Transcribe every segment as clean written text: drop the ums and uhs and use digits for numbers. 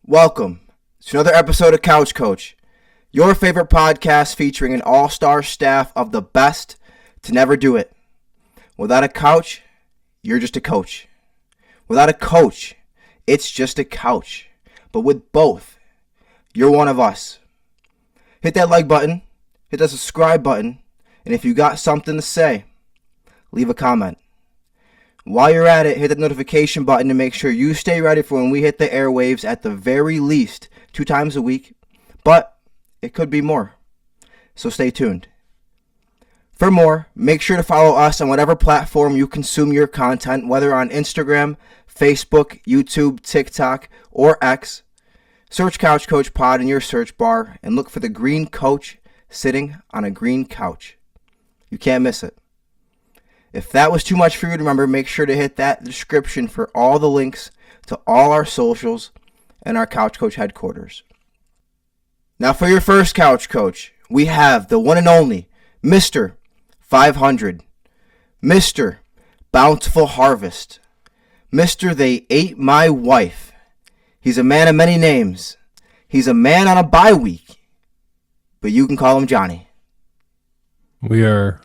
Welcome to another episode of Couch Coach, your favorite podcast featuring an all-star staff of the best to never do it. Without a couch, you're just a coach. Without a coach, it's just a couch. But with both, you're one of us. Hit that like button, hit that subscribe button, and if you got something to say, leave a comment. While you're at it, hit that notification button to make sure you stay ready for when we hit the airwaves at the very least 2 times a week, but it could be more. So stay tuned. For more, make sure to follow us on whatever platform you consume your content, whether on Instagram, Facebook, YouTube, TikTok, or X. Search Couch Coach Pod in your search bar and look for the green coach sitting on a green couch. You can't miss it. If that was too much for you to remember, make sure to hit that description for all the links to all our socials and our Couch Coach headquarters. Now for your first Couch Coach, we have the one and only Mr. 500, Mr. Bountiful Harvest, Mr. They Ate My Wife. He's a man of many names. He's a man on a bye week, but you can call him Johnny. We are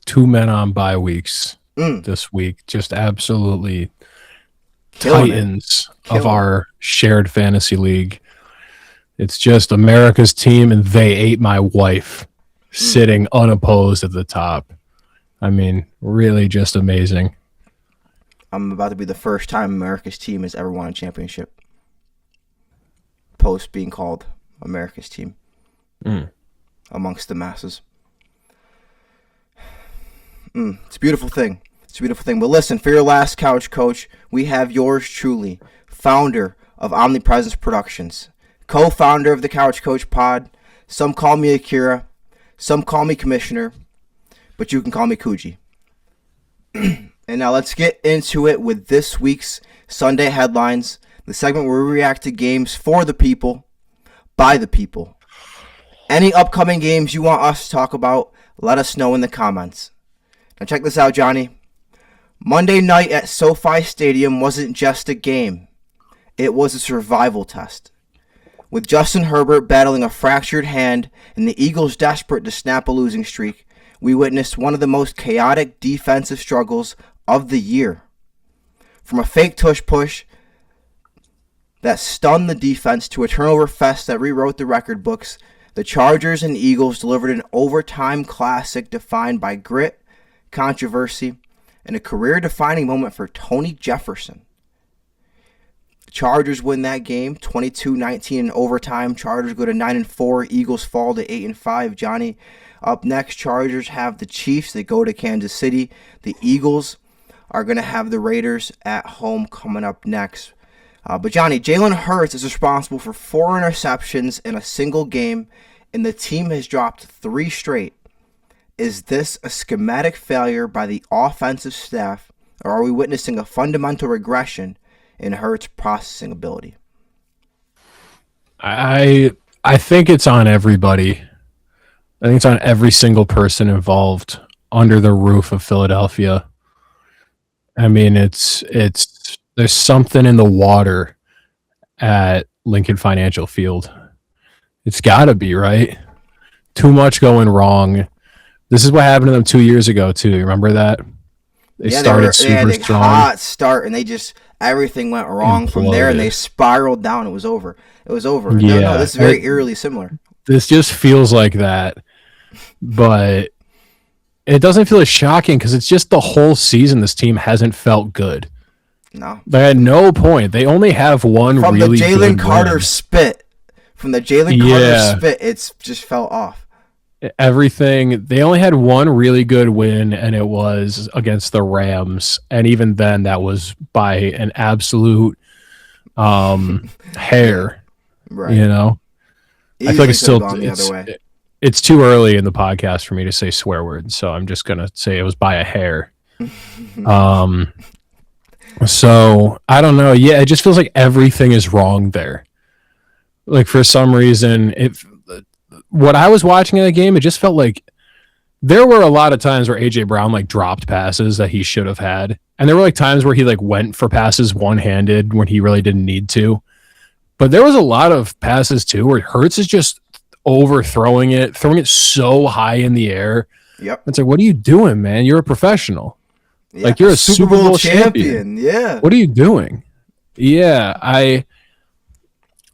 2 men on bye weeks this week. Just absolutely titans of our shared fantasy league. It's just America's team and They Ate My Wife sitting unopposed at the top. I mean, really just amazing. I'm about to be the first time America's team has ever won a championship. Post being called America's team amongst the masses. It's a beautiful thing. It's a beautiful thing. But listen, for your last Couch Coach, we have yours truly, founder of Omnipresence Productions, co-founder of the Couch Coach Pod. Some call me Akira, some call me Commissioner, but you can call me Kuji. And now let's get into it with this week's Sunday Headlines, the segment where we react to games for the people, by the people. Any upcoming games you want us to talk about, let us know in the comments. Now check this out, Johnny. Monday night at SoFi Stadium wasn't just a game. It was a survival test. With Justin Herbert battling a fractured hand and the Eagles desperate to snap a losing streak, we witnessed one of the most chaotic defensive struggles of the year. From a fake tush-push that stunned the defense to a turnover fest that rewrote the record books, the Chargers and Eagles delivered an overtime classic defined by grit, controversy, and a career-defining moment for Tony Jefferson. The Chargers win that game 22-19 in overtime. Chargers go to 9-4. Eagles fall to 8-5. Johnny, up next, Chargers have the Chiefs. They go to Kansas City. The Eagles are going to have the Raiders at home coming up next. But Johnny, Jalen Hurts is responsible for 4 interceptions in a single game, and the team has dropped 3 straight. Is this a schematic failure by the offensive staff, or are we witnessing a fundamental regression in Hurts' processing ability? I think it's on everybody. I think it's on every single person involved under the roof of Philadelphia. I mean, it's there's something in the water at Lincoln Financial Field. It's got to be, right? Too much going wrong. This is what happened to them 2 years ago, too. You remember that? They started super strong. Hot start, and they just, everything went wrong from there, and they spiraled down. It was over. Yeah. No, this is very eerily similar. This just feels like that, but it doesn't feel as shocking because it's just the whole season this team hasn't felt good. No. Like at no point. They only have one from really the Jalen Carter spit. From the Jalen Carter spit, it's just fell off. Everything. They only had one really good win, and it was against the Rams. And even then, that was by an absolute hair. Right. You know? I feel like it's too early in the podcast for me to say swear words, so I'm just going to say it was by a hair. So, I don't know. Yeah, it just feels like everything is wrong there. Like, for some reason, what I was watching in the game, it just felt like there were a lot of times where A.J. Brown, like, dropped passes that he should have had. And there were, like, times where he, like, went for passes one-handed when he really didn't need to. But there was a lot of passes too where Hurts is just overthrowing it, throwing it so high in the air. Yep. It's like, what are you doing, man? You're a professional. Yeah. Like, you're a Super Bowl champion. Yeah. What are you doing? Yeah, I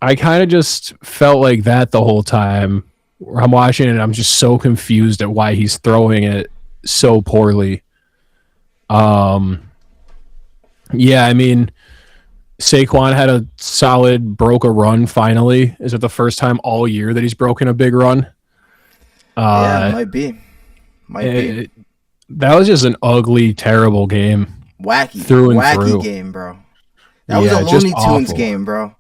kind of just felt like that the whole time. I'm watching it and I'm just so confused at why he's throwing it so poorly. Yeah, I mean, Saquon had a solid broke a run finally. Is it the first time all year that he's broken a big run? Yeah, it might be. That was just an ugly, terrible game. Wacky through. Game, bro. That was a Looney Tunes game, bro.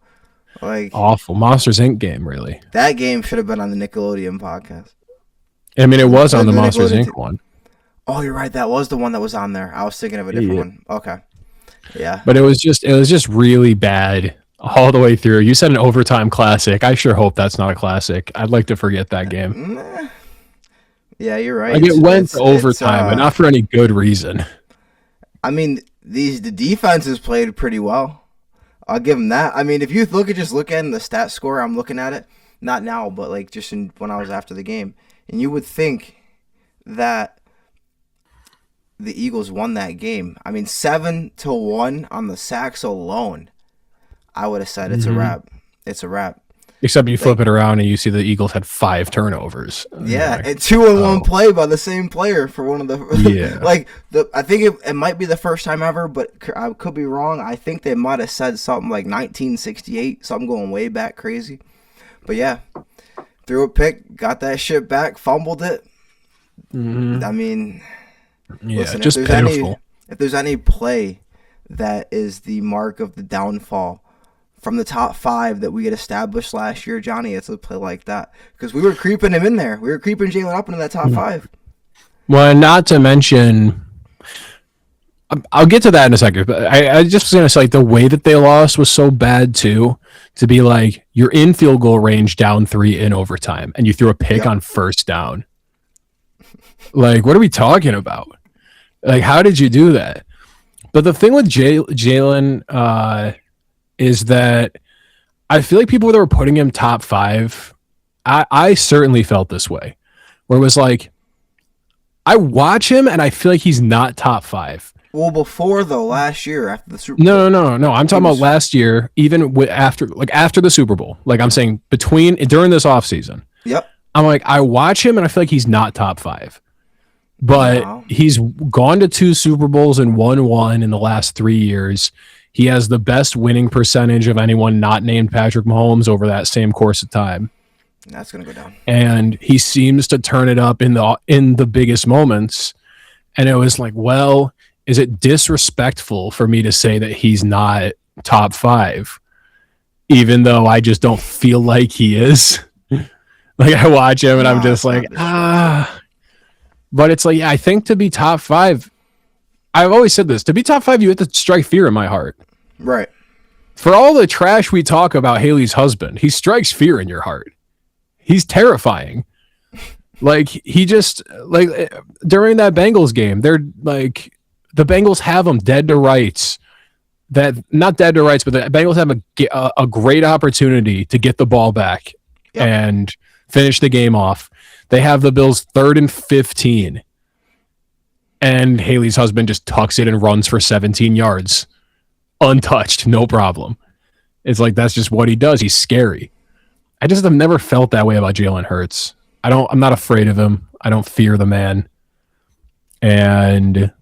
Like awful. Monsters Inc. game, really. That game should have been on the Nickelodeon podcast. I mean, it was on the Monsters Inc. one. Oh, you're right. That was the one that was on there. I was thinking of a different one. Okay. Yeah. But it was just really bad all the way through. You said an overtime classic. I sure hope that's not a classic. I'd like to forget that game. Yeah, you're right. Like, it went to overtime, but not for any good reason. I mean, the defenses played pretty well. I'll give them that. I mean, if you look at the stat score, I'm looking at it, not now, but like just when I was after the game, and you would think that the Eagles won that game. I mean, 7-1 on the sacks alone. I would have said it's a wrap. It's a wrap. Except you flip it around and you see the Eagles had 5 turnovers. Yeah, and 2-1 play by the same player for one of the. Yeah. I think it might be the first time ever, but I could be wrong. I think they might have said something like 1968, something going way back crazy. But yeah, threw a pick, got that shit back, fumbled it. Mm-hmm. I mean, yeah, listen, just pitiful. If there's any play that is the mark of the downfall from the top 5 that we had established last year, Johnny, it's a play like that. Because we were creeping him in there. We were creeping Jalen up into that top 5. Well, not to mention, I'll get to that in a second, but I just was going to say, like, the way that they lost was so bad, too, to be like, you're in field goal range down 3 in overtime, and you threw a pick on first down. Like, what are we talking about? Like, how did you do that? But the thing with Jalen is that I feel like people that were putting him top 5, I certainly felt this way, where it was like, I watch him and I feel like he's not top 5. Well, before though, last year after the Super Bowl. No. I'm talking about last year, even after the Super Bowl. Like, I'm saying during this offseason. Yep. I'm like, I watch him and I feel like he's not top 5. But he's gone to 2 Super Bowls and won 1 in the last 3 years. He has the best winning percentage of anyone not named Patrick Mahomes over that same course of time. That's going to go down. And he seems to turn it up in the biggest moments. And it was like, well, is it disrespectful for me to say that he's not top 5, even though I just don't feel like he is? Like, I watch him and I'm just like, But it's like, I think to be top 5, I've always said this, to be top 5, you have to strike fear in my heart. Right. For all the trash we talk about Haley's husband, he strikes fear in your heart. He's terrifying. Like, he just, like, during that Bengals game, they're like, the Bengals have him dead to rights. Not dead to rights, but the Bengals have a great opportunity to get the ball back and finish the game off. They have the Bills 3rd and 15. And Haley's husband just tucks it and runs for 17 yards. Untouched, no problem. It's like, that's just what he does. He's scary. I just have never felt that way about Jalen Hurts. I'm not afraid of him. I don't fear the man. And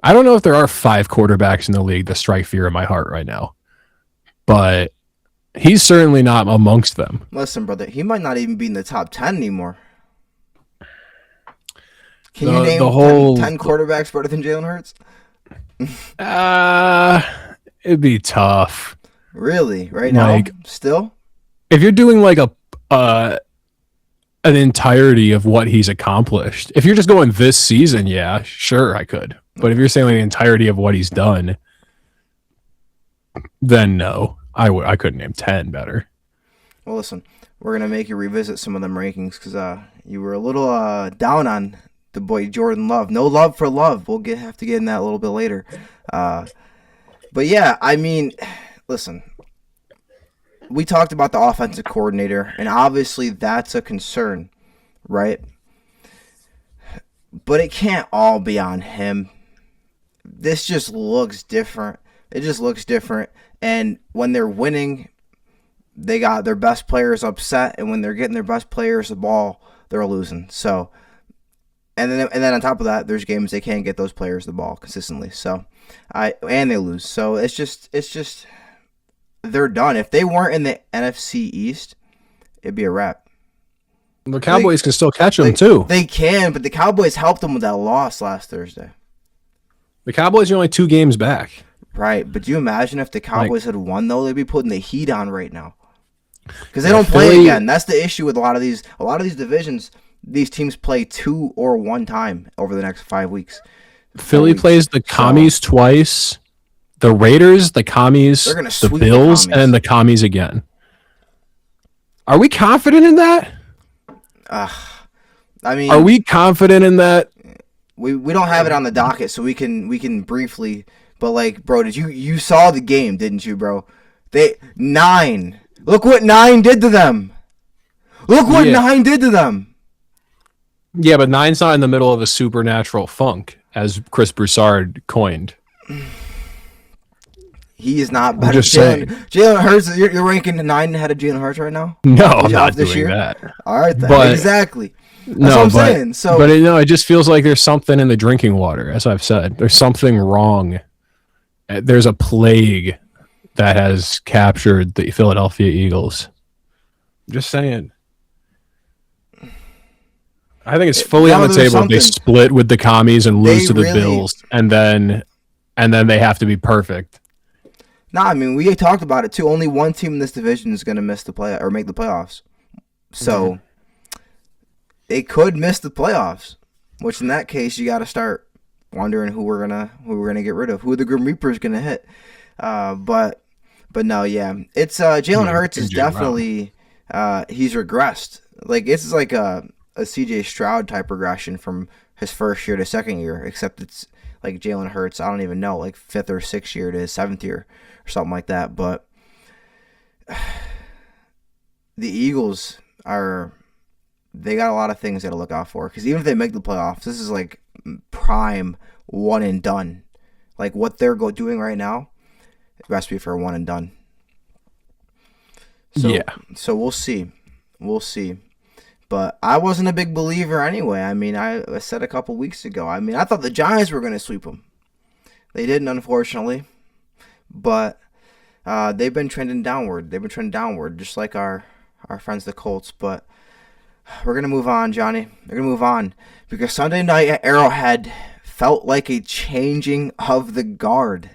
I don't know if there are 5 quarterbacks in the league that strike fear in my heart right now. But he's certainly not amongst them. Listen, brother, he might not even be in the top 10 anymore. Can you name 10 quarterbacks better than Jalen Hurts? It'd be tough. Really? Right now? Like, still? If you're doing like an entirety of what he's accomplished, if you're just going this season, yeah, sure, I could. But if you're saying like the entirety of what he's done, then no, I couldn't name 10 better. Well, listen, we're going to make you revisit some of them rankings because you were a little down on the boy Jordan Love. No love for Love. We'll have to get in that a little bit later. But yeah, I mean, listen, we talked about the offensive coordinator, and obviously that's a concern, right? But it can't all be on him. This just looks different. It just looks different. And when they're winning, they got their best players upset, and when they're getting their best players the ball, they're losing. So, and then on top of that, there's games they can't get those players the ball consistently. So, and they lose. So it's just they're done. If they weren't in the NFC East, it'd be a wrap. The Cowboys can still catch them too. They can, but the Cowboys helped them with that loss last Thursday. The Cowboys are only 2 games back. Right, but do you imagine if the Cowboys had won, though? They'd be putting the heat on right now. Because they don't play again. That's the issue with a lot of these divisions. These teams play 2 or 1 time over the next 5 weeks. Philly plays the Commies twice. The Raiders, the Commies, the Bills, and the Commies again. Are we confident in that? I mean, are we confident in that? We don't have it on the docket, so we can briefly. But like, bro, you saw the game, didn't you, bro? 9. Look what 9 did to them. Look what 9 did to them. Yeah, but 9's not in the middle of a supernatural funk, as Chris Broussard coined. He is not better. I'm just saying. Jalen Hurts, you're ranking 9 ahead of Jalen Hurts right now? No, I'm not doing that. All right, then. Exactly. That's what I'm saying. So, but it just feels like there's something in the drinking water, as I've said. There's something wrong. There's a plague that has captured the Philadelphia Eagles. Just saying. I think it's fully on the table. They split with the Commies and lose to the Bills, and then they have to be perfect. No, I mean, we talked about it too. Only one team in this division is going to miss the play or make the playoffs. So they could miss the playoffs, which in that case you got to start wondering who we're gonna get rid of, who the Grim Reaper is gonna hit. But no, yeah, it's Jalen Hurts is definitely he's regressed. Like it's like a CJ Stroud type regression from his first year to second year, except it's like Jalen Hurts. I don't even know, like 5th or 6th year to his 7th year or something like that. But the Eagles they got a lot of things they got to look out for, because even if they make the playoffs, this is like prime one and done. Like what they're doing right now, recipe for a one and done. So we'll see. But I wasn't a big believer anyway. I mean, I said a couple weeks ago. I mean, I thought the Giants were going to sweep them. They didn't, unfortunately. But they've been trending downward. Just like our friends the Colts. But we're going to move on, Johnny. We're going to move on. Because Sunday night at Arrowhead felt like a changing of the guard.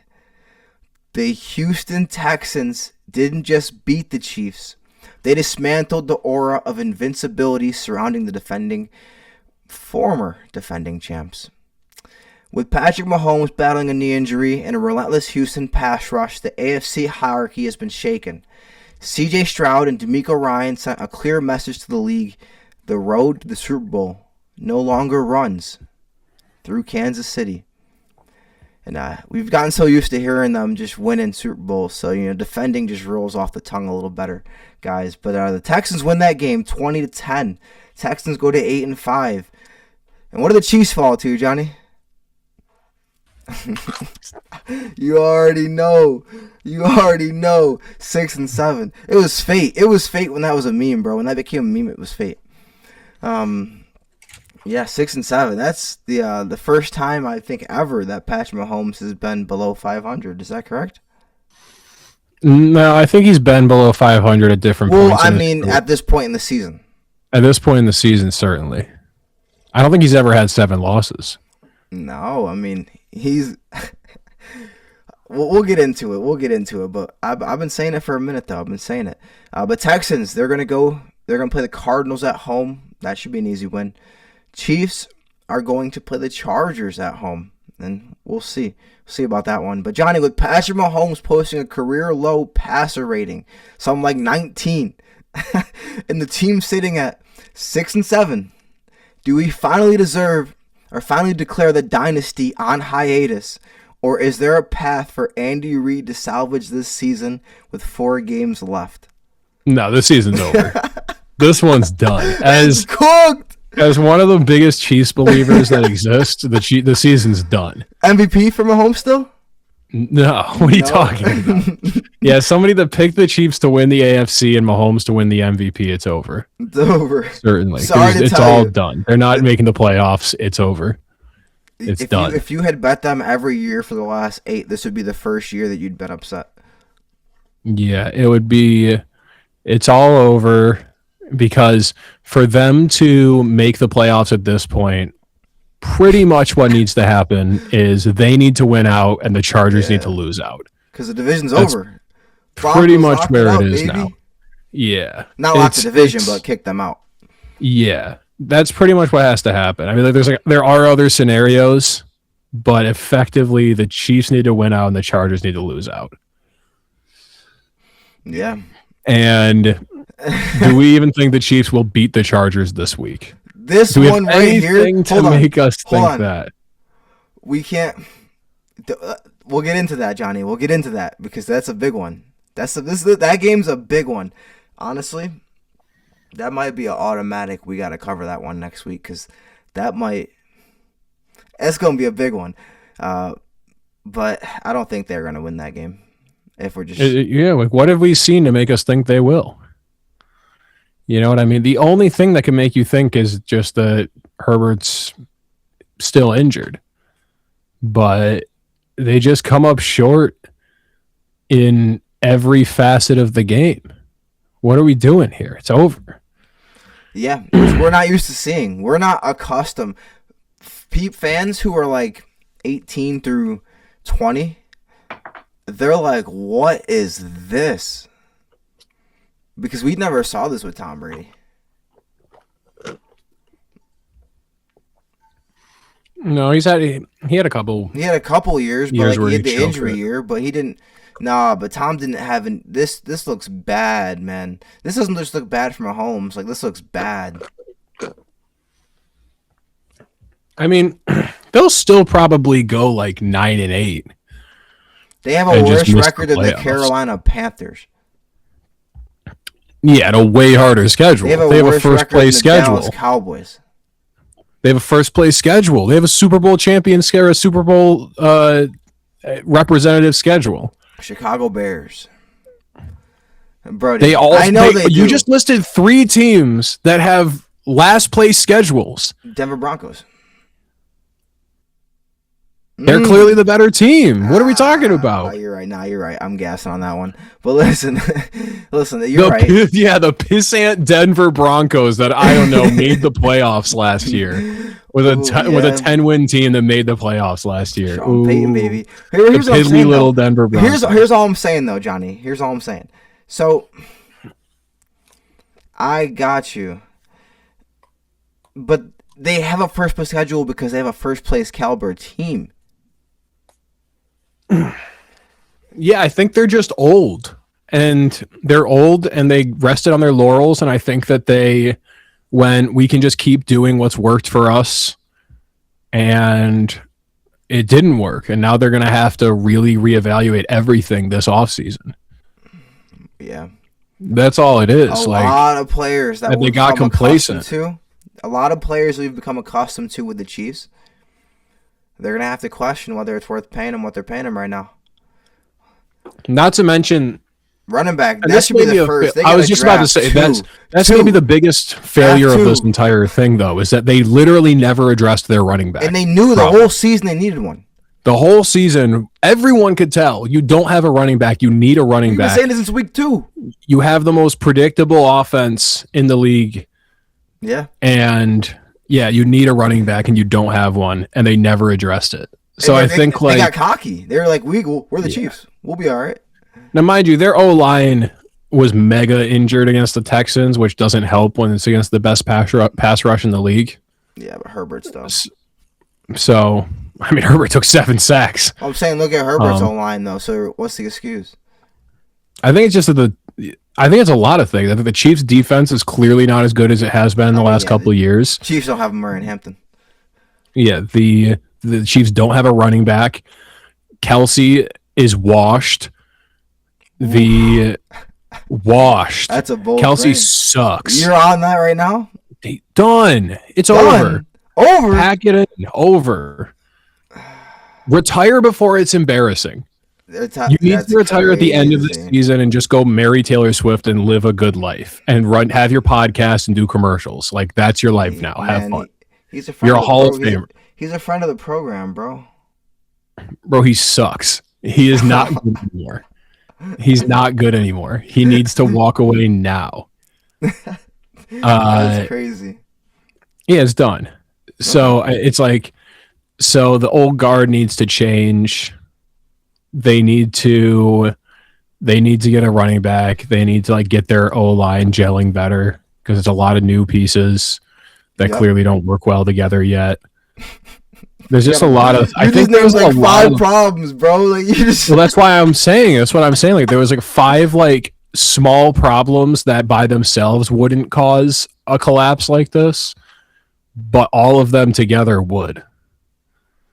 The Houston Texans didn't just beat the Chiefs. They dismantled the aura of invincibility surrounding the former defending champs. With Patrick Mahomes battling a knee injury and a relentless Houston pass rush, the AFC hierarchy has been shaken. CJ Stroud and DeMeco Ryans sent a clear message to the league. The road to the Super Bowl no longer runs through Kansas City. And we've gotten so used to hearing them just winning Super Bowls, so defending just rolls off the tongue a little better, guys. But the Texans win that game 20-10. Texans go to 8-5. And what do the Chiefs fall to, Johnny? You already know. 6-7. It was fate. It was fate when that was a meme, bro. When that became a meme, it was fate. Yeah, 6-7. That's the first time I think ever that Patrick Mahomes has been below 500. Is that correct? No, I think he's been below 500 at different points. Well, I mean, at this point in the season. At this point in the season, certainly. I don't think he's ever had 7 losses. No, I mean, he's. We'll get into it. But I've been saying it for a minute, though. But Texans, they're gonna play the Cardinals at home. That should be an easy win. Chiefs are going to play the Chargers at home, and we'll see about that one. But Johnny, with Patrick Mahomes posting a career low passer rating, something like 19, and the team sitting at 6-7, do we finally declare the dynasty on hiatus, or is there a path for Andy Reid to salvage this season with 4 games left? No, this season's over. This one's done. It's cooked. As one of the biggest Chiefs believers that exist, the season's done. MVP for Mahomes still? No, what are you talking about? Yeah, somebody that picked the Chiefs to win the AFC and Mahomes to win the MVP, it's over. It's over. Certainly. Sorry to it's tell all you. done. They're not making the playoffs. It's over. It's done. If you had bet them every year for the last 8, this would be the first year that you'd been upset. Yeah, it would be. It's all over because for them to make the playoffs at this point, pretty much what needs to happen is they need to win out and the Chargers need to lose out. Because the division's That's over. Pretty much where out, it is baby. now. Yeah. Not lock the division, but kick them out. Yeah. That's pretty much what has to happen. I mean, there are other scenarios, but effectively the Chiefs need to win out and the Chargers need to lose out. Yeah. And do we even think the Chiefs will beat the Chargers this week? This one right here to make us think that. We can't. We'll get into that, Johnny. We'll get into that because that's a big one. That game's a big one. Honestly, that might be an automatic. We got to cover that one next week because that's going to be a big one. But I don't think they're going to win that game. If we're just like what have we seen to make us think they will? You know what I mean? The only thing that can make you think is just that Herbert's still injured. But they just come up short in every facet of the game. What are we doing here? It's over. Yeah, which we're not used to seeing. We're not accustomed. Fans who are like 18 through 20, they're like, what is this? Because we never saw this with Tom Brady. No, he had a couple. He had a couple years, but where he had the choked injury it. year, but he didn't. Nah, but Tom didn't have this. This looks bad, man. This doesn't just look bad for Mahomes. Like this looks bad. I mean, they'll still probably go like 9-8. They have a And just worse miss record the than the playoffs. Carolina Panthers. Yeah, and a way harder schedule. They have a worse first record place than the schedule. Dallas Cowboys. They have a first place schedule. They have a Super Bowl champion scare, a Super Bowl representative schedule. Chicago Bears. Brody, They all. I know they You do. just listed 3 teams that have last place schedules. Denver Broncos. They're clearly the better team. What are we talking about? You're right. You're right. I'm gassing on that one. But listen, you're right. The pissant Denver Broncos that I don't know made the playoffs last year with a 10-win team that made the playoffs last year. Sean Payton, baby. Here's the piddly little Denver Broncos. Here's all I'm saying though, Johnny. Here's all I'm saying. So I got you, but they have a first place schedule because they have a first place caliber team. Yeah, I think they're just old. And they're old and they rested on their laurels. And I think that when we can just keep doing what's worked for us, and it didn't work. And now they're going to have to really reevaluate everything this offseason. Yeah. That's all it is. A lot of players that they got complacent. A lot of players we've become accustomed to with the Chiefs. They're going to have to question whether it's worth paying them what they're paying them right now. Not to mention running back. That should be the first. I was just about to say that's going to be the biggest failure of this entire thing, though, is that they literally never addressed their running back. And they knew the whole season they needed one. The whole season, everyone could tell you don't have a running back. You need a running back. You've been saying this since week 2. You have the most predictable offense in the league. Yeah. And yeah, you need a running back, and you don't have one, and they never addressed it. So I think they got cocky. They were like, we're the Chiefs. We'll be all right. Now, mind you, their O-line was mega injured against the Texans, which doesn't help when it's against the best pass rush in the league. Yeah, but Herbert's though. So, I mean, Herbert took 7 sacks. I'm saying, look at Herbert's O-line though. So what's the excuse? I think it's just I think it's a lot of things. I think the Chiefs' defense is clearly not as good as it has been in the last couple of years. Chiefs don't have Murray and Hampton. Yeah, the Chiefs don't have a running back. Kelce is washed. Washed. That's a bold Kelce claim. sucks. You're on that right now? Done. It's Done. over. Pack it in. Over. Retire before it's embarrassing. You need to retire at the end of the season and just go marry Taylor Swift and live a good life and have your podcast and do commercials. Like, that's your life now. Have fun. You're a Hall of Famer. He's a friend of the program, bro. Bro, he sucks. He is not good anymore. He's not good anymore. He needs to walk away now. That's crazy. Yeah, it's done. So it's like, so the old guard needs to change. They need to get a running back. They need to like get their O-line gelling better because it's a lot of new pieces that clearly don't work well together yet. There's just a lot of. I think there's like 5 problems, bro. Like you just. Well, that's why I'm saying. That's what I'm saying. Like there was like 5 like small problems that by themselves wouldn't cause a collapse like this, but all of them together would.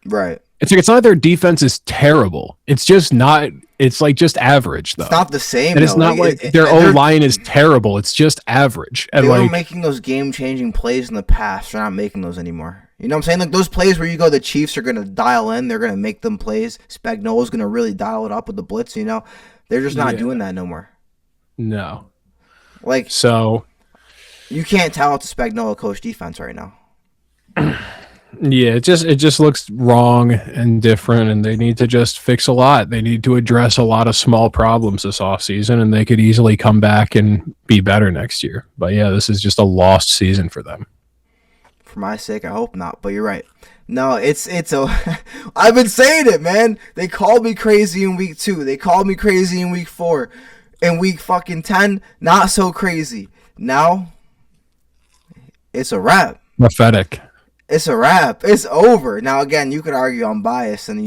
Right. It's like it's not like their defense is terrible. It's just not. It's like just average though. It's not the same. And it's not like their O line is terrible. It's just average. And they were like making those game-changing plays in the past. They're not making those anymore. You know what I'm saying? Like those plays where you go, the Chiefs are gonna dial in. They're gonna make them plays. Spagnuolo's gonna really dial it up with the blitz. You know, they're just not doing that no more. No. Like so, you can't tell it's a Spagnuolo coach defense right now. Yeah, it just looks wrong and different, and they need to just fix a lot. They need to address a lot of small problems this offseason, and they could easily come back and be better next year. But yeah, this is just a lost season for them. For my sake, I hope not. But you're right. No, it's a. I've been saying it, man. They called me crazy in week 2. They called me crazy in week 4. In week fucking 10, not so crazy. Now, it's a wrap. Prophetic. It's a wrap. It's over. Now, again, you could argue I'm biased and,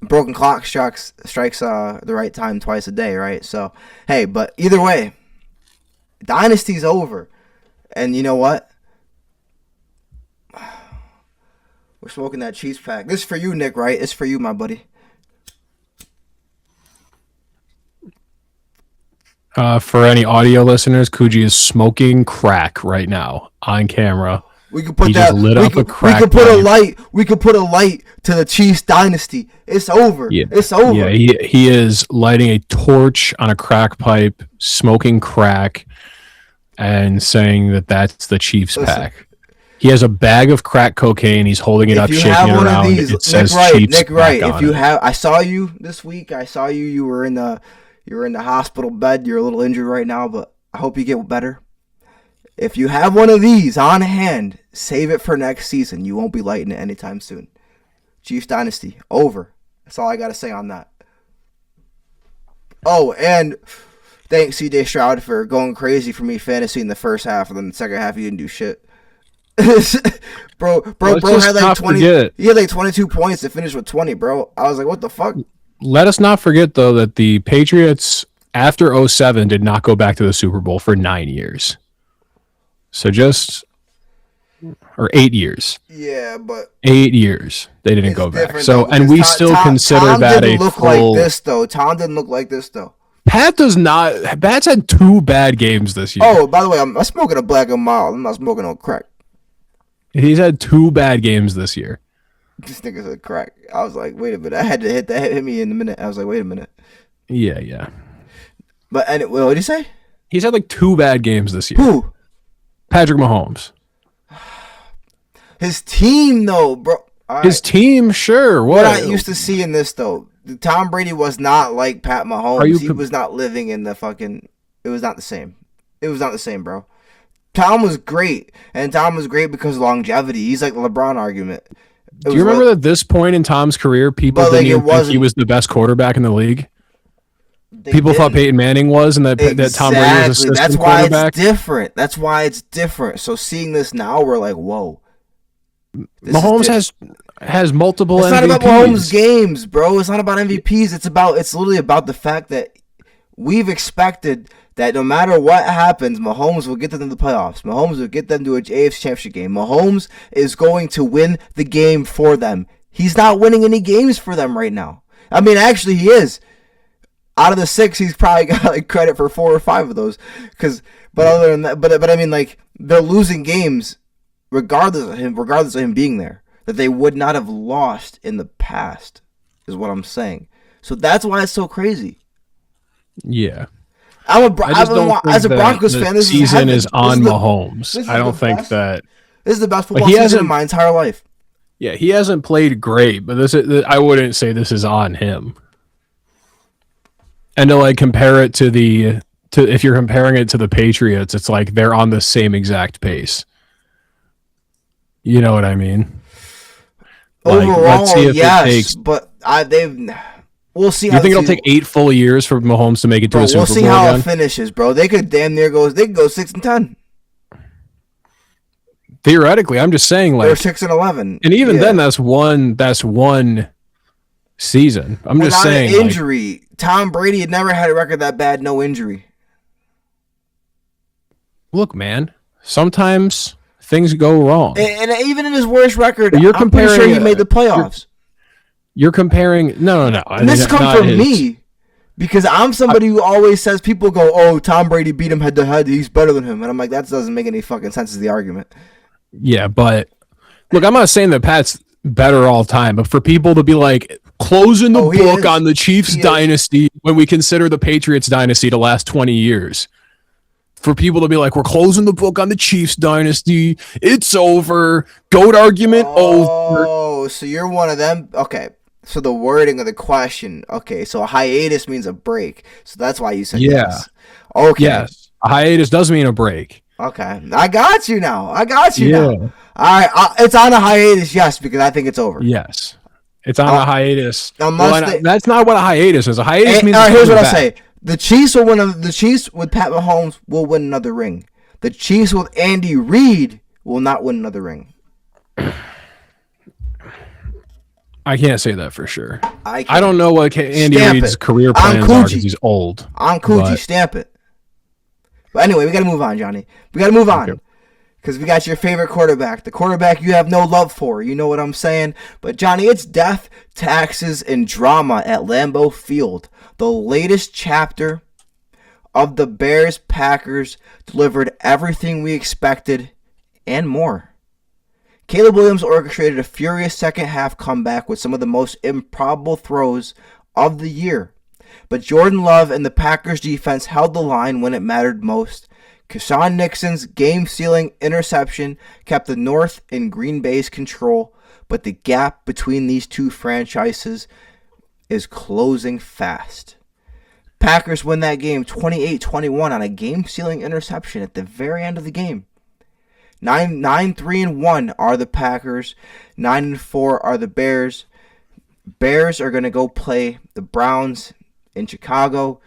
broken clock strikes the right time twice a day, right? So, hey, but either way, Dynasty's over. And you know what? We're smoking that Chiefs pack. This is for you, Nick, right? It's for you, my buddy. For any audio listeners, Kuji is smoking crack right now on camera. We could put he that. Just lit up a crack. We could put a light. We could put a light to the Chiefs dynasty. It's over. Yeah. It's over. Yeah, he is lighting a torch on a crack pipe, smoking crack, and saying that that's the Chiefs pack. He has a bag of crack cocaine. He's holding it up, shaking it around. It says Chiefs Nick Wright. Pack on If you it. have, I saw you this week. I saw you. You were in the hospital bed. You're a little injured right now, but I hope you get better. If you have one of these on hand, save it for next season. You won't be lighting it anytime soon. Chiefs Dynasty, over. That's all I got to say on that. Oh, and thanks CJ Stroud for going crazy for me fantasy in the first half, and then the second half he didn't do shit. bro had like 20. He had like 22 points to finish with 20, bro. I was like, what the fuck? Let us not forget though that the Patriots after 2007 did not go back to the Super Bowl for 9 years. So or 8 years. Yeah, but 8 years they didn't go back. So, though, and we still consider Tom that didn't a look full. Like this though. Tom didn't look like this though. Pat does not. Pat's had 2 bad games this year. Oh, by the way, I'm smoking a black and mild. I'm not smoking no crack. He's had 2 bad games this year. This nigga's a crack. I was like, wait a minute. I had to hit me in a minute. I was like, wait a minute. Yeah. But anyway, what did he say? He's had like 2 bad games this year. Who? Patrick Mahomes. His team, though, bro. Right. His team, sure. We're not used to seeing this, though. Tom Brady was not like Pat Mahomes. He was not living in the fucking... It was not the same. It was not the same, bro. Tom was great, and Tom was great because of longevity. He's like the LeBron argument. Do you remember at this point in Tom's career, people didn't even think he was the best quarterback in the league? People thought Peyton Manning was, and that Tom Brady was assistant That's why quarterback. It's different. That's why it's different. So seeing this now, we're like, whoa. Mahomes has multiple MVPs. It's not about Mahomes games, bro. It's not about MVPs. It's literally about the fact that we've expected that no matter what happens, Mahomes will get them to the playoffs. Mahomes will get them to an AFC Championship game. Mahomes is going to win the game for them. He's not winning any games for them right now. I mean, actually, he is. out of the 6, he's probably got like credit for 4 or 5 of those. But other than that, but I mean, like, they're losing games regardless of him being there, that they would not have lost in the past, is what I'm saying. So that's why it's so crazy. Yeah. As a Broncos fan, this season is on Mahomes. I don't think that this is the best football season in my entire life. Yeah, he hasn't played great, but I wouldn't say this is on him. And to like compare it to if you're comparing it to the Patriots, it's like they're on the same exact pace. You know what I mean? Overall, let's see if it takes, but we'll see. You think it'll take 8 full years for Mahomes to make it to a Super Bowl? We'll see how it finishes, bro. They could damn near go 6-10. Theoretically, I'm just saying, like, they're 6-11, and even then, that's one season. I'm just saying, injury. Like, Tom Brady had never had a record that bad, no injury. Look, man, sometimes things go wrong, and even in his worst record, I'm pretty sure he made the playoffs. You're comparing no. And this comes from me because I'm somebody who always says, people go, "Oh, Tom Brady beat him head to head. He's better than him," and I'm like, that doesn't make any fucking sense as the argument. Yeah, but look, I'm not saying that Pat's better all time, but for people to be like closing the book on the Chiefs dynasty when we consider the Patriots dynasty to last 20 years. For people to be like, we're closing the book on the Chiefs dynasty. It's over. GOAT argument over. Oh, so you're one of them? Okay. So the wording of the question. Okay, so a hiatus means a break. So that's why you said yes. Okay. Yes. A hiatus does mean a break. Okay. I got you now. Now. All right. It's on a hiatus, yes, because I think it's over. Yes. It's on a hiatus. Unless that's not what a hiatus is. A hiatus means. All right, here's what I'll say. The Chiefs will win. The Chiefs with Pat Mahomes will win another ring. The Chiefs with Andy Reid will not win another ring. I can't say that for sure. I don't know what Andy Reid's career plans are because he's old. On Coochie, stamp it. But anyway, we got to move on, Johnny. We got to move on. Because we got your favorite quarterback. The quarterback you have no love for. You know what I'm saying? But Johnny, it's death, taxes, and drama at Lambeau Field. The latest chapter of the Bears-Packers delivered everything we expected and more. Caleb Williams orchestrated a furious second-half comeback with some of the most improbable throws of the year. But Jordan Love and the Packers defense held the line when it mattered most. Keshawn Nixon's game-sealing interception kept the North in Green Bay's control, but the gap between these two franchises is closing fast. Packers win that game 28-21 on a game-sealing interception at the very end of the game. 9-3-1 are the Packers. 9-4 are the Bears. Bears are going to go play the Browns in Chicago.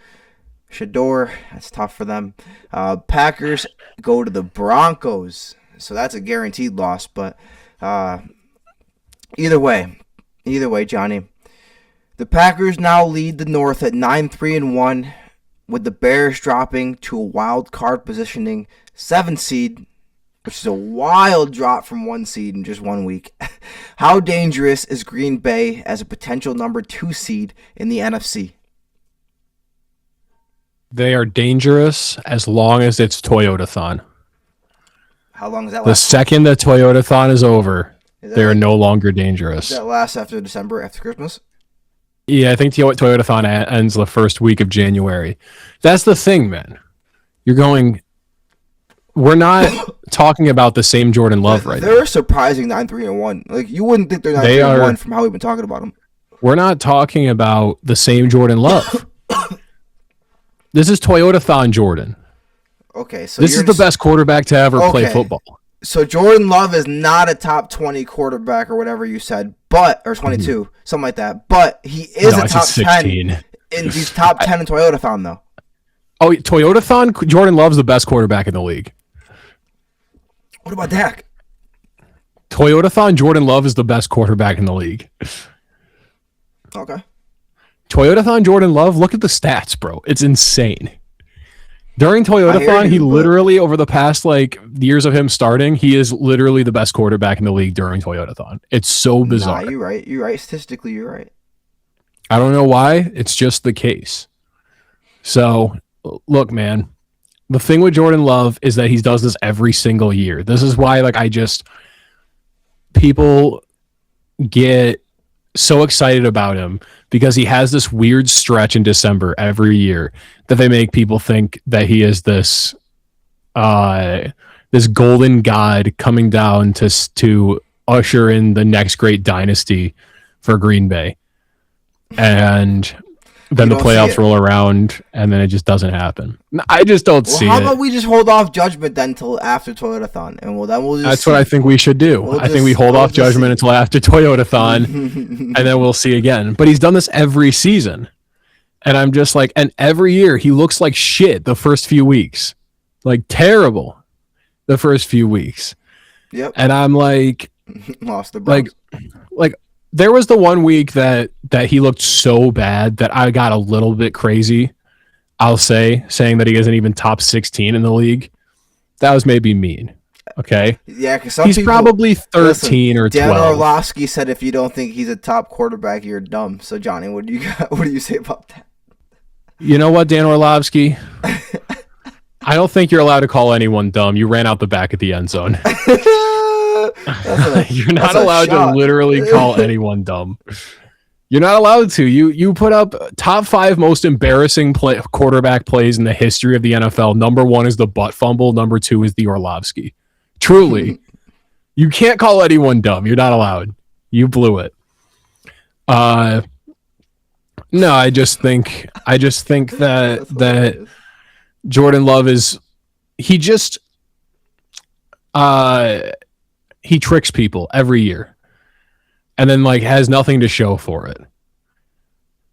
Shedeur, that's tough for them. Packers go to the Broncos. So that's a guaranteed loss. But either way, Johnny. The Packers now lead the North at 9-3-1, with the Bears dropping to a wild card positioning 7 seed, which is a wild drop from 1 seed in just 1 week. How dangerous is Green Bay as a potential number 2 seed in the NFC? They are dangerous as long as it's Toyotathon. How long is that last? The second the Toyotathon is over, they are no longer dangerous. Does that last after December, after Christmas? Yeah, I think Toyotathon ends the first week of January. That's the thing, man. We're not talking about the same Jordan Love right now. They're surprising 9-3-1. Like, you wouldn't think they're 9-3-1 from how we've been talking about them. We're not talking about the same Jordan Love. This is Toyotathon Jordan. Okay, so this is the best quarterback to ever play football. So Jordan Love is not a top 20 quarterback or whatever you said, or 22, something like that. But he is a top 10. And he's top 10 in Toyotathon, though. Oh, Toyotathon, Jordan Love's the best quarterback in the league. What about Dak? Toyotathon, Jordan Love is the best quarterback in the league. Okay. Toyotathon, Jordan Love, look at the stats, bro. It's insane. During Toyotathon, he literally, over the past years of him starting, he is literally the best quarterback in the league during Toyotathon. It's so bizarre. Nah, you're right. You're right. Statistically, you're right. I don't know why. It's just the case. So, look, man, the thing with Jordan Love is that he does this every single year. This is why, like, people get so excited about him because he has this weird stretch in December every year that they make people think that he is this golden god coming down to usher in the next great dynasty for Green Bay. And then the playoffs roll around, and then it just doesn't happen. I just don't see it. How about we just hold off judgment then until after Toyotathon, and we'll just. That's what I think we should do. I think we hold off judgment until after Toyotathon, and then we'll see again. But he's done this every season, and I'm just like, and every year he looks like shit the first few weeks, like terrible, the first few weeks. Yep. And I'm like, lost the Browns. like. There was the one week that he looked so bad that I got a little bit crazy, I'll say, saying that he isn't even top 16 in the league. That was maybe mean. Okay? Yeah, because he's probably 13 or 12. Dan Orlovsky said if you don't think he's a top quarterback, you're dumb. So, Johnny, what do you say about that? You know what, Dan Orlovsky? I don't think you're allowed to call anyone dumb. You ran out the back of the end zone. You're not allowed to literally call anyone dumb. You're not allowed to. You put up top 5 most embarrassing quarterback plays in the history of the NFL. Number 1 is the butt fumble. Number 2 is the Orlovsky. Truly, you can't call anyone dumb. You're not allowed. You blew it. No, I just think that Jordan Love is he tricks people every year and then like has nothing to show for it.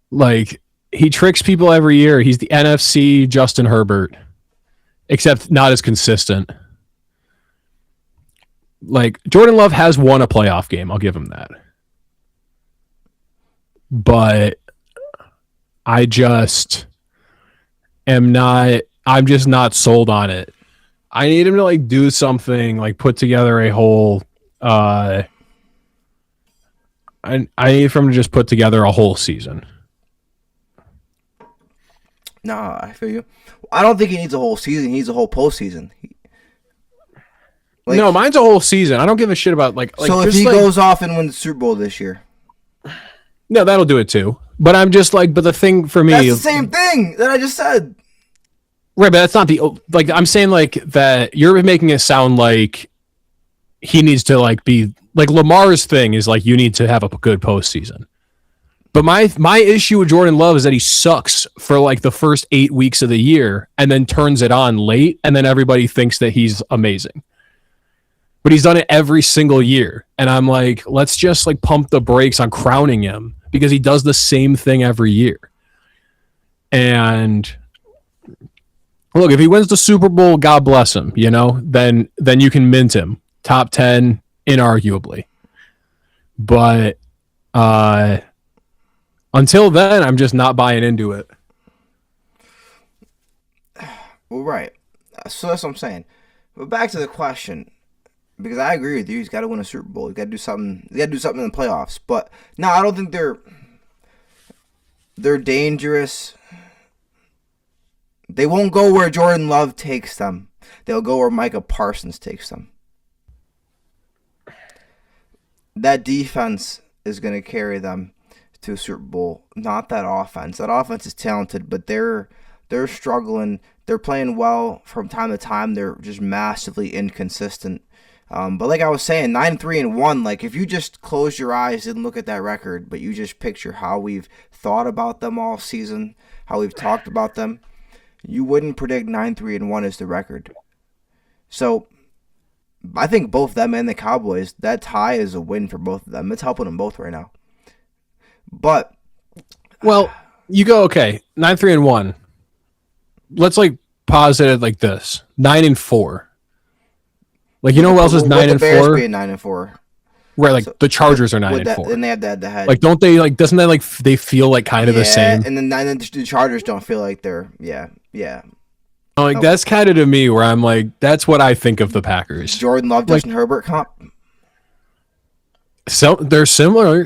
Like he tricks people every year. He's the NFC Justin Herbert, except not as consistent. Like Jordan Love has won a playoff game. I'll give him that. But I'm just not sold on it. I need him to like do something, like put together a whole. I need for him to just put together a whole season. No, I feel you. I don't think he needs a whole season. He needs a whole postseason. No, mine's a whole season. I don't give a shit about like. So if he goes off and wins the Super Bowl this year, no, that'll do it too. But I'm just like, but the thing for me, that's the same thing that I just said. Right, but that's not like I'm saying like that you're making it sound like he needs to like be like Lamar's thing is like you need to have a good postseason. But my issue with Jordan Love is that he sucks for like the first 8 weeks of the year and then turns it on late and then everybody thinks that he's amazing. But he's done it every single year. And I'm like, let's just like pump the brakes on crowning him because he does the same thing every year. And look, if he wins the Super Bowl, God bless him, you know, then you can mint him. Top 10, inarguably. But until then, I'm just not buying into it. Well, right. So that's what I'm saying. But back to the question, because I agree with you. He's got to win a Super Bowl. He's got to do something. He's got to do something in the playoffs. But no, I don't think they're dangerous. They won't go where Jordan Love takes them. They'll go where Micah Parsons takes them. That defense is going to carry them to a Super Bowl. Not that offense. That offense is talented, but they're struggling. They're playing well from time to time. They're just massively inconsistent. But like I was saying, 9-3-1. Like if you just close your eyes and look at that record, but you just picture how we've thought about them all season, how we've talked about them, you wouldn't predict 9-3-1 as the record. So I think both them and the Cowboys, that tie is a win for both of them. It's helping them both right now. But well, you go okay, 9-3-1. Let's like posit it like this: 9-4. Like you know who else is 9-4? The Bears being 9-4. Right, like so, the Chargers are 9-4. And they have that head. Like, don't they like? Doesn't that like they feel like kind of the same? And then the Chargers don't feel like they're yeah. Like that's kind of to me where I'm like, that's what I think of the Packers. Jordan Love, Justin Herbert comp. So they're similar.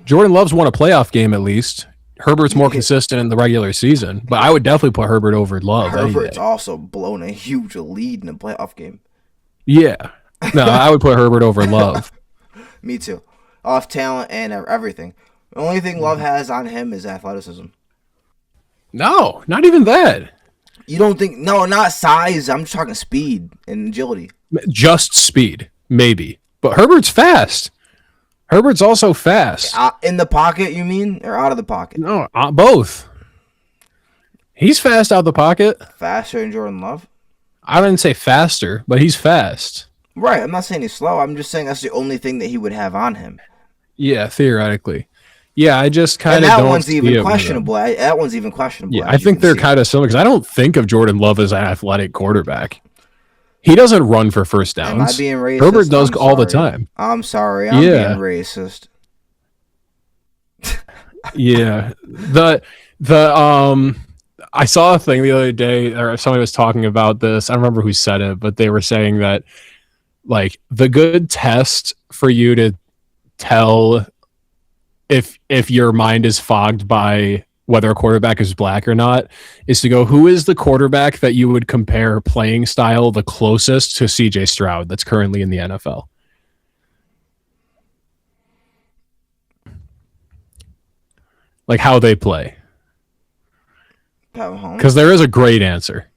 Jordan Love's won a playoff game at least. Herbert's more consistent in the regular season, but I would definitely put Herbert over Love. Herbert's also blown a huge lead in a playoff game. Yeah. No, I would put Herbert over Love. Me too. Off talent and everything. The only thing Love has on him is athleticism. No, not even that. You don't think? No, not size. I'm just talking speed and agility. Just speed, maybe. But Herbert's fast. Herbert's also fast. In the pocket, you mean? Or out of the pocket? No, both. He's fast out the pocket. Faster than Jordan Love? I didn't say faster, but he's fast. Right. I'm not saying he's slow. I'm just saying that's the only thing that he would have on him. Yeah, theoretically. Yeah, I just kind of don't that one's even questionable. That one's even questionable. Yeah, I think they're kind of similar because I don't think of Jordan Love as an athletic quarterback. He doesn't run for first downs. Am I being racist? Herbert does all the time. I'm sorry. I'm being racist. Yeah. I saw a thing the other day, or somebody was talking about this. I don't remember who said it, but they were saying that like the good test for you to tell if your mind is fogged by whether a quarterback is black or not is to go, who is the quarterback that you would compare playing style the closest to CJ Stroud that's currently in the NFL? Like how they play. Because there is a great answer.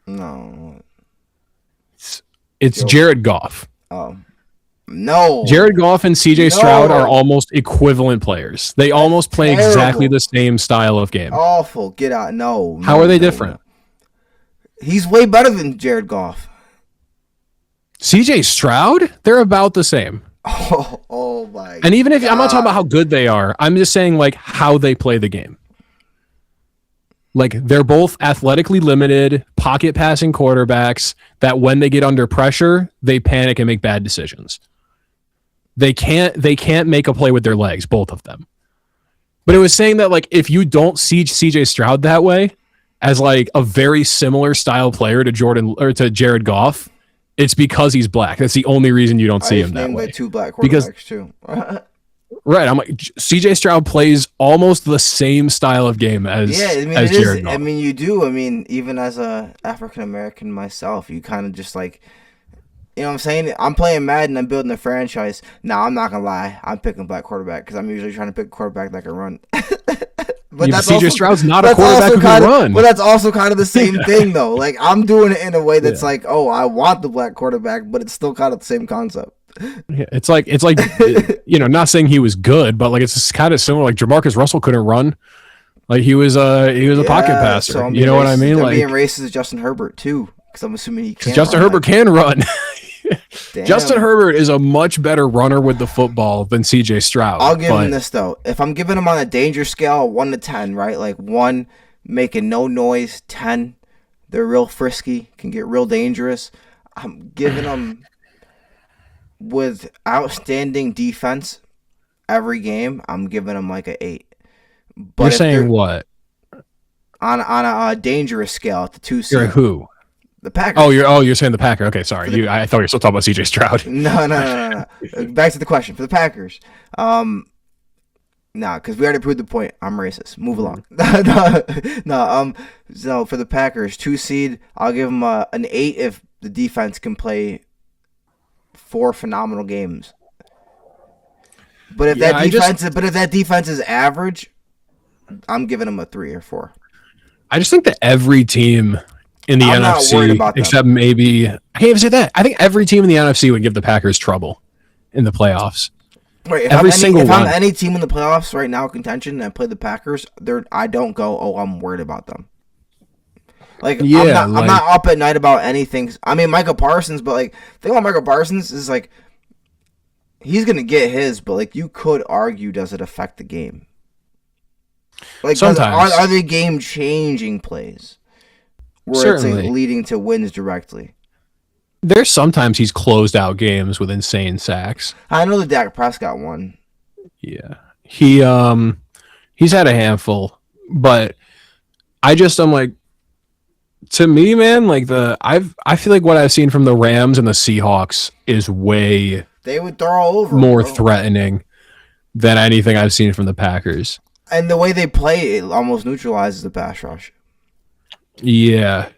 No. It's Jared Goff. Oh. No. Jared Goff and CJ Stroud are almost equivalent players. They almost play exactly the same style of game. Awful. Get out. No. How are they different? He's way better than Jared Goff. CJ Stroud? They're about the same. Oh my. And even if I'm not talking about how good they are, I'm just saying like how they play the game. Like they're both athletically limited, pocket passing quarterbacks that when they get under pressure, they panic and make bad decisions. They can't make a play with their legs, both of them. But it was saying that like if you don't see CJ Stroud that way as like a very similar style player to Jared Goff, it's because he's black. That's the only reason you don't see him that way. By two black quarterbacks too. Right, I'm like CJ Stroud plays almost the same style of game as Jared Goff. I mean, you do. I mean, even as a African American myself, you kind of just like, you know what I'm saying? I'm playing Madden, I'm building a franchise. Now, I'm not gonna lie, I'm picking black quarterback because I'm usually trying to pick a quarterback that can run. But that's CJ Stroud's not a quarterback who can run. But that's also kind of the same thing, though. Like I'm doing it in a way that's like, oh, I want the black quarterback, but it's still kind of the same concept. Yeah, it's like you know, not saying he was good, but like it's kind of similar. Like Jamarcus Russell couldn't run, like he was a pocket passer. So you know what I mean? I'm like being racist, Justin Herbert too, because I'm assuming he can. Justin Herbert can run. Justin Herbert is a much better runner with the football than CJ Stroud. I'll give him this though. If I'm giving him on a danger scale, 1 to 10, right? Like 1 making no noise, 10 they're real frisky, can get real dangerous. I'm giving him. With outstanding defense every game, I'm giving them like an 8. But you're saying what? On a dangerous scale at the 2 seed. You're who? The Packers. You're saying the Packer. Okay, sorry. I thought you were still talking about CJ Stroud. No. Back to the question for the Packers. Because we already proved the point. I'm racist. Move along. So for the Packers, 2 seed, I'll give them an 8 if the defense can play 4 phenomenal games. But if that defense is average, I'm giving them a 3 or 4. I just think that every team in the NFC, except maybe I can't even say that. I think every team in the NFC would give the Packers trouble in the playoffs. Right, if I'm any team in the playoffs right now, contention, and I play the Packers, I don't go, oh, I'm worried about them. Like, I'm not up at night about anything. I mean, Micah Parsons, but, like, the thing about Micah Parsons is, like, he's going to get his, but, like, you could argue, does it affect the game? Like, sometimes. Are they game-changing plays? Where it's, like, leading to wins directly? There's sometimes he's closed out games with insane sacks. I know the Dak Prescott one. Yeah. He's had a handful, but I'm like, to me, man, like I feel like what I've seen from the Rams and the Seahawks is way they would throw over more threatening than anything I've seen from the Packers. And the way they play, it almost neutralizes the pass rush. Yeah.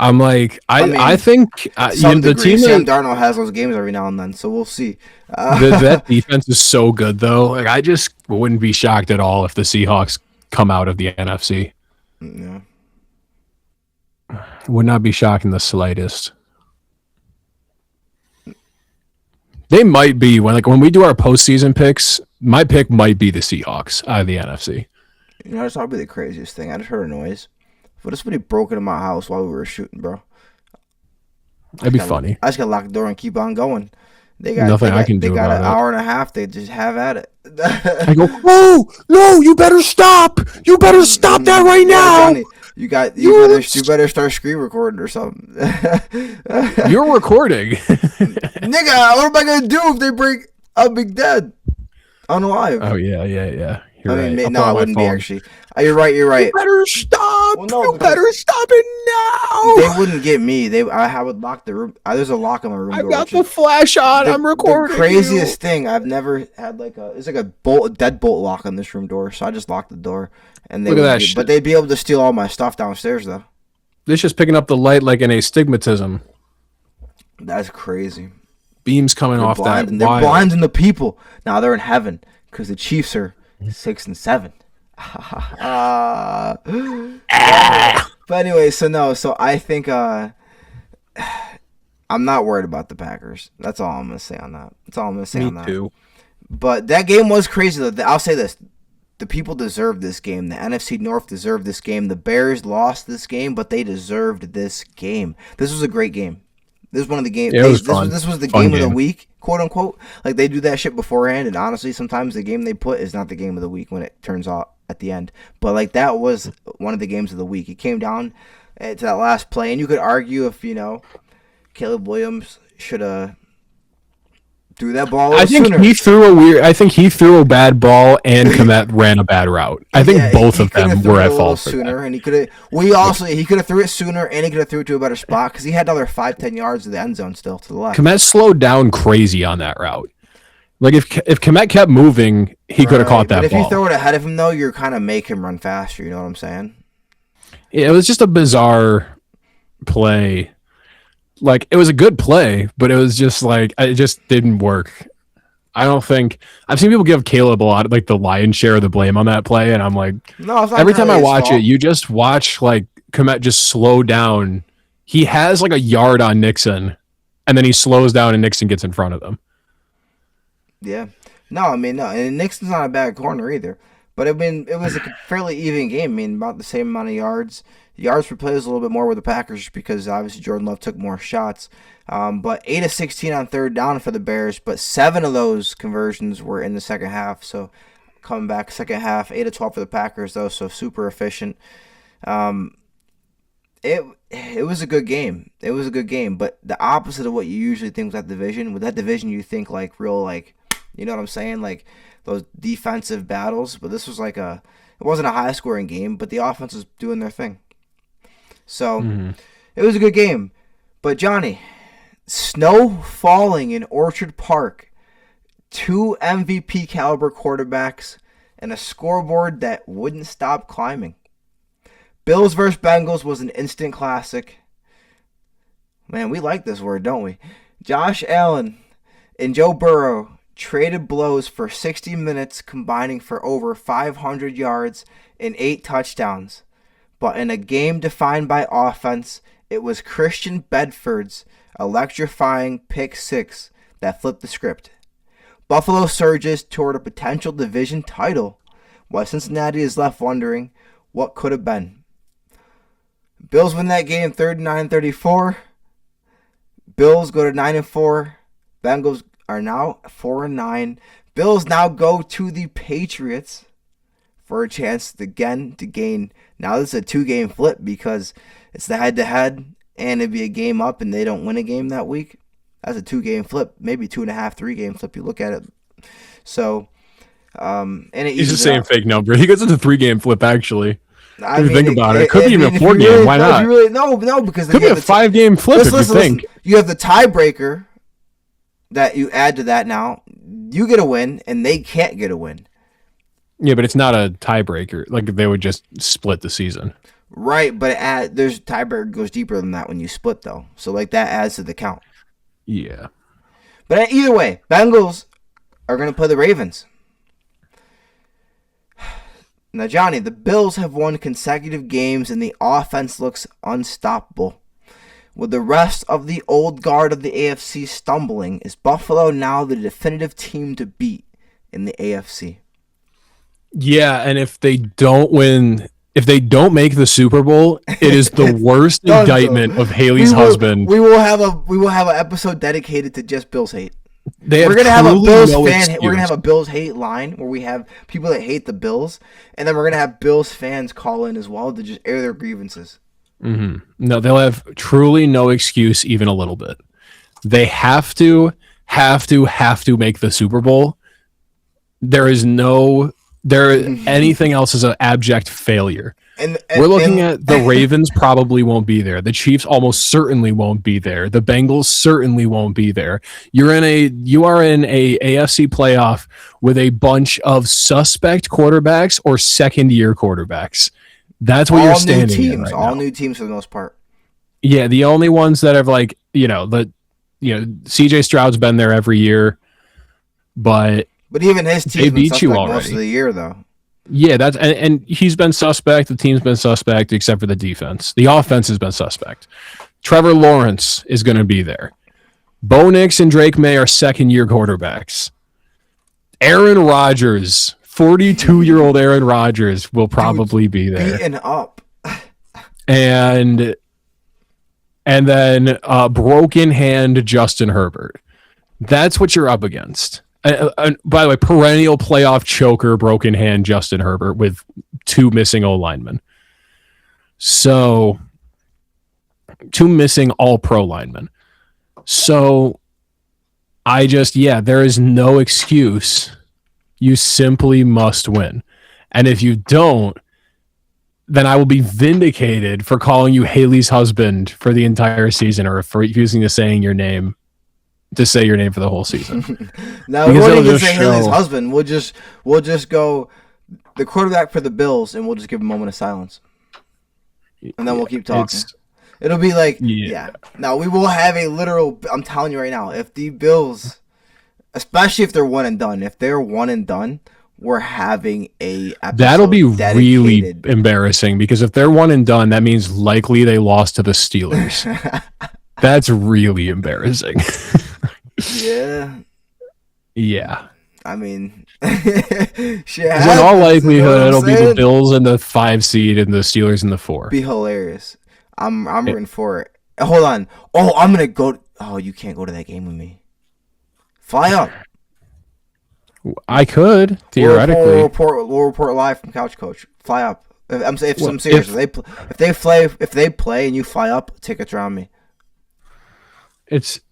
I'm like, I think the team Sam Darnold has those games every now and then, so we'll see. That defense is so good, though. Like, I just wouldn't be shocked at all if the Seahawks come out of the NFC. Yeah. Would not be shocked in the slightest. They might be when we do our postseason picks. My pick might be the Seahawks out of the NFC. You know, it's probably the craziest thing. I just heard a noise. What if somebody broke into my house while we were shooting, bro? That'd be funny. I just gotta lock the door and keep on going. Nothing I can do. They got about an hour and a half. They just have at it. I go, no! You better stop! You better stop that right now! Johnny, you better start screen recording or something. You're recording, nigga. What am I gonna do if they break? I'll be dead on live. Oh yeah. You're right. No, I wouldn't be actually. You're right. You better stop. Well, no, you better stop it now. They wouldn't get me. I would lock the room. There's a lock on my room door. I got the flash on. I'm recording. The craziest thing, I've never had it's like a deadbolt lock on this room door. So I just locked the door, and look at that shit. But they'd be able to steal all my stuff downstairs though. This just picking up the light like an astigmatism. That's crazy. Beams coming off that. They're blinding the people. Now they're in heaven because the Chiefs are 6-7. But anyway, so I think I'm not worried about the Packers. That's all I'm gonna say on that. Me too. But that game was crazy. I'll say this: the people deserved this game. The NFC North deserved this game. The Bears lost this game, but they deserved this game. This was a great game. This was one of the games. Yeah, it was fun. This was the game of the week, quote unquote. Like they do that shit beforehand, and honestly, sometimes the game they put is not the game of the week when it turns out at the end. But like that was one of the games of the week. It came down to that last play, and you could argue if Caleb Williams should have threw that ball. I think sooner. he threw a bad ball, and Kmet ran a bad route. I think both of them were at fault for sooner, that. and he could have. He could have threw it sooner, and he could have threw it to a better spot because he had another 5-10 yards to the end zone still to the left. Kmet slowed down crazy on that route. Like if Kmet kept moving, he could have caught that ball. But if you throw it ahead of him, though, you're kind of make him run faster. You know what I'm saying? Yeah, it was just a bizarre play. Like it was a good play, but it was just like it just didn't work. I don't think I've seen people give Caleb a lot, like the lion's share of the blame on that play, and I'm like, no, it's not every time I watch fault. it, you just watch like Kmet just slow down. He has like a yard on Nixon, and then he slows down, and Nixon gets in front of them. Yeah, no, and Nixon's not a bad corner either. But it was a fairly even game. I mean, about the same amount of yards. Yards per play was a little bit more with the Packers because obviously Jordan Love took more shots. But 8 of 16 on third down for the Bears, but 7 of those conversions were in the second half. So coming back second half, 8 of 12 for the Packers though, so super efficient. It was a good game. It was a good game, but the opposite of what you usually think with that division. With that division, you think like real like, you know what I'm saying, like those defensive battles. But this was it wasn't a high scoring game, but the offense was doing their thing. So, It was a good game. But, Johnny, snow falling in Orchard Park, 2 MVP caliber quarterbacks, and a scoreboard that wouldn't stop climbing. Bills versus Bengals was an instant classic. Man, we like this word, don't we? Josh Allen and Joe Burrow traded blows for 60 minutes, combining for over 500 yards and 8 touchdowns. But in a game defined by offense, it was Christian Bedford's electrifying pick 6 that flipped the script. Buffalo surges toward a potential division title, while Cincinnati is left wondering what could have been. Bills win that game 39-34. Bills go to 9-4. Bengals are now 4-9. Bills now go to the Patriots for a chance to gain. Now this is a 2-game flip because it's the head-to-head, and it'd be a game up, and they don't win a game that week. That's a 2-game flip, maybe 2.5, 3-game flip. You look at it. So, and he's just saying fake number. He gets into 3-game flip actually. If you think about it, it could be even a 4-game. Why not? No, because it could be a 5-game flip if you think. You have the tiebreaker that you add to that now. You get a win, and they can't get a win. Yeah, but it's not a tiebreaker. Like they would just split the season. Right, but there's tiebreaker goes deeper than that when you split though. So like that adds to the count. Yeah. But either way, Bengals are going to play the Ravens. Now, Johnny, the Bills have won consecutive games and the offense looks unstoppable. With the rest of the old guard of the AFC stumbling, is Buffalo now the definitive team to beat in the AFC? Yeah, and if they don't make the Super Bowl, it is the worst indictment of Haley's husband. We will have an episode dedicated to just Bills hate. We're gonna have a Bills fan. We're gonna have a Bills hate line where we have people that hate the Bills, and then we're gonna have Bills fans call in as well to just air their grievances. Mm-hmm. No, they'll have truly no excuse, even a little bit. They have to make the Super Bowl. Anything else is an abject failure. And we're looking at the Ravens probably won't be there. The Chiefs almost certainly won't be there. The Bengals certainly won't be there. You are in a AFC playoff with a bunch of suspect quarterbacks or second-year quarterbacks. That's what you're standing in right now. All new teams for the most part. Yeah, the only ones that have CJ Stroud's been there every year, but even his team they beat you already most of the year though. Yeah, and he's been suspect. The team's been suspect, except for the defense. The offense has been suspect. Trevor Lawrence is going to be there. Bo Nix and Drake May are second-year quarterbacks. Aaron Rodgers, 42-year-old Aaron Rodgers, will probably be there. Beaten up. And then broken hand Justin Herbert. That's what you're up against. By the way, perennial playoff choker, broken hand Justin Herbert with 2 missing O linemen. So, 2 missing all-pro linemen. So, there is no excuse. You simply must win. And if you don't, then I will be vindicated for calling you Haley's husband for the entire season or for refusing to say your name for the whole season. Now we won't even say Haley's husband. We'll just go the quarterback for the Bills, and we'll just give a moment of silence, and then we'll keep talking. It'll be like, yeah. Now we will have a literal. I'm telling you right now, if the Bills, especially if they're one and done, we're having a episode that'll be dedicated. Really embarrassing because if they're one and done, that means likely they lost to the Steelers. That's really embarrassing. Yeah. Yeah. I mean, in all likelihood, it'll be the Bills in the 5 seed and the Steelers in the 4. Be hilarious. I'm rooting for it. Hold on. Oh, I'm gonna go. Oh, you can't go to that game with me. Fly up. I could theoretically. We'll report live from Couch Coach. Fly up. I'm serious. If they play and you fly up, tickets are on me. Isn't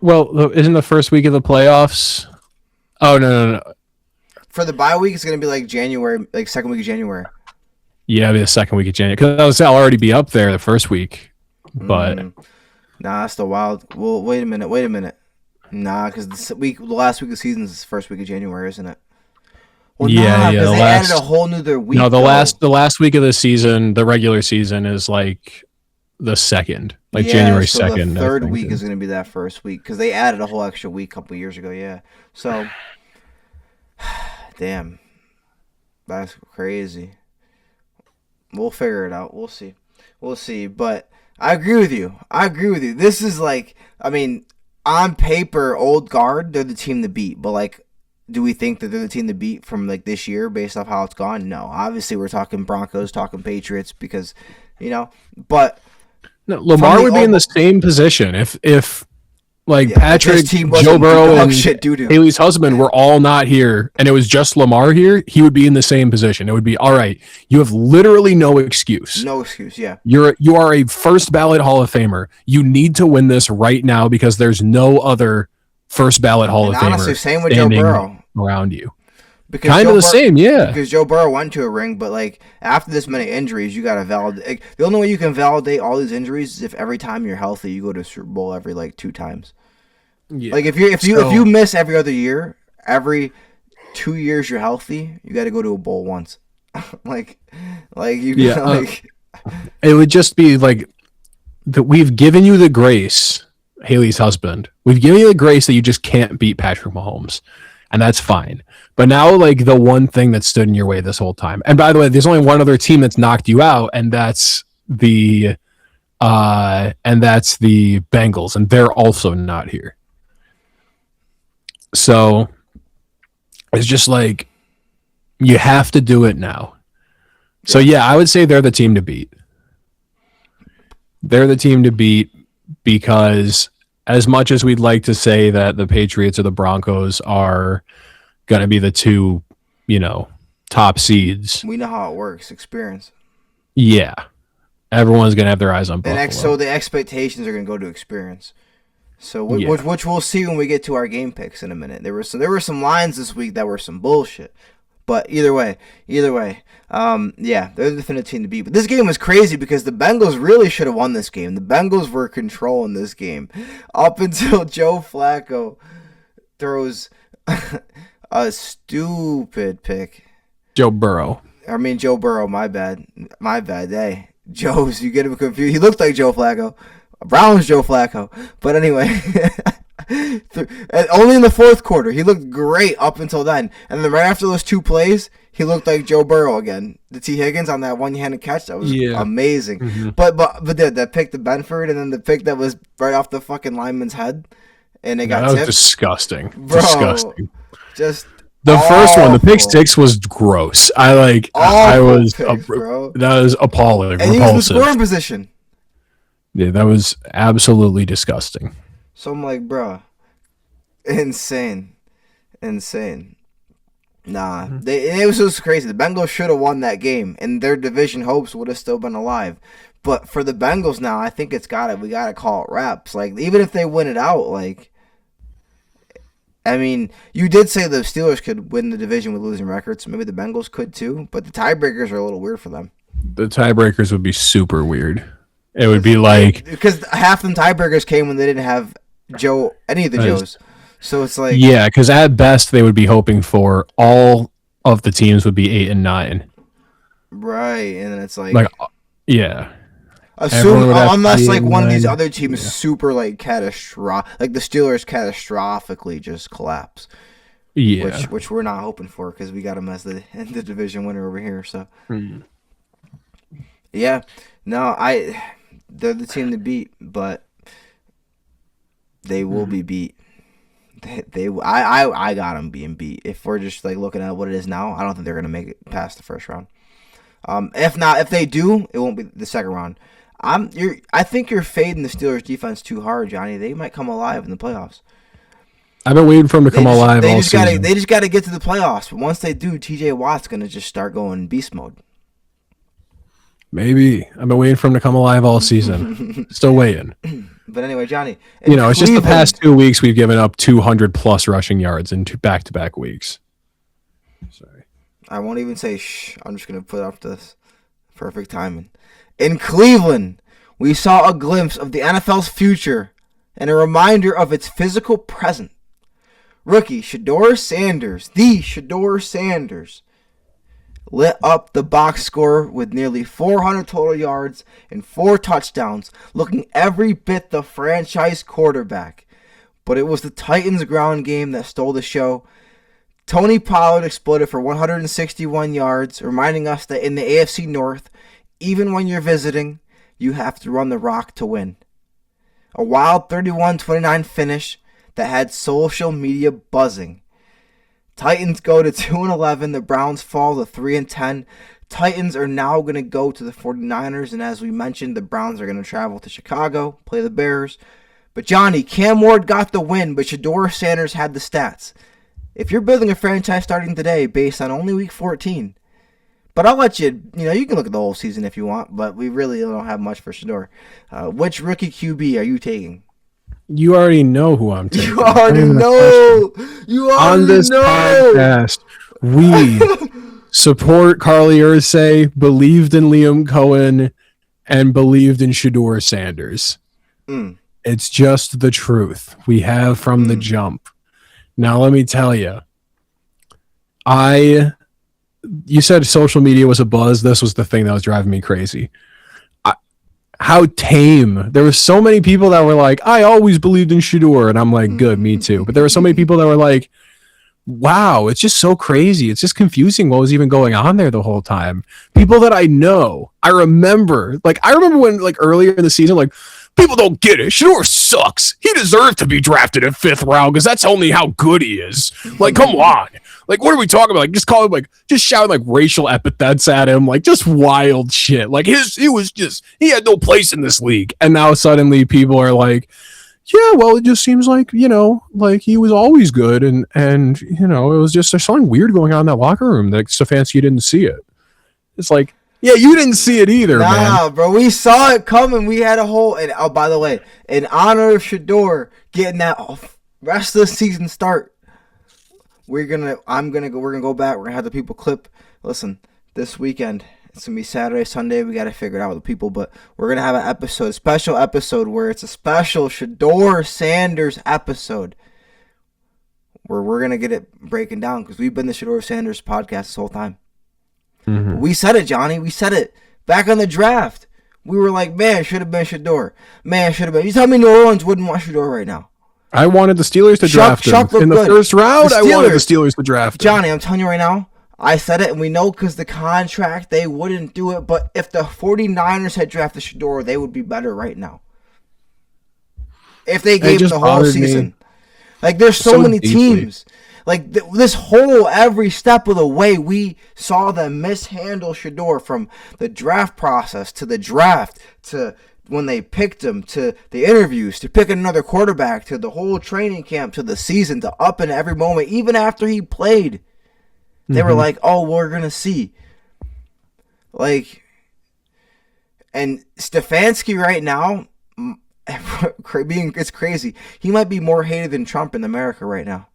the first week of the playoffs? Oh, no. For the bye week, it's going to be like January, like second week of January. Yeah, it'll be the second week of January. Because I'll already be up there the first week. But nah, that's the wild. Well, wait a minute. Nah, because the last week of the season is the first week of January, isn't it? Well, they added a whole nother week. No, the last week of the season, the regular season, is like the second, January 2nd. The third week is going to be that first week because they added a whole extra week a couple years ago. Yeah, so damn, that's crazy. We'll figure it out. We'll see. But I agree with you. This is on paper, old guard, they're the team to beat. But do we think that they're the team to beat from this year based off how it's gone? No. Obviously, we're talking Broncos, talking Patriots because but. No, Lamar would be in the same position if Patrick, Joe Burrow, and Haley's husband were all not here, and it was just Lamar here. He would be in the same position. It would be all right. You have literally no excuse. No excuse. Yeah. You are a first ballot Hall of Famer. You need to win this right now because there's no other first ballot Hall of Famer. Honestly, same with Joe Burrow around you. Because kind of the same, yeah. Because Joe Burrow went to a ring, but after this many injuries, you got to validate. The only way you can validate all these injuries is if every time you're healthy, you go to a Super Bowl every 2 times. Yeah. If you miss every other year, 2 years you're healthy, you got to go to a bowl once. like you Yeah, like it would just be like that. We've given you the grace, Haley's husband. We've given you the grace that you just can't beat Patrick Mahomes, and that's fine. But now, like the one thing that stood in your way this whole time, and by the way, there's only one other team that's knocked you out, and that's the Bengals, and they're also not here. So it's just like you have to do it now. So yeah, I would say they're the team to beat. They're the team to beat because as much as we'd like to say that the Patriots or the Broncos are going to be the two, top seeds. We know how it works. Experience. Yeah. Everyone's going to have their eyes on Buffalo. So the expectations are going to go to experience. So which we'll see when we get to our game picks in a minute. There were some lines this week that were some bullshit. But either way, they're the definitive team to beat. But this game was crazy because the Bengals really should have won this game. The Bengals were controlling this game up until Joe Flacco throws a stupid pick. Joe Burrow, my bad. Hey, you get him confused. He looked like Joe Flacco. Brown's Joe Flacco. But anyway, only in the fourth quarter. He looked great up until then. And then right after those two plays, he looked like Joe Burrow again. The T. Higgins on that one-handed catch, that was amazing. Mm-hmm. But that pick to Benford and then the pick that was right off the fucking lineman's head. And it got tipped. That was disgusting. Bro, disgusting. Just the first one, the pick six was gross. That was appalling. And he was in scoring position. Yeah, that was absolutely disgusting. So I'm like, bro, insane. Nah, it was just crazy. The Bengals should have won that game, and their division hopes would have still been alive. But for the Bengals now, I think we gotta call it wraps. Like, even if they win it out, like, I mean, you did say the Steelers could win the division with losing records. So maybe the Bengals could too, but the tiebreakers are a little weird for them. The tiebreakers would be super weird. It would be like because half them tiebreakers came when they didn't have any of the Joes. So it's like because at best they would be hoping for all of the teams would be 8 and 9. Right, and then it's like unless like one of these other teams is super like catastrophic, like the Steelers catastrophically just collapse. Yeah, which we're not hoping for because we got them as the division winner over here. So they're the team to beat, but they will be beat. I got them being beat. If we're just like looking at what it is now, I don't think they're gonna make it past the first round. If they do, it won't be the second round. I think you're fading the Steelers defense too hard, Johnny. They might come alive in the playoffs. I've been waiting for them to come alive all season. They just got to get to the playoffs. But once they do, TJ Watt's gonna just start going beast mode. Maybe. I've been waiting for him to come alive all season. Still waiting. But anyway, Johnny. It's just the past 2 weeks we've given up 200 plus rushing yards in back-to-back weeks. Sorry. I won't even say shh. I'm just going to put up this perfect timing. In Cleveland, we saw a glimpse of the NFL's future and a reminder of its physical present. Rookie Shedeur Sanders, lit up the box score with nearly 400 total yards and 4 touchdowns, looking every bit the franchise quarterback. But it was the Titans' ground game that stole the show. Tony Pollard exploded for 161 yards, reminding us that in the AFC North, even when you're visiting, you have to run the rock to win. A wild 31-29 finish that had social media buzzing. Titans go to 2-11. The Browns fall to 3-10. Titans are now going to go to the 49ers. And as we mentioned, the Browns are going to travel to Chicago, play the Bears. But Johnny, Cam Ward got the win, but Shedeur Sanders had the stats. If you're building a franchise starting today based on only week 14, but I'll let you can look at the whole season if you want, but we really don't have much for Shedeur. Which rookie QB are you taking? You already know who I'm taking. You already know. On this podcast, we support Carly Ursay, believed in Liam Cohen, and believed in Shedeur Sanders. It's just the truth. We have from the jump. Now, let me tell you, You said social media was a buzz. This was the thing that was driving me crazy. How tame. There were so many people that were like, I always believed in Shedeur. And I'm like, good, me too. But there were so many people that were like, wow, it's just so crazy. It's just confusing what was even going on there the whole time. People that I know, I remember when like earlier in the season, like, people don't get it. Shedeur sucks. He deserved to be drafted in 5th round because that's only how good he is. Like, come on. Like, what are we talking about? Like, just call him, like, just shouting, like, racial epithets at him. Like, just wild shit. Like, he had no place in this league. And now suddenly people are like, yeah, well, it just seems like, like, he was always good. And it was just, there's something weird going on in that locker room that Stefanski didn't see it. It's like, yeah, you didn't see it either, man. Nah, bro, we saw it coming. We had a whole, and oh, by the way, in honor of Shedeur getting that rest of the season start, we're gonna go back. We're gonna have the people clip. Listen, this weekend it's gonna be Saturday, Sunday. We gotta figure it out with the people, but we're gonna have a special episode where it's a special Shedeur Sanders episode where we're gonna get it breaking down because we've been the Shedeur Sanders podcast this whole time. Mm-hmm. We said it, Johnny. We said it back on the draft. We were like, man, should have been Shedeur. Man, should have been. You tell me New Orleans wouldn't want Shedeur right now. I wanted the Steelers to draft him. In the first round, I wanted the Steelers to draft him. Johnny, I'm telling you right now, I said it, and we know because the contract, they wouldn't do it. But if the 49ers had drafted Shedeur, they would be better right now. If they gave him the whole season. Like, there's so many teams. Like, this whole, every step of the way, we saw them mishandle Shedeur from the draft process to the draft to when they picked him to the interviews to pick another quarterback to the whole training camp to the season to up in every moment. Even after he played, they were like, oh, we're going to see. Like, and Stefanski right now, it's crazy. He might be more hated than Trump in America right now.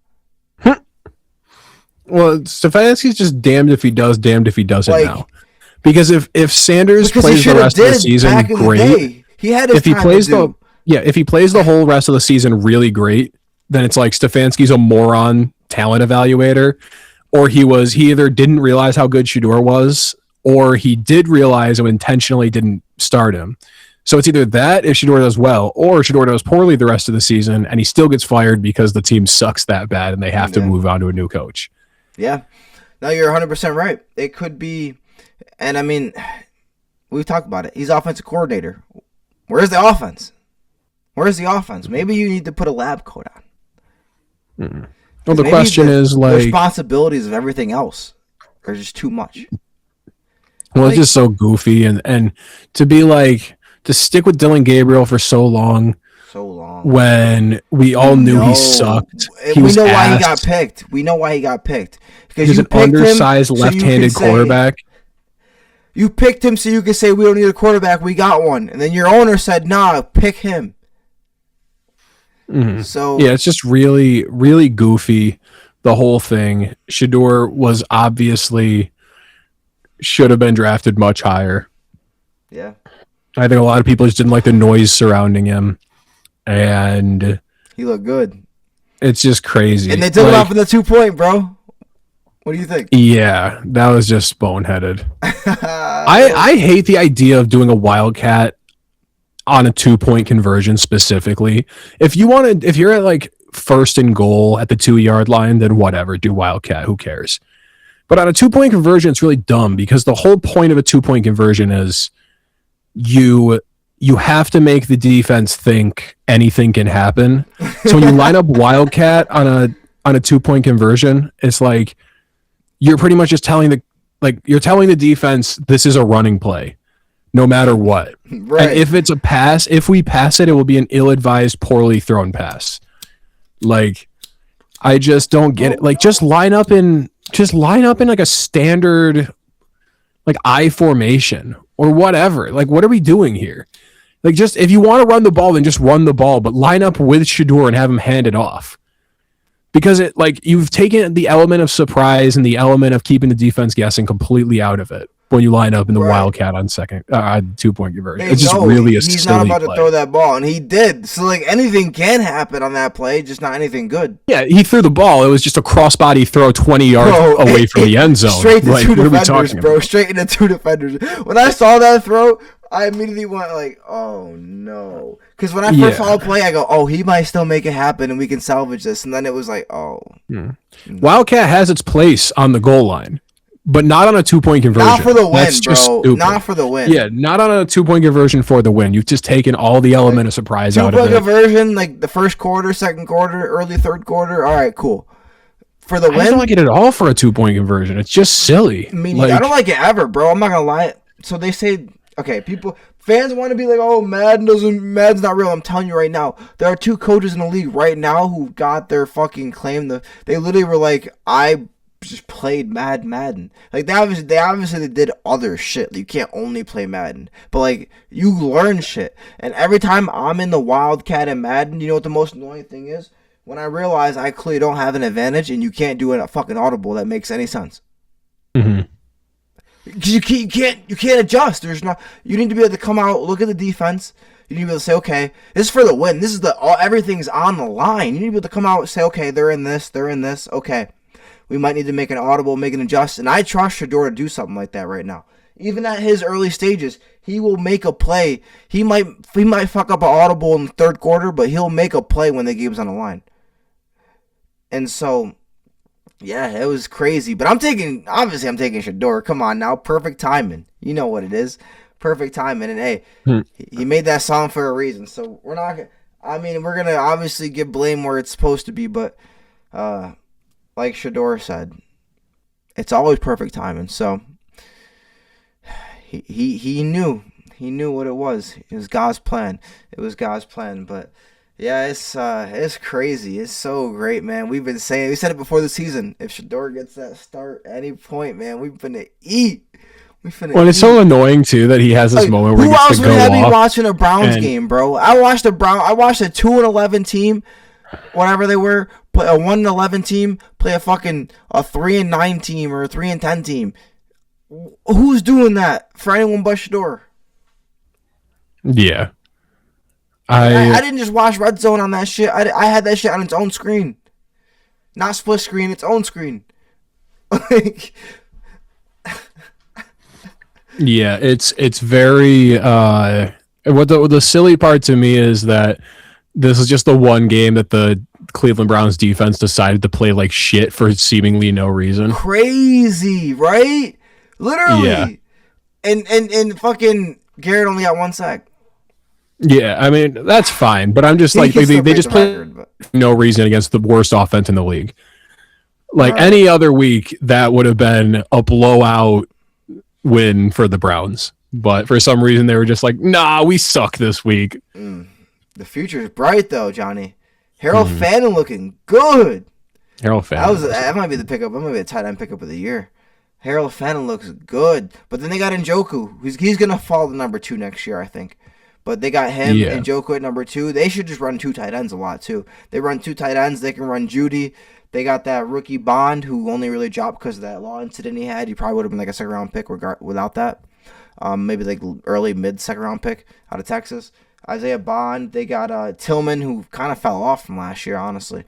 Well, Stefanski's just damned if he does, damned if he doesn't now. Because if Sanders plays the rest of the season great, he had his time to do. If he plays the whole rest of the season really great, then it's like Stefanski's a moron talent evaluator, or he either didn't realize how good Shedeur was, or he did realize and intentionally didn't start him. So it's either that if Shedeur does well, or Shedeur does poorly the rest of the season, and he still gets fired because the team sucks that bad and they have to move on to a new coach. Yeah. No, you're 100% right. It could be, and I mean, we've talked about it. He's offensive coordinator. Where's the offense? Where's the offense? Maybe you need to put a lab coat on. Mm-hmm. Well, the question is like the responsibilities of everything else are just too much. Well, it's just so goofy, and to be like to stick with Dylan Gabriel for so long when we all knew he sucked. We know why he got picked. We know why he got picked because he's an undersized left-handed quarterback. You picked him so you could say we don't need a quarterback. We got one, and then your owner said, "Nah, pick him." Mm-hmm. So yeah, it's just really, really goofy. The whole thing. Shedeur was obviously should have been drafted much higher. Yeah, I think a lot of people just didn't like the noise surrounding him, and he looked good. It's just crazy, and they took him off in the 2-point, bro. What do you think? Yeah, that was just boneheaded. I hate the idea of doing a wildcat on a 2-point conversion specifically. If you're at like first and goal at the 2-yard line, then whatever, do wildcat. Who cares? But on a 2-point conversion, it's really dumb because the whole point of a 2-point conversion is you have to make the defense think anything can happen. So when you line up wildcat on a 2-point conversion, it's like you're pretty much just telling the defense this is a running play, no matter what. Right. And if it's a pass, if we pass it, it will be an ill-advised, poorly thrown pass. Like, I just don't get it. Like, just line up in like a standard, like I formation or whatever. Like, what are we doing here? Like, just if you want to run the ball, then just run the ball, but line up with Shedeur and have him hand it off. Because you've taken the element of surprise and the element of keeping the defense guessing completely out of it when you line up in the Right. Wildcat on second 2-point conversion. They It's just know really a he's silly not about play. to throw that ball, and he did. So like anything can happen on that play, just not anything good. Yeah, he threw the ball. It was just a crossbody throw 20 yards away from the end zone. Straight to like, two what are we defenders, talking bro. about? Straight into two defenders. When I saw that throw, I immediately went like, oh no. Because when I first saw the play, I go, oh, he might still make it happen and we can salvage this. And then it was like, oh. Wildcat has its place on the goal line, but not on a 2-point conversion. Not for the win, That's bro. just stupid. Not for the win. Yeah, not on a 2-point conversion for the win. You've just taken all the element of surprise out of 2-point it. conversion, like the first quarter, second quarter, early third quarter. All right, cool. For the I win, don't like it at all for a 2-point conversion. It's just silly. I mean, I don't like it ever, bro. I'm not gonna lie. So they say, okay, fans want to be like, oh, Madden's not real. I'm telling you right now, there are 2 coaches in the league right now who got their fucking claim. They literally were like, I just played Madden. Like they obviously did other shit. You can't only play Madden, but like you learn shit. And every time I'm in the Wildcat and Madden, you know what the most annoying thing is? When I realize I clearly don't have an advantage and you can't do a fucking audible that makes any sense. Mm-hmm. Because you can't adjust. You need to be able to come out, look at the defense. You need to be able to say, okay, this is for the win. This is everything's on the line. You need to be able to come out and say, okay, they're in this. Okay, we might need to make an audible, make an adjust. And I trust Shedeur to do something like that right now. Even at his early stages, he will make a play. He might fuck up an audible in the third quarter, but he'll make a play when the game's on the line. And so, yeah, it was crazy. But I'm taking Shedeur. Come on now. Perfect timing. You know what it is. Perfect timing. And hey, he made that song for a reason. So we're going to obviously give blame where it's supposed to be. But like Shedeur said, it's always perfect timing. So he knew. He knew what it was. It was God's plan. But yeah, it's crazy. It's so great, man. We said it before the season. If Shedeur gets that start at any point, man, we're finna eat. It's so annoying too that he has this moment where he gets to go off. Who else would have me watching a Browns game, bro? I watched a 2-11 team, whatever they were, play a 1-11 team, play a fucking 3-9 team or a 3-10 team. Who's doing that for anyone but Shedeur? Yeah. I didn't just watch Red Zone on that shit. I had that shit on its own screen. Not split screen, its own screen. Like, yeah, it's very what the silly part to me is that this is just the one game that the Cleveland Browns defense decided to play like shit for seemingly no reason. Crazy, right? Literally. Yeah. And fucking Garrett only got 1 sack. Yeah, I mean, that's fine, but I'm just like, they just play no reason against the worst offense in the league. Like, any other week, that would have been a blowout win for the Browns. But for some reason, they were just like, nah, we suck this week. The future's bright, though, Johnny. Harold Fannin looking good. Harold Fannin. That might be the pickup. That might be the tight end pickup of the year. Harold Fannin looks good. But then they got Njoku. He's going to fall to number 2 next year, I think. But they got him and Njoku at number 2. They should just run 2 tight ends a lot, too. They run 2 tight ends. They can run Judy. They got that rookie Bond, who only really dropped because of that law incident he had. He probably would have been like a second-round pick without that. Maybe like early, mid-second-round pick out of Texas. Isaiah Bond. They got Tillman, who kind of fell off from last year, honestly.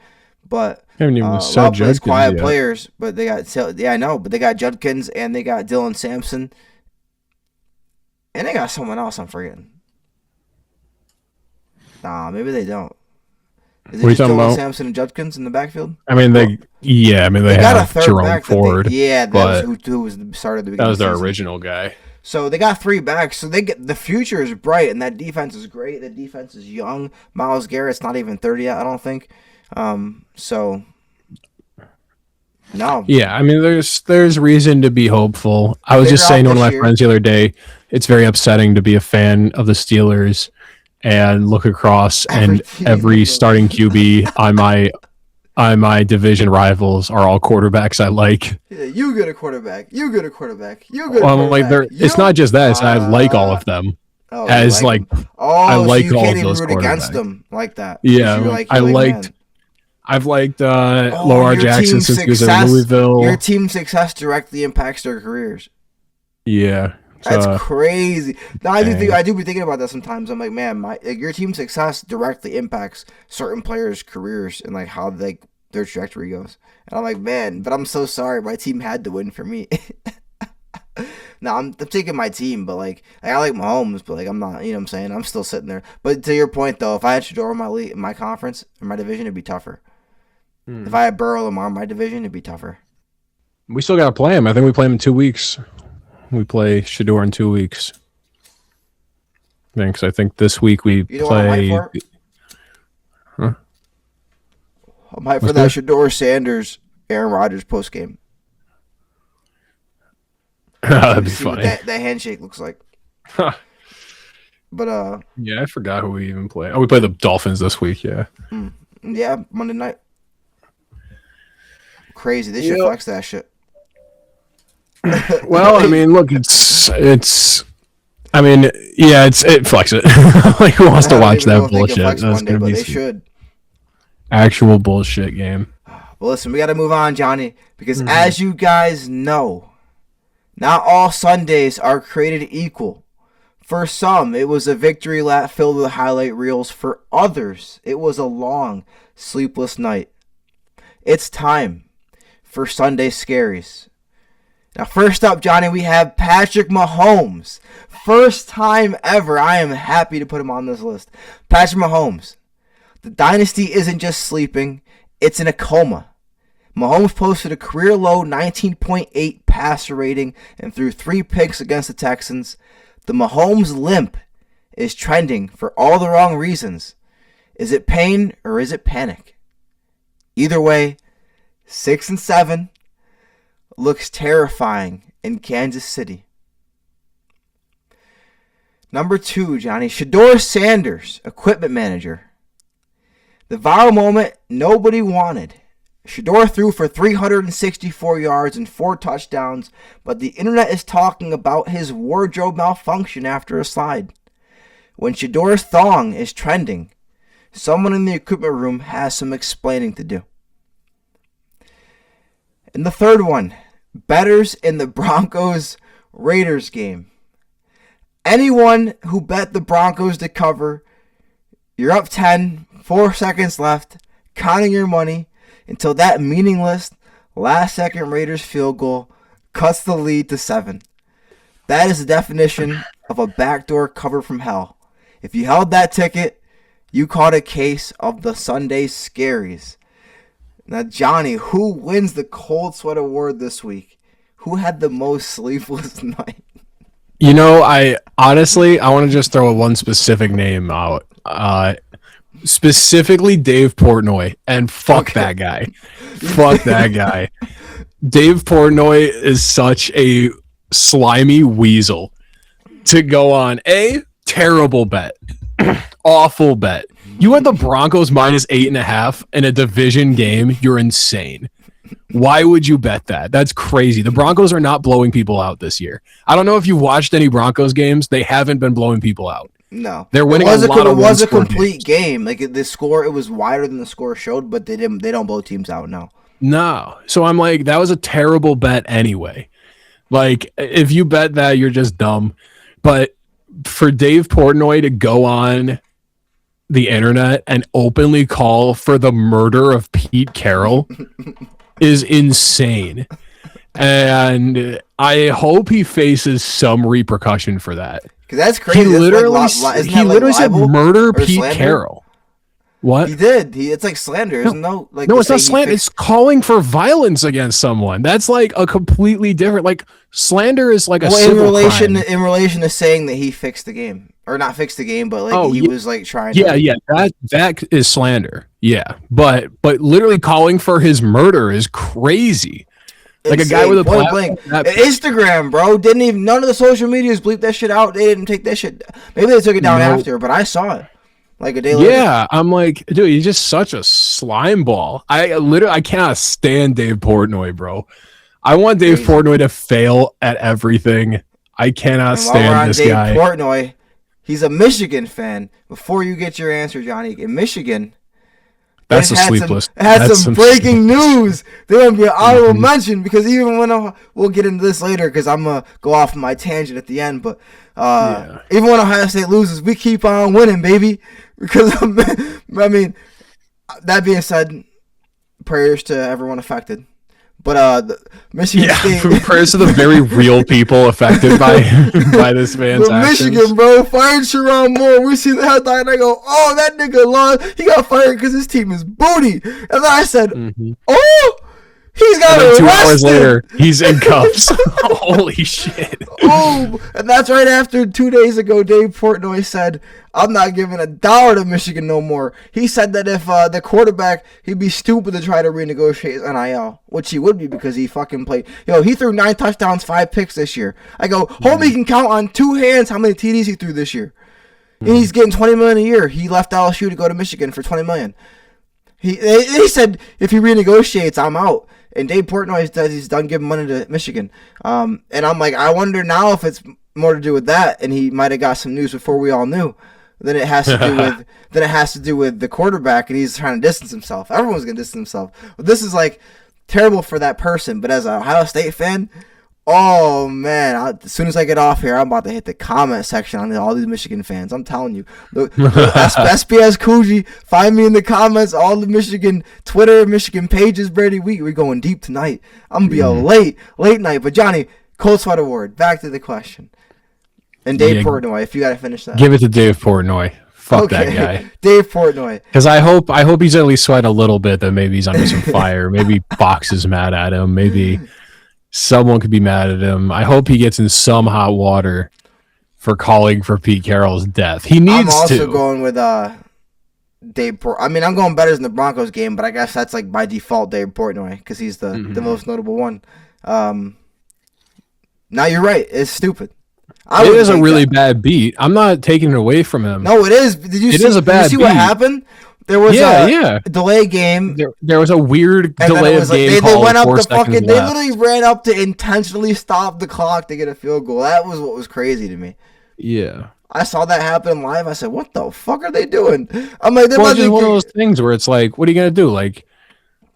But a lot of these quiet players. But they got, I know. But they got Judkins and they got Dylan Sampson. And they got someone else I'm forgetting. Nah, maybe they don't. Is it just Dylan Sampson and Judkins in the backfield? I mean, they have Jerome Ford. That was who started the beginning. That was their original guy. So they got 3 backs. So the future is bright, and that defense is great. The defense is young. Myles Garrett's not even 30 yet, I don't think. So no. Yeah, I mean, there's reason to be hopeful. I was just saying to one of my friends the other day, it's very upsetting to be a fan of the Steelers and look across and every starting QB on my division rivals are all quarterbacks I like. Yeah, you get a quarterback. It's not just that. It's I like all of them. I like all of those quarterbacks. Against them like that. Yeah, I've liked Lamar Jackson since he was in Louisville. Your team's success directly impacts their careers. Yeah. That's crazy. No, I do be thinking about that sometimes. I'm like, man, your team's success directly impacts certain players' careers and like how their trajectory goes. And I'm like, man, but I'm so sorry. My team had to win for me. No, I'm taking my team, but like I like Mahomes, but like I'm not. You know what I'm saying? I'm still sitting there. But to your point though, if I had Shedeur in my conference or my division, it'd be tougher. If I had Burrow Lamar in my division, it'd be tougher. We still got to play him. I think we play him in 2 weeks. We play Shedeur in 2 weeks. Thanks. I think this week we play. I'm hyped for that Shedeur Sanders Aaron Rodgers post game. That'd be funny. What that handshake looks like. But yeah, I forgot who we even play. Oh, we play the Dolphins this week. Yeah. Yeah, Monday night. Crazy. They should flex that shit. Well, I mean, look, it flex it. Like, who wants to watch that bullshit? That's Monday, but they should. Actual bullshit game. Well, listen, we got to move on, Johnny, because as you guys know, not all Sundays are created equal. For some, it was a victory lap filled with highlight reels. For others, it was a long, sleepless night. It's time for Sunday Scaries. Now, first up, Johnny, we have Patrick Mahomes. First time ever. I am happy to put him on this list. Patrick Mahomes. The dynasty isn't just sleeping. It's in a coma. Mahomes posted a career-low 19.8 passer rating and threw 3 picks against the Texans. The Mahomes limp is trending for all the wrong reasons. Is it pain or is it panic? Either way, 6-7 looks terrifying in Kansas City. Number 2, Johnny, Shedeur Sanders, equipment manager. The viral moment nobody wanted. Shedeur threw for 364 yards and 4 touchdowns, but the internet is talking about his wardrobe malfunction after a slide. When Shedeur's thong is trending, someone in the equipment room has some explaining to do. And the third one, bettors in the Broncos-Raiders game. Anyone who bet the Broncos to cover, you're up 10, 4 seconds left, counting your money until that meaningless last-second Raiders field goal cuts the lead to 7. That is the definition of a backdoor cover from hell. If you held that ticket, you caught a case of the Sunday Scaries. Now, Johnny, who wins the Cold Sweat Award this week? Who had the most sleepless night? You know, I want to just throw one specific name out. Specifically Dave Portnoy. And fuck that guy. Fuck that guy. Dave Portnoy is such a slimy weasel to go on a terrible bet. Awful bet. You had the Broncos minus 8.5 in a division game. You're insane. Why would you bet that? That's crazy. The Broncos are not blowing people out this year. I don't know if you watched any Broncos games. They haven't been blowing people out. No, they're winning a lot of It was a complete game. Like the score, it was wider than the score showed, but they don't blow teams out. No. So I'm like, that was a terrible bet anyway. Like, if you bet that, you're just dumb. But for Dave Portnoy to go on the internet and openly call for the murder of Pete Carroll is insane. And I hope he faces some repercussion for that. Because that's crazy. He literally said murder Pete slander? Carroll. What? He did. It's like slander, isn't it? Like, no, it's not slander. It's calling for violence against someone. That's like a completely different. Like, slander is like a civil crime. In relation to saying that he fixed the game, or not fixed the game, but like he was like trying. Yeah. That is slander. Yeah, but literally calling for his murder is crazy. Like a guy with a blank. Instagram, bro. None of the social medias bleeped that shit out. They didn't take that shit. Maybe they took it down after, but I saw it like a day later. Yeah, I'm like, dude, he's just such a slime ball. I cannot stand Dave Portnoy, bro. I want Dave Portnoy to fail at everything. I cannot stand this guy. Dave Portnoy, he's a Michigan fan. Before you get your answer, Johnny, in Michigan, That's a sleepless. Had some breaking news. They're gonna be an honorable mention because even when we'll get into this later because I'm gonna go off my tangent at the end. But even when Ohio State loses, we keep on winning, baby. Because I mean, that being said, prayers to everyone affected. But Michigan State. Prayers to the very real people affected by this man's actions. Michigan, bro, fired Sherrod Moore. We see the headline and I go, oh, that nigga lost. He got fired because his team is booty. And then I said, oh, he's got arrested. 2 hours later, he's in cuffs. Holy shit. Oh, and that's right after 2 days ago, Dave Portnoy said, I'm not giving $1 to Michigan no more. He said that if the quarterback, he'd be stupid to try to renegotiate his NIL, which he would be because he fucking played. He threw 9 touchdowns, 5 picks this year. I go, homie can count on 2 hands how many TDs he threw this year. And he's getting $20 million a year. He left LSU to go to Michigan for $20 million. He said if he renegotiates, I'm out. And Dave Portnoy says he's done giving money to Michigan. And I'm like, I wonder now if it's more to do with that, and he might have got some news before we all knew. Then it has to do with the quarterback, and he's trying to distance himself. Everyone's gonna distance himself. But this is like terrible for that person. But as a Ohio State fan, oh man! As soon as I get off here, I'm about to hit the comment section on all these Michigan fans. I'm telling you, SBS Coogee, find me in the comments. All the Michigan Twitter, Michigan pages, Brady. We're going deep tonight. I'm gonna be a late night. But Johnny, Cold Sweat Award. Back to the question. And Dave Portnoy, if you got to finish that. Give it to Dave Portnoy. Fuck that guy. Dave Portnoy. Because I hope he's at least sweat a little bit that maybe he's under some fire. Maybe Fox is mad at him. Maybe someone could be mad at him. I hope he gets in some hot water for calling for Pete Carroll's death. He needs to. I'm also going with Dave Portnoy. I mean, I'm going better than the Broncos game, but I guess that's like by default Dave Portnoy because he's the most notable one. Now you're right. It's stupid. It is a really bad beat. I'm not taking it away from him. No, it is. Did you see what happened? There was a delay game. There was a weird delay of game call. They went up the fucking. They literally ran up to intentionally stop the clock to get a field goal. That was what was crazy to me. Yeah. I saw that happen live. I said, "What the fuck are they doing?" I'm like, it's just one of those things where it's like, what are you gonna do? Like,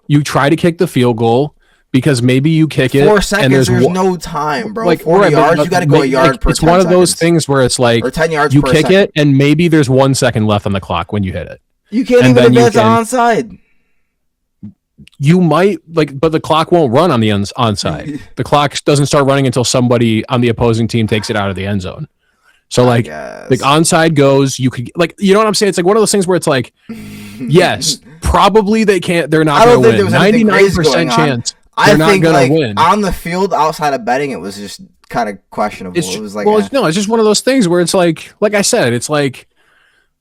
you try to kick the field goal. Because maybe you kick it 4 seconds, and there's no time, bro. Like 40 yards, you got to go a yard per 10 seconds. It's one of those things where it's like or 10 yards you per kick second. it, and maybe there's 1 second left on the clock when you hit it. You can't even advance onside. You might, but the clock won't run on the onside. The clock doesn't start running until somebody on the opposing team takes it out of the end zone. So, like onside goes, you could, you know what I'm saying? It's like one of those things where it's like, yes, probably they're not going to win. 99% chance. I think win. On the field, outside of betting, it was just kind of questionable. It was like, it's just one of those things where it's like I said, it's like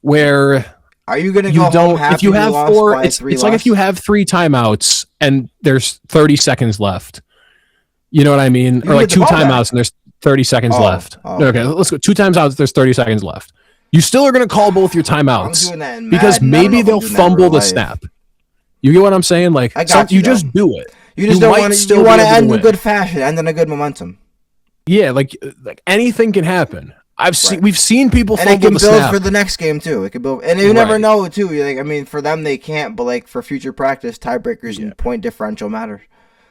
where are you going to go home if you have 4? It's like if you have 3 timeouts and there's 30 seconds left. You know what I mean? Or like 2 timeouts and there's 30 seconds left. Okay, let's go. 2 timeouts. There's 30 seconds left. You still are going to call both your timeouts because maybe they'll fumble the snap. You get what I'm saying? Like you just do it. You just don't want to. You want to end in good fashion, end in a good momentum. Yeah, like anything can happen. We've seen people fumble and it can the build snap for the next game too. It can build, and you never know too. I mean, for them they can't, but for future practice, tiebreakers and point differential matters.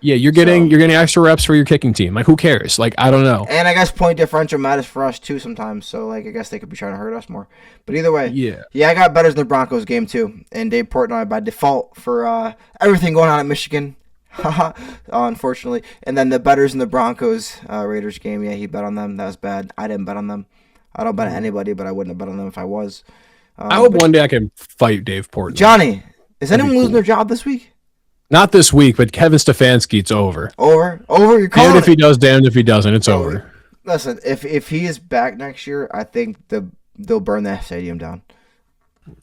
Yeah, you're getting extra reps for your kicking team. Like, who cares? Like, I don't know. And I guess point differential matters for us too sometimes. So I guess they could be trying to hurt us more. But either way, yeah, I got better than the Broncos game too, and Dave Portnoy by default for everything going on at Michigan. Unfortunately. And then the betters in the Broncos Raiders game, he bet on them. That was bad. I didn't bet on them. I don't bet on anybody, but I wouldn't have bet on them if I was. I hope one day I can fight Dave Portnoy. Johnny, is anyone losing their job this week? Not this week, but Kevin Stefanski, it's over. Over? You're calling damned if he does, damned if he doesn't. It's over. Listen, if he is back next year, I think they'll burn that stadium down.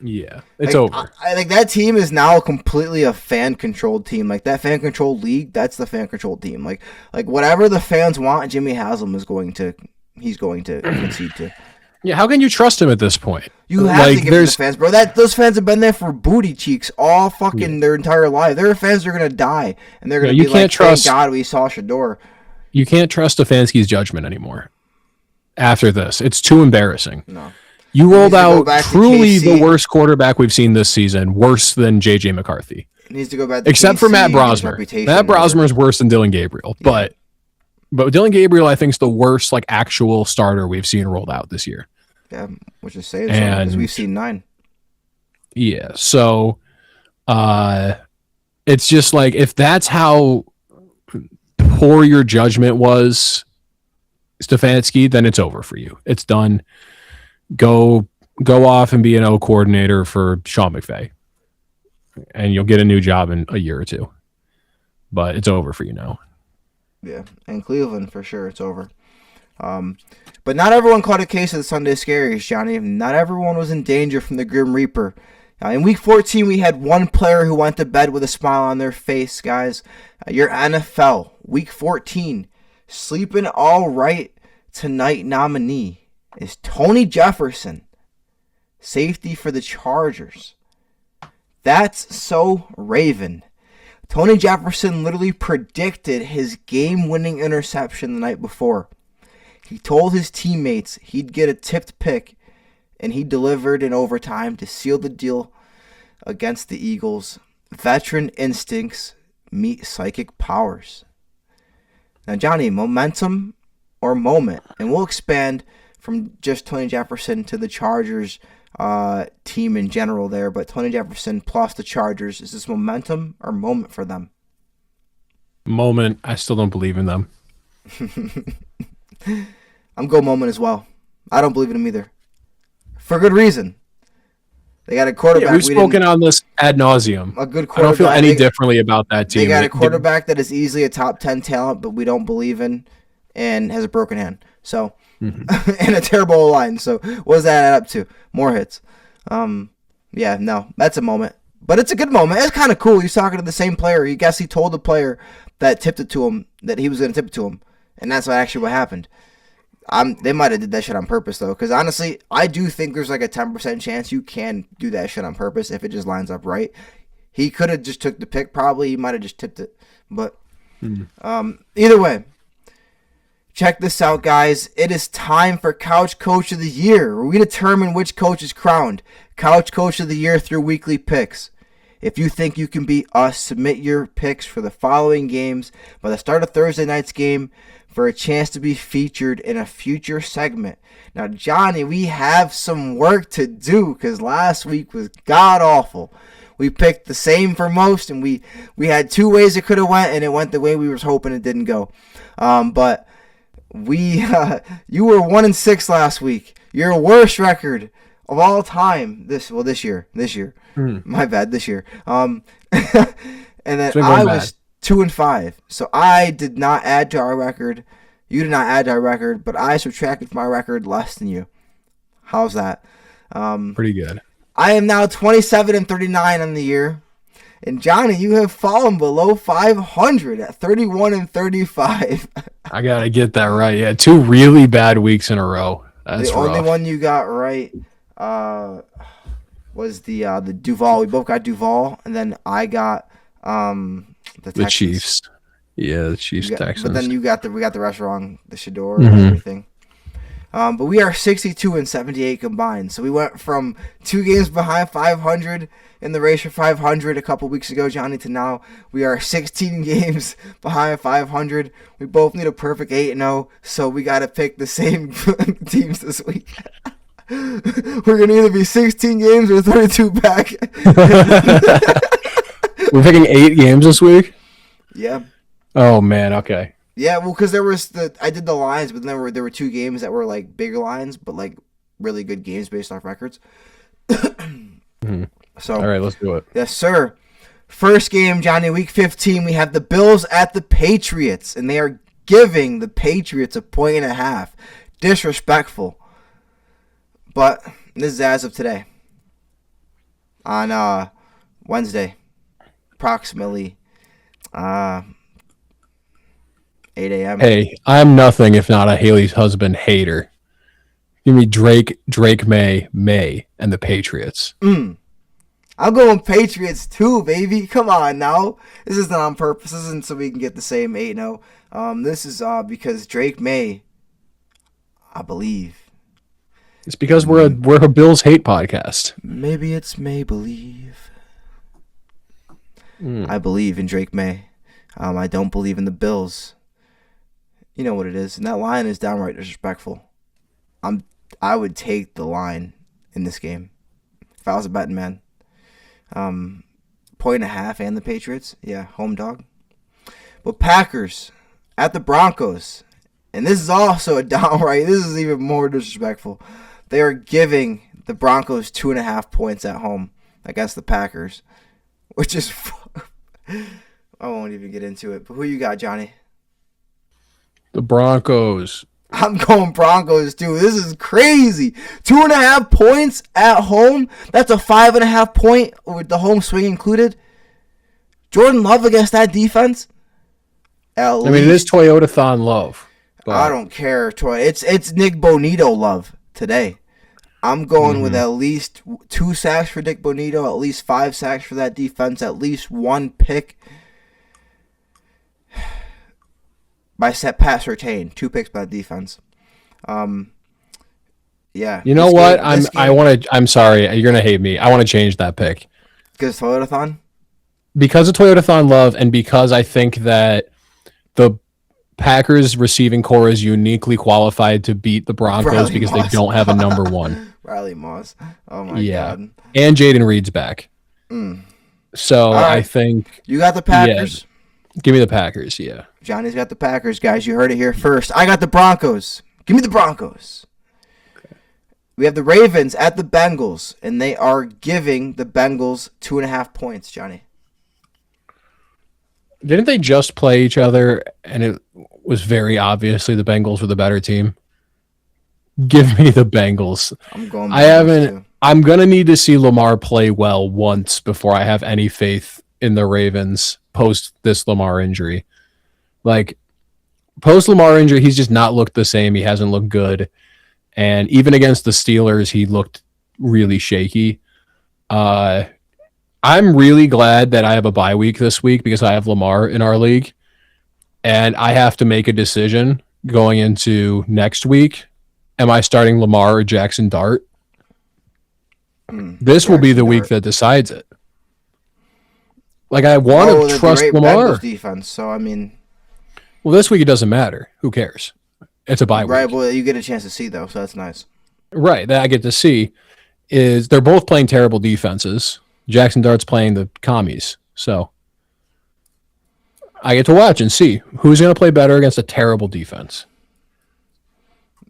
Yeah, it's over. I think that team is now completely a fan-controlled team. Like that fan-controlled league, that's the fan-controlled team. Like whatever the fans want, Jimmy Haslam is going to concede to. Yeah, how can you trust him at this point? You have to give it to the fans, bro. Those fans have been there for booty cheeks all fucking their entire life. There are fans that are gonna die, and they're gonna be like, "Thank God we saw Shedeur." You can't trust Stefanski's judgment anymore. After this, it's too embarrassing. No. You rolled out back to truly KC. the worst quarterback we've seen this season, worse than J.J. McCarthy. He needs to go back to Except KC for Matt and his Brosmer. reputation Matt there. Brosmer is worse than Dylan Gabriel. Yeah. But Dylan Gabriel, I think, is the worst like actual starter we've seen rolled out this year. Yeah, which is saying something because we've seen 9. Yeah, so it's just like if that's how poor your judgment was, Stefanski, then it's over for you. It's done. Go off and be an O coordinator for Sean McVay, and you'll get a new job in a year or two. But it's over for you now. Yeah, and Cleveland for sure, it's over. But not everyone caught a case of the Sunday Scaries, Johnny. Not everyone was in danger from the Grim Reaper. In Week 14, we had one player who went to bed with a smile on their face, guys. Your NFL, Week 14, sleeping all right tonight nominee is Tony Jefferson, safety for the Chargers. That's so Raven. Tony Jefferson literally predicted his game-winning interception the night before. He told his teammates he'd get a tipped pick, and he delivered in overtime to seal the deal against the Eagles. Veteran instincts meet psychic powers. Now, Johnny, momentum or moment? And we'll expand from just Tony Jefferson to the Chargers team in general there, but Tony Jefferson plus the Chargers, is this momentum or moment for them? Moment. I still don't believe in them. I'm going moment as well. I don't believe in them either. For good reason. They got a quarterback. Yeah, we've spoken on this ad nauseum. A good quarterback. I don't feel any differently about that team. They got a quarterback that is easily a top 10 talent, but we don't believe in, and has a broken hand. So, and a terrible line. So, what does that add up to? More hits. Yeah, no, that's a moment. But it's a good moment. It's kind of cool. He's talking to the same player. He told the player that tipped it to him that he was going to tip it to him, and that's actually what happened. They might have did that shit on purpose, though, because honestly, I do think there's like a 10% chance you can do that shit on purpose if it just lines up right. He could have just took the pick, probably. He might have just tipped it. But either way, check this out, guys. It is time for Couch Coach of the Year, where we determine which coach is crowned Couch Coach of the Year through weekly picks. If you think you can beat us, submit your picks for the following games by the start of Thursday night's game for a chance to be featured in a future segment. Now, Johnny, we have some work to do because last week was god-awful. We picked the same for most, and we had 2 ways it could have went, and it went the way we were hoping it didn't go. But you were 1-6 last week. Your worst record of all time this year. My bad, this year. And then I was 2-5. So I did not add to our record. You did not add to our record, but I subtracted from my record less than you. How's that? Pretty good. I am now 27-39 on the year. And Johnny, you have fallen below 500 at 31-35. I gotta get that right. Yeah, 2 really bad weeks in a row. That's the rough. only one you got right was the Duval. We both got Duval, and then I got the Chiefs. Yeah, the Chiefs, Texans. But then we got the rest wrong, the Shedeur and everything. But we are 62-78 combined. So we went from 2 games behind 500 in the race for 500 a couple weeks ago, Johnny, to now we are 16 games behind 500. We both need a perfect 8-0, so we got to pick the same teams this week. We're going to either be 16 games or 32 back. We're picking 8 games this week? Yeah. Oh, man, okay. Yeah, well, because I did the lines, but then there were 2 games that were like bigger lines, but like really good games based off records. So, all right, let's do it. Yes, sir. First game, Johnny, week 15, we have the Bills at the Patriots, and they are giving the Patriots a 1.5. Disrespectful. But this is as of today. On Wednesday, approximately 8 a.m. Hey, I'm nothing if not a Haley's husband hater. Give me Drake, Maye, and the Patriots. I'm going Patriots too, baby. Come on now. This isn't on purpose. This isn't so we can get the same 8-0. This is because Drake Maye, I believe, It's because we're a Bills hate podcast. Maybe it's May believe. I believe in Drake May. I don't believe in the Bills. You know what it is, and that line is downright disrespectful. I would take the line in this game if I was a betting man. 1.5 and the Patriots, yeah, home dog. But Packers at the Broncos, and this is also a downright. This is even more disrespectful. They are giving the Broncos 2.5 points at home against the Packers, which is. I won't even get into it. But who you got, Johnny? The Broncos. I'm going Broncos too. This is crazy. 2.5 points at home. That's a 5.5 point with the home swing included. Jordan Love against that defense. It is Toyota-thon Love. But I don't care, Troy. It's Nick Bonito love today. I'm going with at least 2 sacks for Nick Bonito, at least 5 sacks for that defense, at least 1 pick by Pat Surtain. 2 picks by the defense. Yeah. You know what? I'm sorry. You're gonna hate me. I want to change that pick. Because Toyota-thon? Because of Toyota-thon Love, and because I think that the Packers receiving core is uniquely qualified to beat the Broncos because they don't have a number 1. Riley Moss. Oh my God. And Jaden Reed's back. So right. I think you got the Packers. Yeah. Give me the Packers, yeah. Johnny's got the Packers, guys. You heard it here first. I got the Broncos. Give me the Broncos. Okay. We have the Ravens at the Bengals, and they are giving the Bengals 2.5 points, Johnny. Didn't they just play each other, and it was very obviously the Bengals were the better team? Give me the Bengals. I'm going. I'm gonna need to see Lamar play well once before I have any faith in the Ravens post this Lamar injury. Like post Lamar injury, he's just not looked the same. He hasn't looked good, and even against the Steelers, he looked really shaky. I'm really glad that I have a bye week this week because I have Lamar in our league, and I have to make a decision going into next week. Am I starting Lamar or Jackson Dart? This will be the week that decides it. Like, I want to trust Lamar. Defense, so I mean, well, this week it doesn't matter. Who cares? It's a bye week. Right. Well, you get a chance to see though, so that's nice. Right. That I get to see is they're both playing terrible defenses. Jackson Dart's playing the commies, so I get to watch and see who's going to play better against a terrible defense.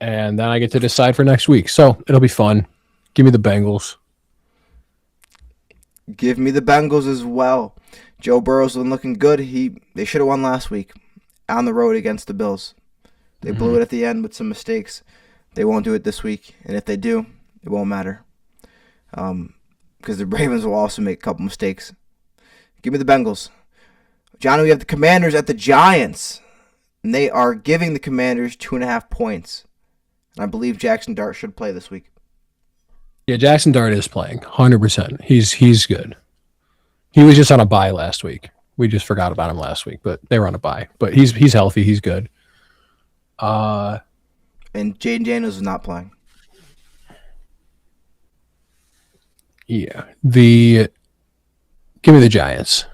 And then I get to decide for next week. So it'll be fun. Give me the Bengals. Give me the Bengals as well. Joe Burrow's been looking good. They should have won last week on the road against the Bills. They blew it at the end with some mistakes. They won't do it this week. And if they do, it won't matter. Because the Ravens will also make a couple mistakes. Give me the Bengals. Johnny, we have the Commanders at the Giants. And they are giving the Commanders 2.5 points. And I believe Jackson Dart should play this week. Yeah, Jackson Dart is playing 100%. He's good. He was just on a bye last week. We just forgot about him last week, but they were on a bye. But he's healthy. He's good. And Jaden Daniels is not playing. Yeah. Give me the Giants.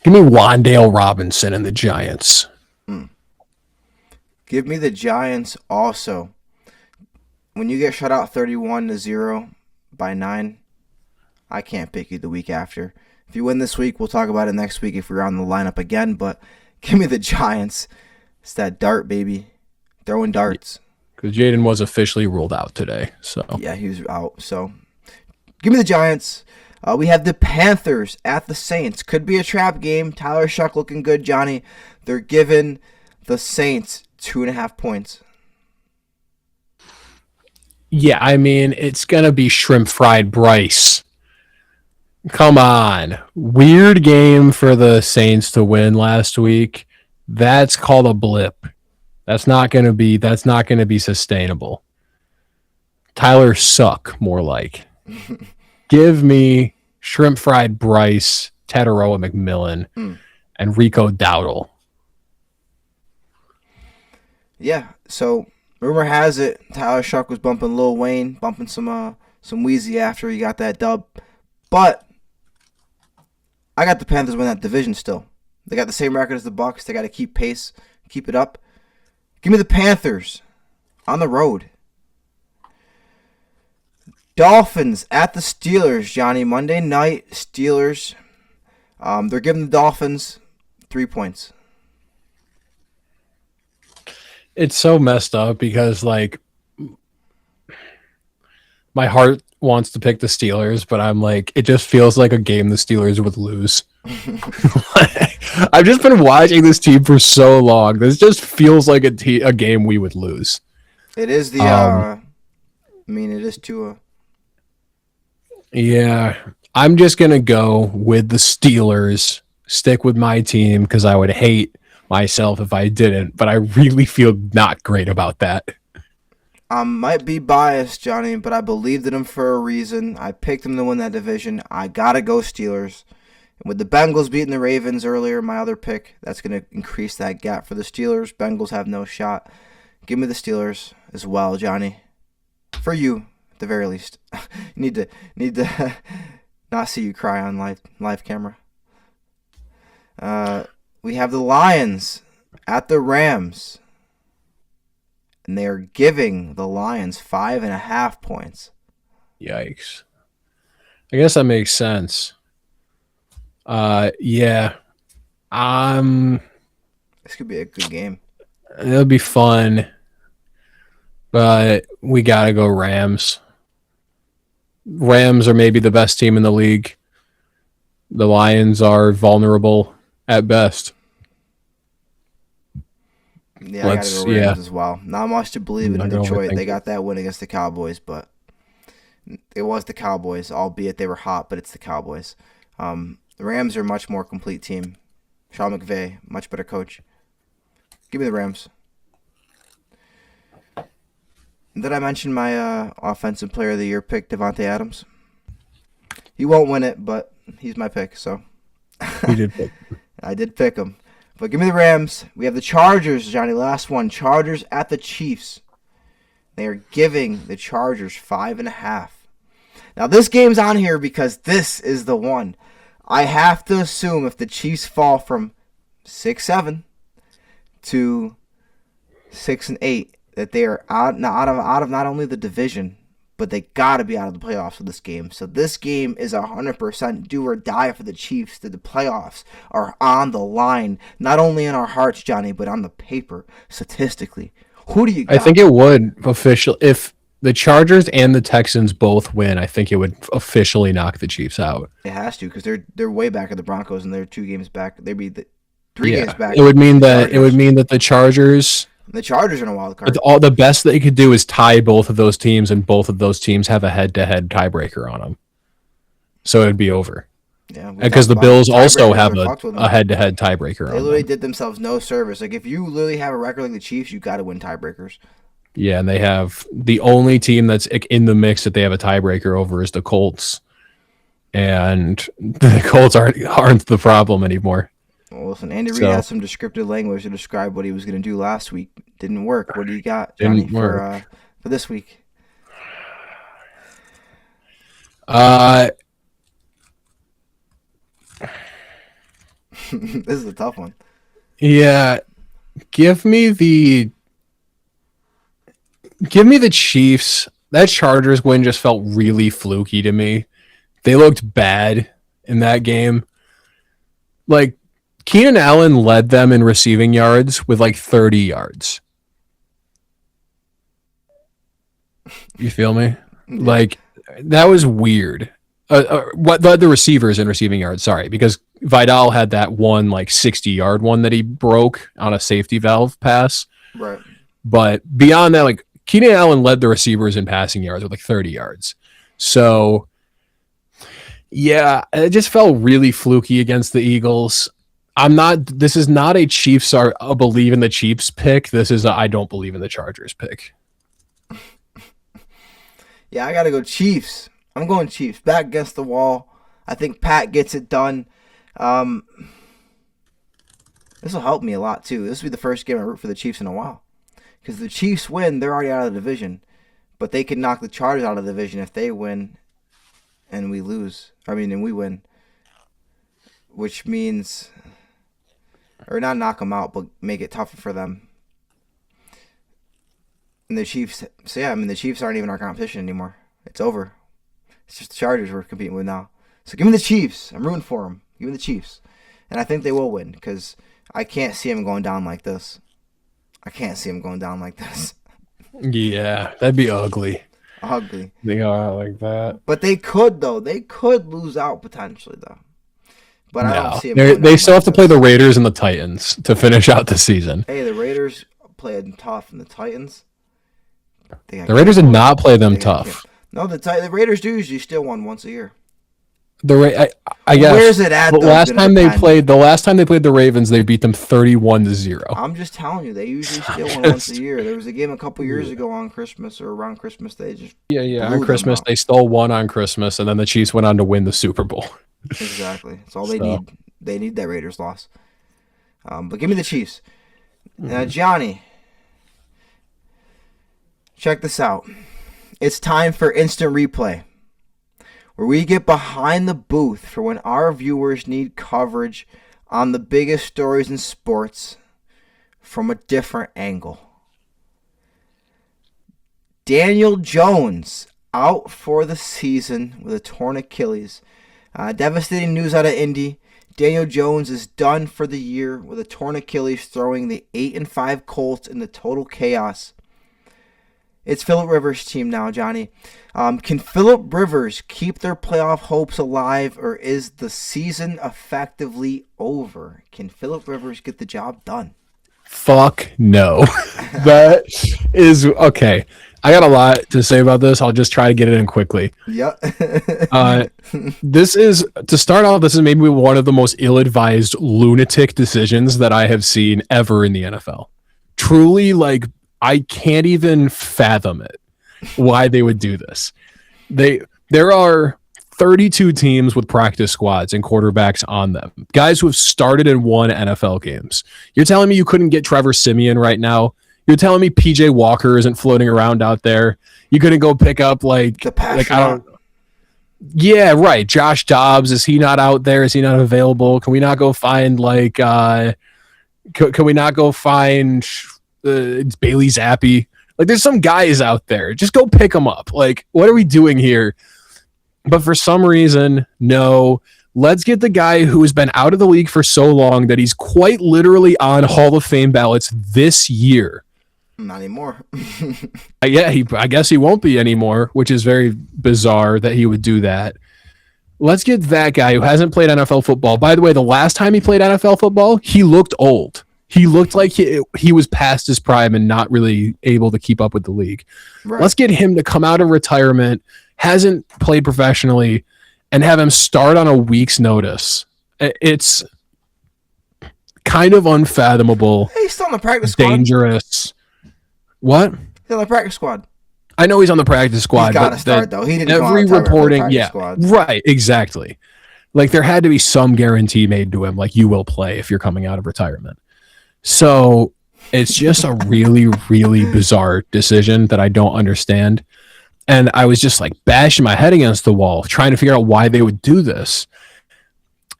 Give me Wan'Dale Robinson and the Giants. Give me the Giants also. When you get shut out 31-0 by 9, I can't pick you the week after. If you win this week, we'll talk about it next week if we're on the lineup again. But give me the Giants. It's that dart, baby. Throwing darts. Because Jaden was officially ruled out today. So yeah, he was out. So give me the Giants. We have the Panthers at the Saints. Could be a trap game. Tyler Shuck looking good, Johnny. They're giving the Saints 2.5 points. Yeah, I mean, it's going to be shrimp fried Bryce. Come on. Weird game for the Saints to win last week. That's called a blip. That's not going to be sustainable. Tyler Suck, more like. Give me shrimp fried Bryce, Tataroa McMillan, and Rico Dowdle. Yeah, so rumor has it Tyler Shuck was bumping Lil Wayne, bumping some Weezy after he got that dub. But I got the Panthers win that division still. They got the same record as the Bucs. They got to keep pace, keep it up. Give me the Panthers on the road. Dolphins at the Steelers, Johnny. Monday night, Steelers. They're giving the Dolphins 3 points. It's so messed up because, like, my heart wants to pick the Steelers, but I'm like, it just feels like a game the Steelers would lose. I've just been watching this team for so long. This just feels like a game we would lose. It is the, it is Tua. Yeah, I'm just going to go with the Steelers, stick with my team because I would hate myself if I didn't, but I really feel not great about that. I might be biased, Johnny, but I believed in them for a reason. I picked them to win that division. I got to go Steelers. And with the Bengals beating the Ravens earlier, my other pick, that's going to increase that gap for the Steelers. Bengals have no shot. Give me the Steelers as well, Johnny. For you, at the very least. need to not see you cry on live camera. We have the Lions at the Rams. And they are giving the Lions 5.5 points. Yikes. I guess that makes sense. Yeah. This could be a good game. It'll be fun. But we got to go Rams. Rams are maybe the best team in the league. The Lions are vulnerable at best. Yeah, I got to go Rams as well. Not much to believe in Detroit. They got that win against the Cowboys, but it was the Cowboys, albeit they were hot, but it's the Cowboys. The Rams are a much more complete team. Sean McVay, much better coach. Give me the Rams. Did I mention my Offensive Player of the Year pick, Devontae Adams? He won't win it, but he's my pick, so. You did pick. I did pick him. But give me the Rams. We have the Chargers, Johnny. Last one. Chargers at the Chiefs. They are giving the Chargers 5.5. Now, this game's on here because this is the one. I have to assume if the Chiefs fall from 6-7 to 6-8, that they are out of not only the division, but they got to be out of the playoffs for this game. So this game is 100% do or die for the Chiefs. That the playoffs are on the line, not only in our hearts, Johnny, but on the paper, statistically. Who do you got? I think it would officially, if the Chargers and the Texans both win, I think it would officially knock the Chiefs out. It has to, because they're way back at the Broncos, and they're 2 games back. They'd be 3 games back. It would mean that the Chargers. The Chargers are in a wild card. All the best they could do is tie both of those teams, and both of those teams have a head-to-head tiebreaker on them. So it'd be over. Yeah, because the Bills also have a head-to-head tiebreaker on them. They literally did themselves no service. Like, if you literally have a record like the Chiefs, you got to win tiebreakers. Yeah, and they have the only team that's in the mix that they have a tiebreaker over is the Colts, and the Colts aren't the problem anymore. Well, listen, Andy Reid has some descriptive language to describe what he was going to do last week. Didn't work. What do you got, Johnny, for this week? This is a tough one. Yeah, give me the Chiefs. That Chargers win just felt really fluky to me. They looked bad in that game. Like, Keenan Allen led them in receiving yards with like 30 yards. You feel me? Yeah. Like, that was weird. What led the receivers in receiving yards? Sorry, because Vidal had that one like 60-yard one that he broke on a safety valve pass. Right. But beyond that, like, Keenan Allen led the receivers in passing yards with like 30 yards. So, yeah, it just felt really fluky against the Eagles. This is not a Chiefs are a believe in the Chiefs pick. This is I don't believe in the Chargers pick. Yeah, I got to go Chiefs. I'm going Chiefs. Back against the wall. I think Pat gets it done. This will help me a lot, too. This will be the first game I root for the Chiefs in a while. Because the Chiefs win, they're already out of the division. But they can knock the Chargers out of the division if they win and we lose. And we win. Which means, or not knock them out, but make it tougher for them. And the Chiefs, the Chiefs aren't even our competition anymore. It's over. It's just the Chargers we're competing with now. So give me the Chiefs. I'm rooting for them. Give me the Chiefs. And I think they will win because I can't see them going down like this. Yeah, that'd be ugly. They go out like that. But they could, though. They could lose out potentially, though. But I don't see them. They still have to play the Raiders and the Titans to finish out the season. Hey, the Raiders played tough, and the Titans. The Raiders did not play them tough. No, the Raiders do usually still win once a year. I guess. Where's it at? The last time they played the Ravens, they beat them 31-0. I'm just telling you, they usually still win once a year. There was a game a couple years ago on Christmas or around Christmas. They just on Christmas they stole one on Christmas, and then the Chiefs went on to win the Super Bowl. Exactly, that's all they need. They need that Raiders loss. But give me the Chiefs. Now, Johnny, check this out. It's time for instant replay, where we get behind the booth for when our viewers need coverage on the biggest stories in sports from a different angle. Daniel Jones out for the season with a torn Achilles. Devastating news out of Indy. Daniel Jones is done for the year with a torn Achilles, throwing the 8-5 Colts into total chaos. It's Phillip Rivers' team now, Johnny. Can Phillip Rivers keep their playoff hopes alive, or is the season effectively over? Can Phillip Rivers get the job done? Fuck no. That is okay. I got a lot to say about this. I'll just try to get it in quickly. Yep. This is maybe one of the most ill-advised lunatic decisions that I have seen ever in the NFL. Truly, I can't even fathom it, why they would do this. There are 32 teams with practice squads and quarterbacks on them. Guys who have started and won NFL games. You're telling me you couldn't get Trevor Siemian right now? You're telling me PJ Walker isn't floating around out there? You couldn't go pick up Yeah, right. Josh Dobbs, is he not out there? Is he not available? Can we not go find can we not go find Bailey Zappi? There's some guys out there. Just go pick them up. What are we doing here? But for some reason, no. Let's get the guy who has been out of the league for so long that he's quite literally on Hall of Fame ballots this year. Not anymore. I guess he won't be anymore, which is very bizarre that he would do that. Let's get that guy who hasn't played NFL football. By the way, the last time he played NFL football, he looked old. He looked like he was past his prime and not really able to keep up with the league. Right. Let's get him to come out of retirement, hasn't played professionally, and have him start on a week's notice. It's kind of unfathomable. Hey, he's still on the practice squad. Dangerous. What? He's on the practice squad. I know he's on the practice squad. He's got to start, though. He didn't every reporting, squad. Right, exactly. There had to be some guarantee made to him, you will play if you're coming out of retirement. So it's just a really, really bizarre decision that I don't understand. And I was just bashing my head against the wall, trying to figure out why they would do this.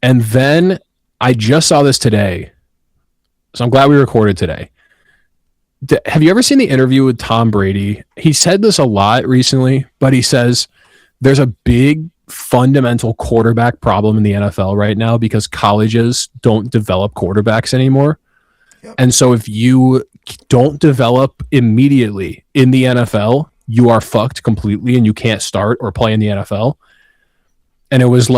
And then I just saw this today. So I'm glad we recorded today. Have you ever seen the interview with Tom Brady? He said this a lot recently, but he says there's a big fundamental quarterback problem in the NFL right now because colleges don't develop quarterbacks anymore. Yep. And so if you don't develop immediately in the NFL, you are fucked completely and you can't start or play in the NFL. And it was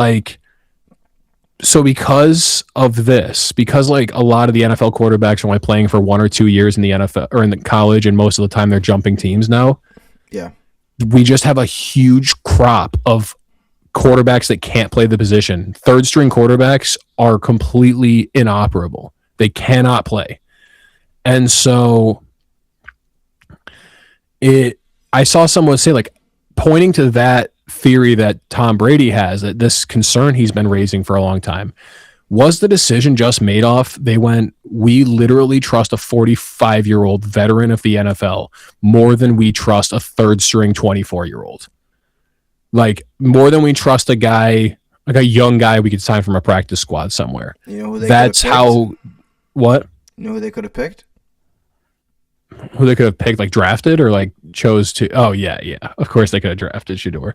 so because of this, because a lot of the NFL quarterbacks are only playing for 1 or 2 years in the NFL or in the college, and most of the time they're jumping teams now. Yeah. We just have a huge crop of quarterbacks that can't play the position. Third string quarterbacks are completely inoperable. They cannot play. And so I saw someone say pointing to that theory that Tom Brady has, that this concern he's been raising for a long time. Was the decision just made off? They went, we literally trust a 45-year-old veteran of the NFL more than we trust a third-string 24-year-old. Like, more than we trust a guy, like a young guy we could sign from a practice squad somewhere. You know who they That's how... What? You know who they could have picked? Who they could have picked, like drafted or like chose to... Oh, yeah. Of course they could have drafted Shedeur.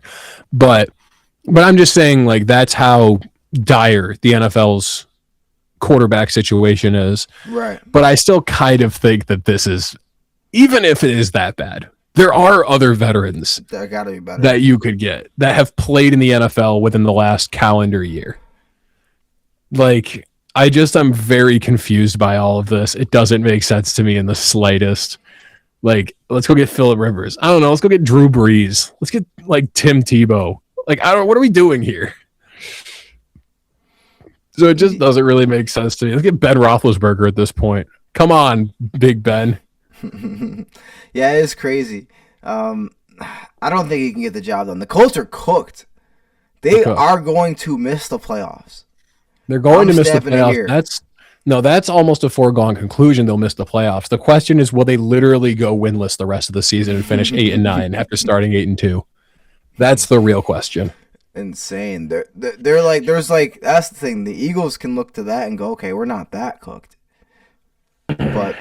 But I'm just saying, like, that's how dire the NFL's quarterback situation is. Right. But I still kind of think that this is, even if it is that bad, there are other veterans that gotta be better that you could get that have played in the NFL within the last calendar year. Like, I'm very confused by all of this. It doesn't make sense to me in the slightest. Like, let's go get Phillip Rivers. I don't know. Let's go get Drew Brees. Let's get like Tim Tebow. Like, what are we doing here? So it just doesn't really make sense to me. Let's get Ben Roethlisberger at this point. Come on, Big Ben. Yeah, it is crazy. I don't think he can get the job done. The Colts are cooked. They are going to miss the playoffs. They're going to miss the playoffs. That's almost a foregone conclusion. They'll miss the playoffs. The question is, will they literally go winless the rest of the season and finish 8-9 after starting 8-2? That's the real question. Insane. They're like, there's like, that's the thing. The Eagles can look to that and go, okay, we're not that cooked. But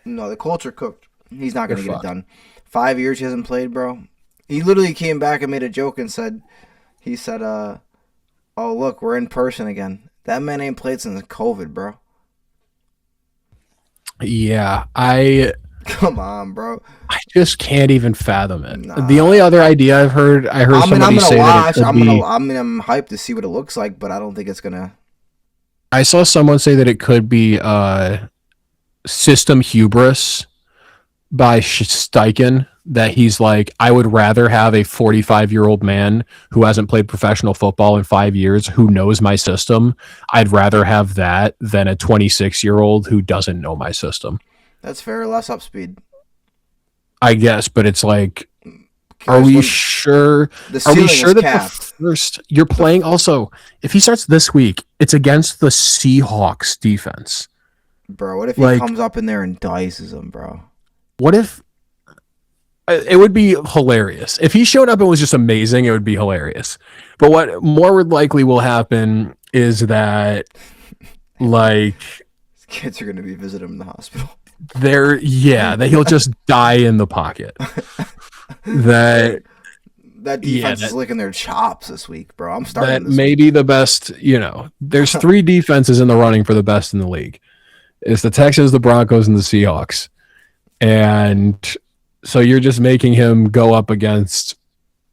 no, the Colts are cooked. He's not going to get it done. 5 years he hasn't played, bro. He literally came back and made a joke and said, oh, look, we're in person again. That man ain't played since COVID, bro. Yeah, Come on, bro. I just can't even fathom it. Nah. The only other idea I heard somebody say that I'm hyped to see what it looks like, but I don't think it's gonna. I saw someone say that it could be system hubris by Steichen, that he's like, I would rather have a 45-year-old man who hasn't played professional football in 5 years who knows my system. I'd rather have that than a 26-year-old who doesn't know my system. That's fair. Less up speed, I guess, but it's like, are we sure that the first you're playing? Also, if he starts this week, it's against the Seahawks defense. Bro, what if he comes up in there and dices them, bro? What if... It would be hilarious. If he showed up and was just amazing, it would be hilarious. But what more likely will happen is that, like... kids are going to be visiting him in the hospital. That he'll just die in the pocket. That defense is licking their chops this week, bro. I'm starting that may be the best, there's 3 defenses in the running for the best in the league. It's the Texans, the Broncos, and the Seahawks. And so you're just making him go up against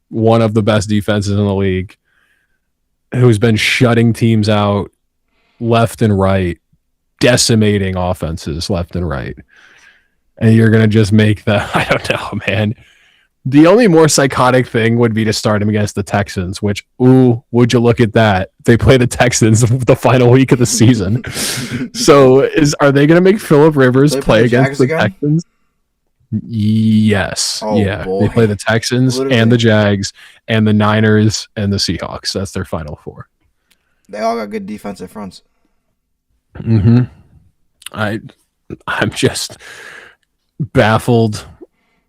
one of the best defenses in the league who's been shutting teams out left and right, decimating offenses left and right. And you're going to just make that, I don't know, man. The only more psychotic thing would be to start him against the Texans, which, would you look at that? They play the Texans the final week of the season. So are they going to make Phillip Rivers play against the Texans? Yes. Oh, yeah. Boy. They play the Texans and the Jags and the Niners and the Seahawks. That's their final 4. They all got good defensive fronts. Mm-hmm. I'm just baffled.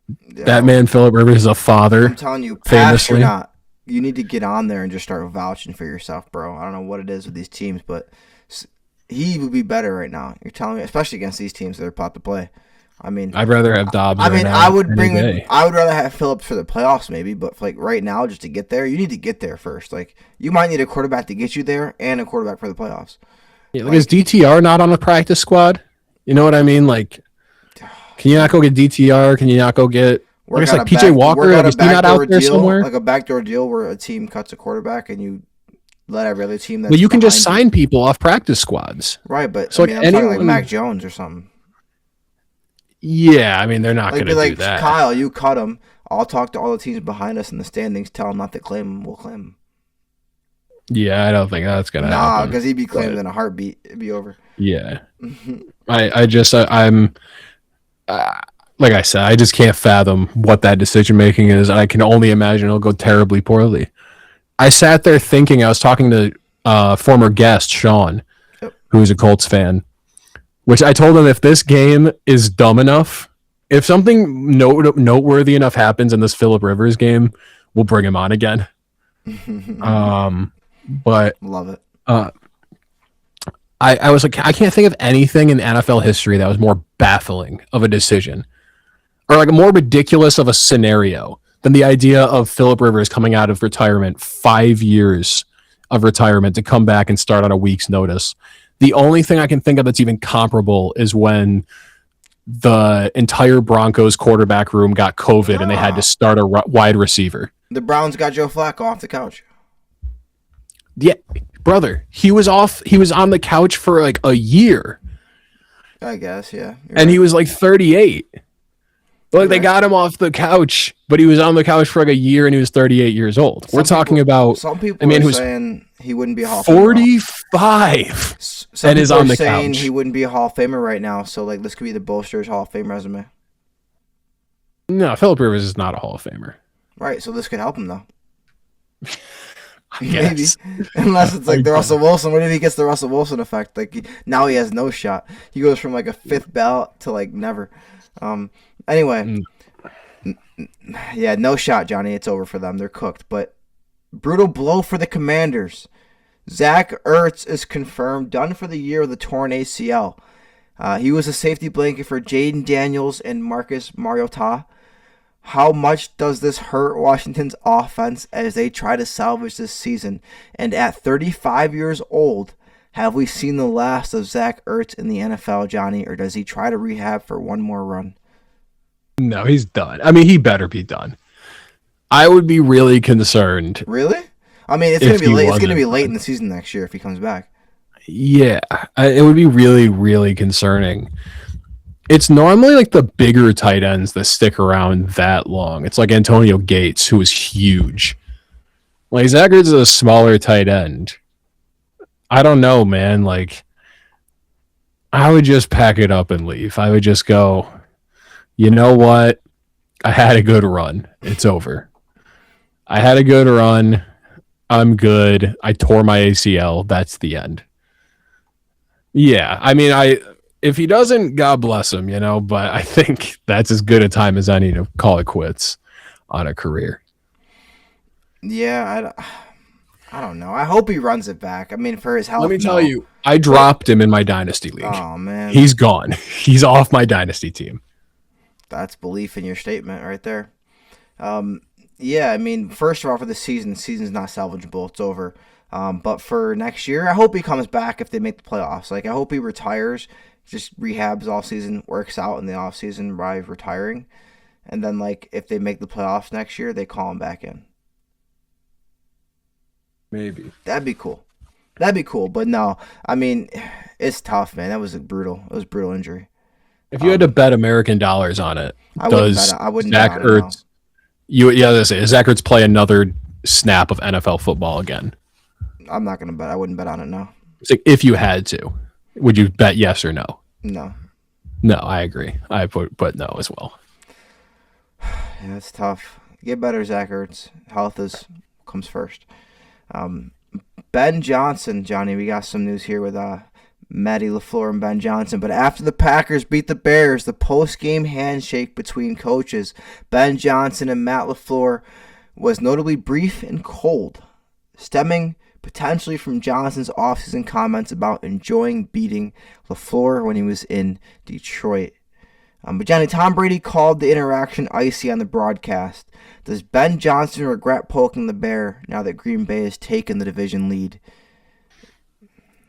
Yeah. That man, Phillip Rivers, is a father. I'm telling you, famously, not. You need to get on there and just start vouching for yourself, bro. I don't know what it is with these teams, but he would be better right now. You're telling me, especially against these teams that are about to play. I mean, I'd rather have Dobbs. I would rather have Phillips for the playoffs, maybe, but like right now, just to get there, you need to get there first. Like, you might need a quarterback to get you there and a quarterback for the playoffs. Yeah, is DTR not on the practice squad? You know what I mean? Like, can you not go get DTR? Can you not go get PJ Walker? Is he not out there somewhere? Like a backdoor deal where a team cuts a quarterback and you let every other team. Well, you can just sign people off practice squads, right? But so I'm talking like Mac Jones or something. Yeah, I mean, they're not going to do that. Kyle, you cut him. I'll talk to all the teams behind us in the standings. Tell them not to claim him. We'll claim him. Yeah, I don't think that's going to happen. Nah, because he'd be claimed in a heartbeat. It'd be over. Yeah. I'm like I said, I just can't fathom what that decision making is. I can only imagine it'll go terribly poorly. I sat there thinking, I was talking to former guest Sean, Yep. who's a Colts fan, which I told him if this game is dumb enough, if something noteworthy enough happens in this Phillip Rivers game, we'll bring him on again. But Love it. I was like, I can't think of anything in NFL history that was more baffling of a decision or like more ridiculous of a scenario than the idea of Phillip Rivers coming out of retirement, 5 years of retirement, to come back and start on a week's notice. The only thing I can think of that's even comparable is when the entire Broncos quarterback room got COVID and they had to start a wide receiver. The Browns got Joe Flacco off the couch. Yeah, brother, he was on the couch for like a year. I guess, yeah. And he was like 38. Like they got him off the couch, but he was on the couch for like a year and he was 38 years old. We're talking about some people are saying he wouldn't be a Hall of Famer. 45 and is on the couch. He wouldn't be a Hall of Famer right now, so like this could be the Bolsters Hall of Fame resume. No, Phillip Rivers is not a Hall of Famer. Right, so this could help him though. Maybe. Unless it's like the Russell Wilson. What if he gets the Russell Wilson effect? Like now he has no shot. He goes from like a 5th ballot to like never. Anyway, yeah, no shot, Johnny. It's over for them. They're cooked. But brutal blow for the Commanders. Zach Ertz is confirmed done for the year with a torn ACL. He was a safety blanket for Jaden Daniels and Marcus Mariota. How much does this hurt Washington's offense as they try to salvage this season? And at 35 years old, have we seen the last of Zach Ertz in the NFL, Johnny, or does he try to rehab for one more run? No, he's done. I mean, he better be done. I would be really concerned. Really? I mean, it's going to be late. It's going to be late in the season next year if he comes back. Yeah, it would be really, really concerning. It's normally like the bigger tight ends that stick around that long. It's like Antonio Gates, who was huge. Like Zach Ertz is a smaller tight end. I don't know, man. Like, I would just pack it up and leave. I would just go, you know what? I had a good run. It's over. I had a good run. I'm good. I tore my ACL. That's the end. Yeah, I mean, if he doesn't, God bless him, you know, but I think that's as good a time as any to call it quits on a career. Yeah, I don't know. I hope he runs it back. I mean, for his health. Let me tell you, I dropped him in my Dynasty League. Oh, man. He's gone. He's off my Dynasty team. That's belief in your statement right there. Yeah, I mean, first of all, for the season's not salvageable. It's over. But for next year, I hope he comes back if they make the playoffs. Like, I hope he retires, just rehabs all season, works out in the off season by retiring. And then, like, if they make the playoffs next year, they call him back in. Maybe. That'd be cool. But no, I mean, it's tough, man. That was brutal. It was a brutal injury. If you had to bet American dollars on it, I wouldn't Zach bet Ertz, does Zach Ertz play another snap of NFL football again? I'm not gonna bet. I wouldn't bet on it. No. It's like if you had to, would you bet yes or no? No. No, I agree. I put no as well. Yeah, it's tough. Get better, Zach Ertz. Health comes first. Ben Johnson, Johnny. We got some news here with Matty LaFleur and Ben Johnson. But after the Packers beat the Bears, the post-game handshake between coaches Ben Johnson and Matt LaFleur was notably brief and cold, stemming potentially from Johnson's offseason comments about enjoying beating LaFleur when he was in Detroit. But Johnny, Tom Brady called the interaction icy on the broadcast. Does Ben Johnson regret poking the bear now that Green Bay has taken the division lead?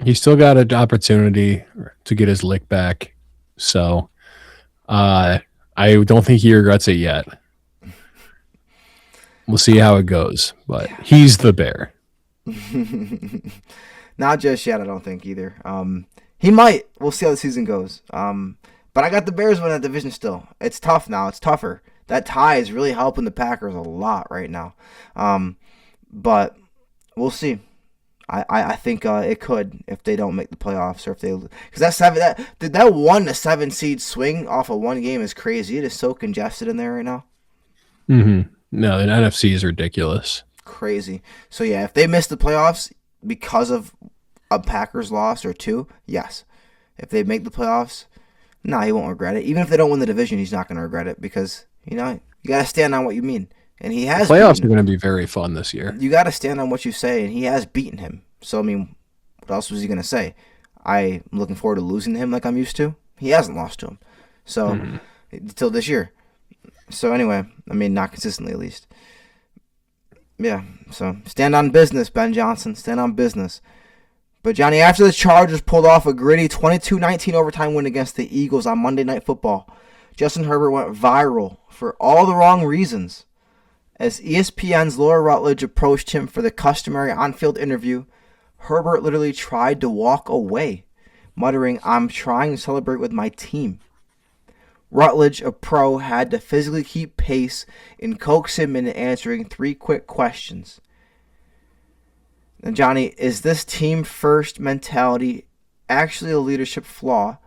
He's still got an opportunity to get his lick back. So I don't think he regrets it yet. We'll see how it goes. But he's the bear. Not just yet, I don't think either. He might. We'll see how the season goes. But I got the Bears winning that division still. It's tough now. It's tougher. That tie is really helping the Packers a lot right now. But we'll see. I think it could if they don't make the playoffs or if they, because that 1-7 seed swing off of one game is crazy. It is so congested in there right now. Mm-hmm. No, the NFC is ridiculous. Crazy. So yeah, if they miss the playoffs, because of a Packers loss or two, yes. If they make the playoffs, no, he won't regret it. Even if they don't win the division, he's not going to regret it because, you got to stand on what you mean. And he has. The playoffs are going to be very fun this year. You got to stand on what you say, and he has beaten him. So, I mean, what else was he going to say? I'm looking forward to losing to him like I'm used to. He hasn't lost to him. So, until this year. So, anyway, I mean, not consistently at least. Yeah, so stand on business, Ben Johnson. Stand on business. But, Johnny, after the Chargers pulled off a gritty 22-19 overtime win against the Eagles on Monday Night Football, Justin Herbert went viral for all the wrong reasons. As ESPN's Laura Rutledge approached him for the customary on-field interview, Herbert literally tried to walk away, muttering, "I'm trying to celebrate with my team." Rutledge, a pro, had to physically keep pace and coax him into answering 3 quick questions. Now, Johnny, is this team-first mentality actually a leadership flaw?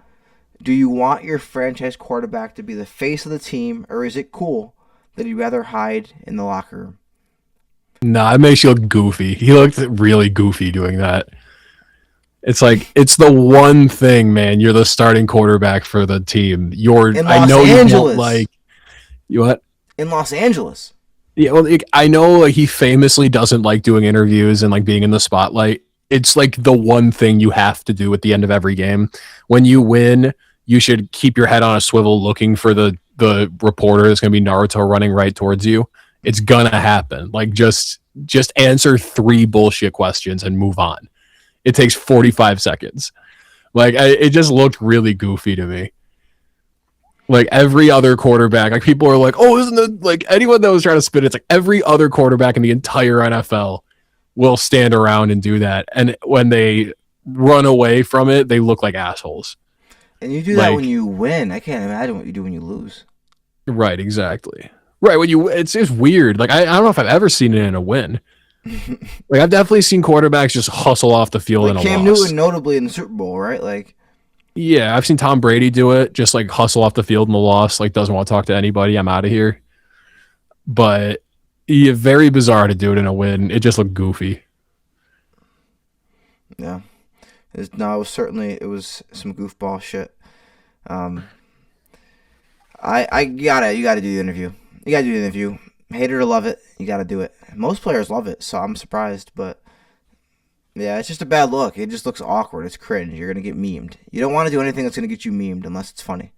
Do you want your franchise quarterback to be the face of the team, or is it cool that he'd rather hide in the locker room? Nah, it makes you look goofy. He looked really goofy doing that. It's like, it's the one thing, man. You're the starting quarterback for the team. I know you don't like... You what? In Los Angeles. Yeah, well, I know he famously doesn't like doing interviews and like being in the spotlight. It's like the one thing you have to do at the end of every game. When you win, you should keep your head on a swivel looking for the reporter that's going to be Naruto running right towards you. It's going to happen. Like, just answer 3 bullshit questions and move on. It takes 45 seconds. Like, it just looked really goofy to me. Like, every other quarterback, like, people are like, oh, isn't it, like, anyone that was trying to spin it's like every other quarterback in the entire NFL will stand around and do that. And when they run away from it, they look like assholes. And you do that when you win. I can't imagine what you do when you lose. Right, exactly. Right, it's just weird. Like, I don't know if I've ever seen it in a win. Like, I've definitely seen quarterbacks just hustle off the field in a Cam loss. Newton, notably in the Super Bowl, right? Like, yeah, I've seen Tom Brady do it, just like hustle off the field in the loss, like doesn't want to talk to anybody. I'm out of here. But yeah, very bizarre to do it in a win. It just looked goofy. Yeah, it was some goofball shit. You gotta do the interview. You gotta do the interview. Hate it or love it, you gotta do it. Most players love it, so I'm surprised, but yeah, it's just a bad look. It just looks awkward. It's cringe. You're gonna get memed. You don't want to do anything that's gonna get you memed unless it's funny.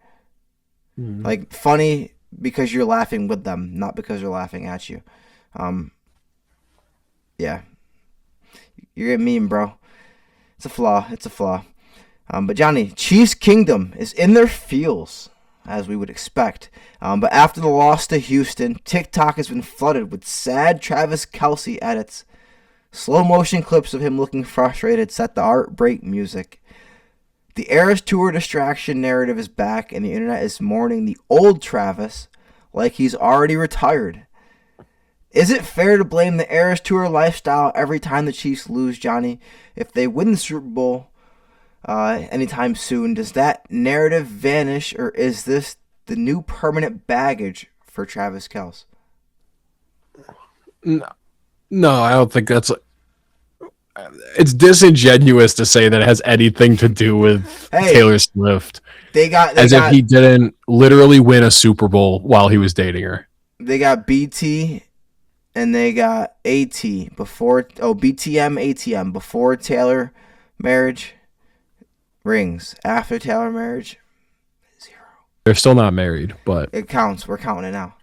Mm-hmm. Like, funny because you're laughing with them, not because they're laughing at you. Yeah, you're getting memed, bro. It's a flaw. But Johnny, Chiefs Kingdom is in their feels, as we would expect. But after the loss to Houston, TikTok has been flooded with sad Travis Kelce edits. Slow motion clips of him looking frustrated set the heartbreak music. The Eras Tour distraction narrative is back, and the internet is mourning the old Travis like he's already retired. Is it fair to blame the Eras Tour lifestyle every time the Chiefs lose, Johnny? If they win the Super Bowl anytime soon, does that narrative vanish, or is this the new permanent baggage for Travis Kelce? No, I don't think that's... It's disingenuous to say that it has anything to do with Taylor Swift. If he didn't literally win a Super Bowl while he was dating her. They got BT and they got AT before... Oh, BTM, ATM. Before Taylor marriage, rings. After Taylor marriage, 0. They're still not married, but... It counts. We're counting it now.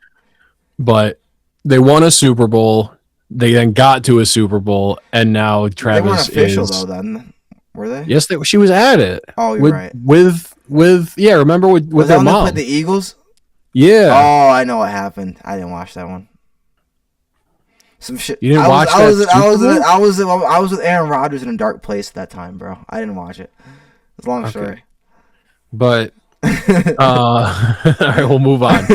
But they won a Super Bowl. They then got to a Super Bowl, and now Travis they weren't official, is... though, then. Were they? Yes, she was at it. Oh, you're right. Remember with their mom. Was that the Eagles? Yeah. Oh, I know what happened. I didn't watch that one. Some shit. You didn't watch that? I was with Aaron Rodgers in a dark place at that time, bro. I didn't watch it. It's a long story. But all right, we'll move on. I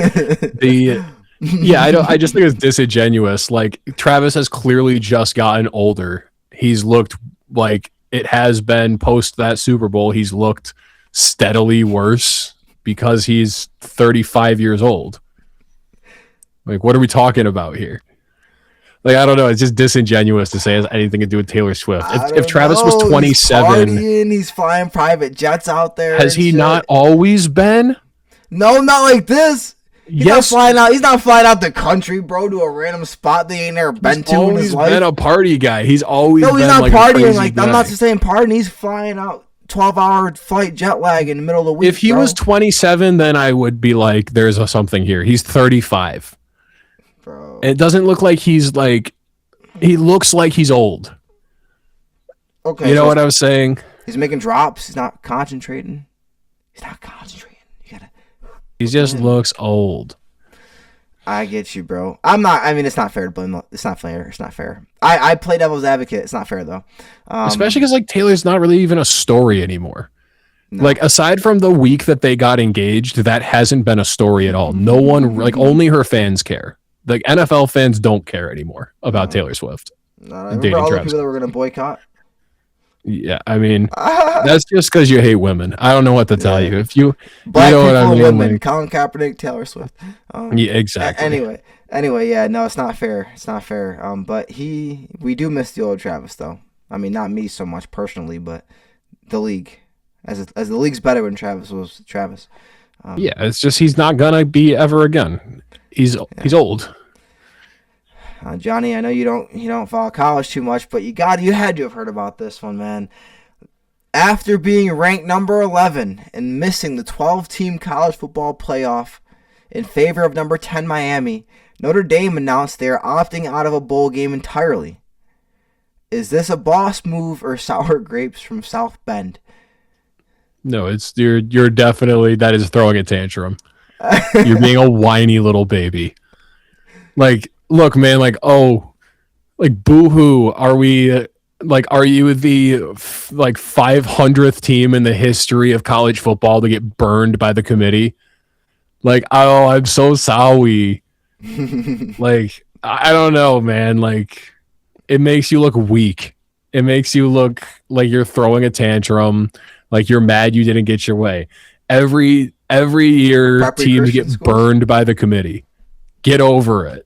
just think it's disingenuous. Like, Travis has clearly just gotten older. He's looked like it has been post that Super Bowl. He's looked steadily worse because he's 35 years old. Like, what are we talking about here? Like, I don't know. It's just disingenuous to say it has anything to do with Taylor Swift. If Travis was 27, he's flying private jets out there. has he not always been? No, not like this. He's not flying out the country, bro, to a random spot they ain't never been to in his life. He's been a party guy. He's always he's been not like partying. Like, I'm not just saying partying. He's flying out 12-hour flight jet lag in the middle of the week. If he was 27, then I would be like, there's something here. He's 35. Bro. It doesn't look like he's like, he looks like he's old. Okay. You know what I was saying? He's making drops. He's not concentrating. He just looks old. I get you, bro. It's not fair to blame. It's not fair. I play devil's advocate. It's not fair, though. Especially because, like, Taylor's not really even a story anymore. No. Like, aside from the week that they got engaged, that hasn't been a story at all. No one, like, only her fans care. Like, NFL fans don't care anymore about Taylor Swift. I remember all the people that were going to boycott. Yeah, I mean, that's just because you hate women. I don't know what to tell you. If you, Black you know people what I mean, and women, like, Colin Kaepernick, Taylor Swift. Yeah, exactly. Anyway, yeah, no, it's not fair. But we do miss the old Travis, though. I mean, not me so much personally, but the league, as the league's better when Travis was Travis. Yeah, it's just he's not gonna be ever again. He's old. Johnny, I know you don't follow college too much, but you had to have heard about this one, man. After being ranked number 11 and missing the 12-team college football playoff in favor of number 10 Miami, Notre Dame announced they are opting out of a bowl game entirely. Is this a boss move or sour grapes from South Bend? No, it's you're definitely, that is throwing a tantrum. You're being a whiny little baby. Like, look, man, like, oh, like, boo-hoo, are you the 500th team in the history of college football to get burned by the committee? Like, oh, I'm so sorry. Like, I don't know, man. Like, it makes you look weak. It makes you look like you're throwing a tantrum, like you're mad you didn't get your way. Every year, teams get burned by the committee. Get over it.